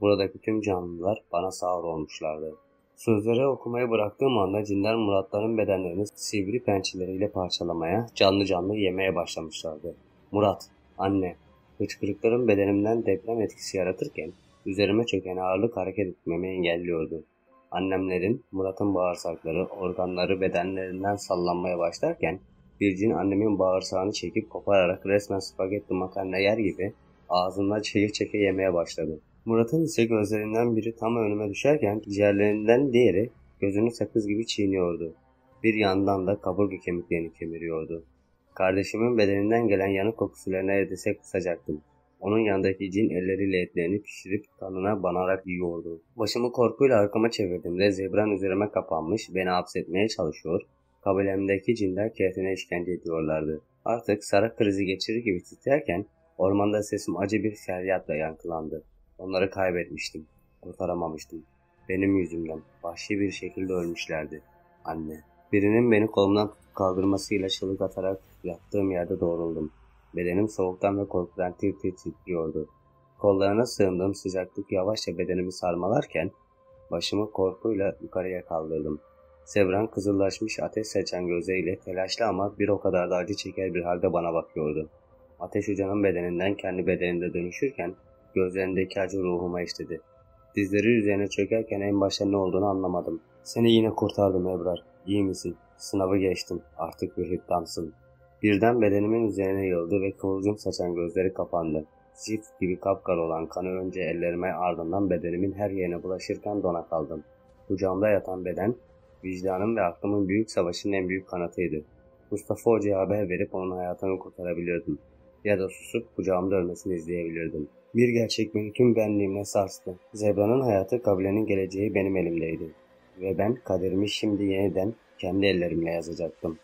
Speaker 1: Buradaki tüm canlılar bana sağır olmuşlardı. Sözleri okumayı bıraktığım anda cinler Muratların bedenlerini sivri pençeleriyle parçalamaya, canlı canlı yemeye başlamışlardı. Murat, anne, hıçkırıklarım bedenimden deprem etkisi yaratırken üzerime çöken ağırlık hareket etmemi engelliyordu. Annemlerin, Murat'ın bağırsakları, organları bedenlerinden sallanmaya başlarken bir cin annemin bağırsağını çekip kopararak resmen spagetti makarna yer gibi ağzından çeke çeke yemeye başladı. Murat'ın ise gözlerinden biri tam önüme düşerken ciğerlerinden diğeri gözünü sakız gibi çiğniyordu. Bir yandan da kaburga kemiklerini kemiriyordu. Kardeşimin bedeninden gelen yanık kokusuyla neredeyse kusacaktım. Onun yanındaki cin elleriyle etlerini pişirip kanına banarak yiyordu. Başımı korkuyla arkama çevirdiğimde zebran üzerime kapanmış, beni hapsetmeye çalışıyor. Kabilemdeki cinler Kehrin'e işkence ediyorlardı. Artık sarak krizi geçirir gibi titrerken ormanda sesim acı bir feryatla yankılandı. Onları kaybetmiştim. Kurtaramamıştım. Benim yüzümden vahşi bir şekilde ölmüşlerdi. Anne. Birinin beni kolumdan tutup kaldırmasıyla çığlık atarak yattığım yerde doğruldum. Bedenim soğuktan ve korkudan tir tir titriyordu. Kollarına sığındığım sıcaklık yavaşça bedenimi sarmalarken başımı korkuyla yukarıya kaldırdım. Sevran kızıllaşmış ateş saçan gözleriyle telaşlı ama bir o kadar da acı çeker bir halde bana bakıyordu. Ateş Hoca'nın bedeninden kendi bedeninde dönüşürken gözlerindeki acı ruhuma işledi. Dizleri üzerine çökerken en başta ne olduğunu anlamadım. Seni yine kurtardım Ebrar. İyi misin? Sınavı geçtim. Artık bir hüddamsın. Birden bedenimin üzerine yığıldı ve kıvılcım saçan gözleri kapandı. Zift gibi kapkara olan kanı önce ellerime ardından bedenimin her yerine bulaşırken dona kaldım. Kucağımda yatan beden, vicdanım ve aklımın büyük savaşının en büyük kanıtıydı. Mustafa Hoca'ya haber verip onun hayatını kurtarabilirdim. Ya da susup kucağımda ölmesini izleyebilirdim. Bir gerçek beni tüm benliğimle sarstı. Zebra'nın hayatı, kabilenin geleceği benim elimdeydi. Ve ben kaderimi şimdi yeniden kendi ellerimle yazacaktım.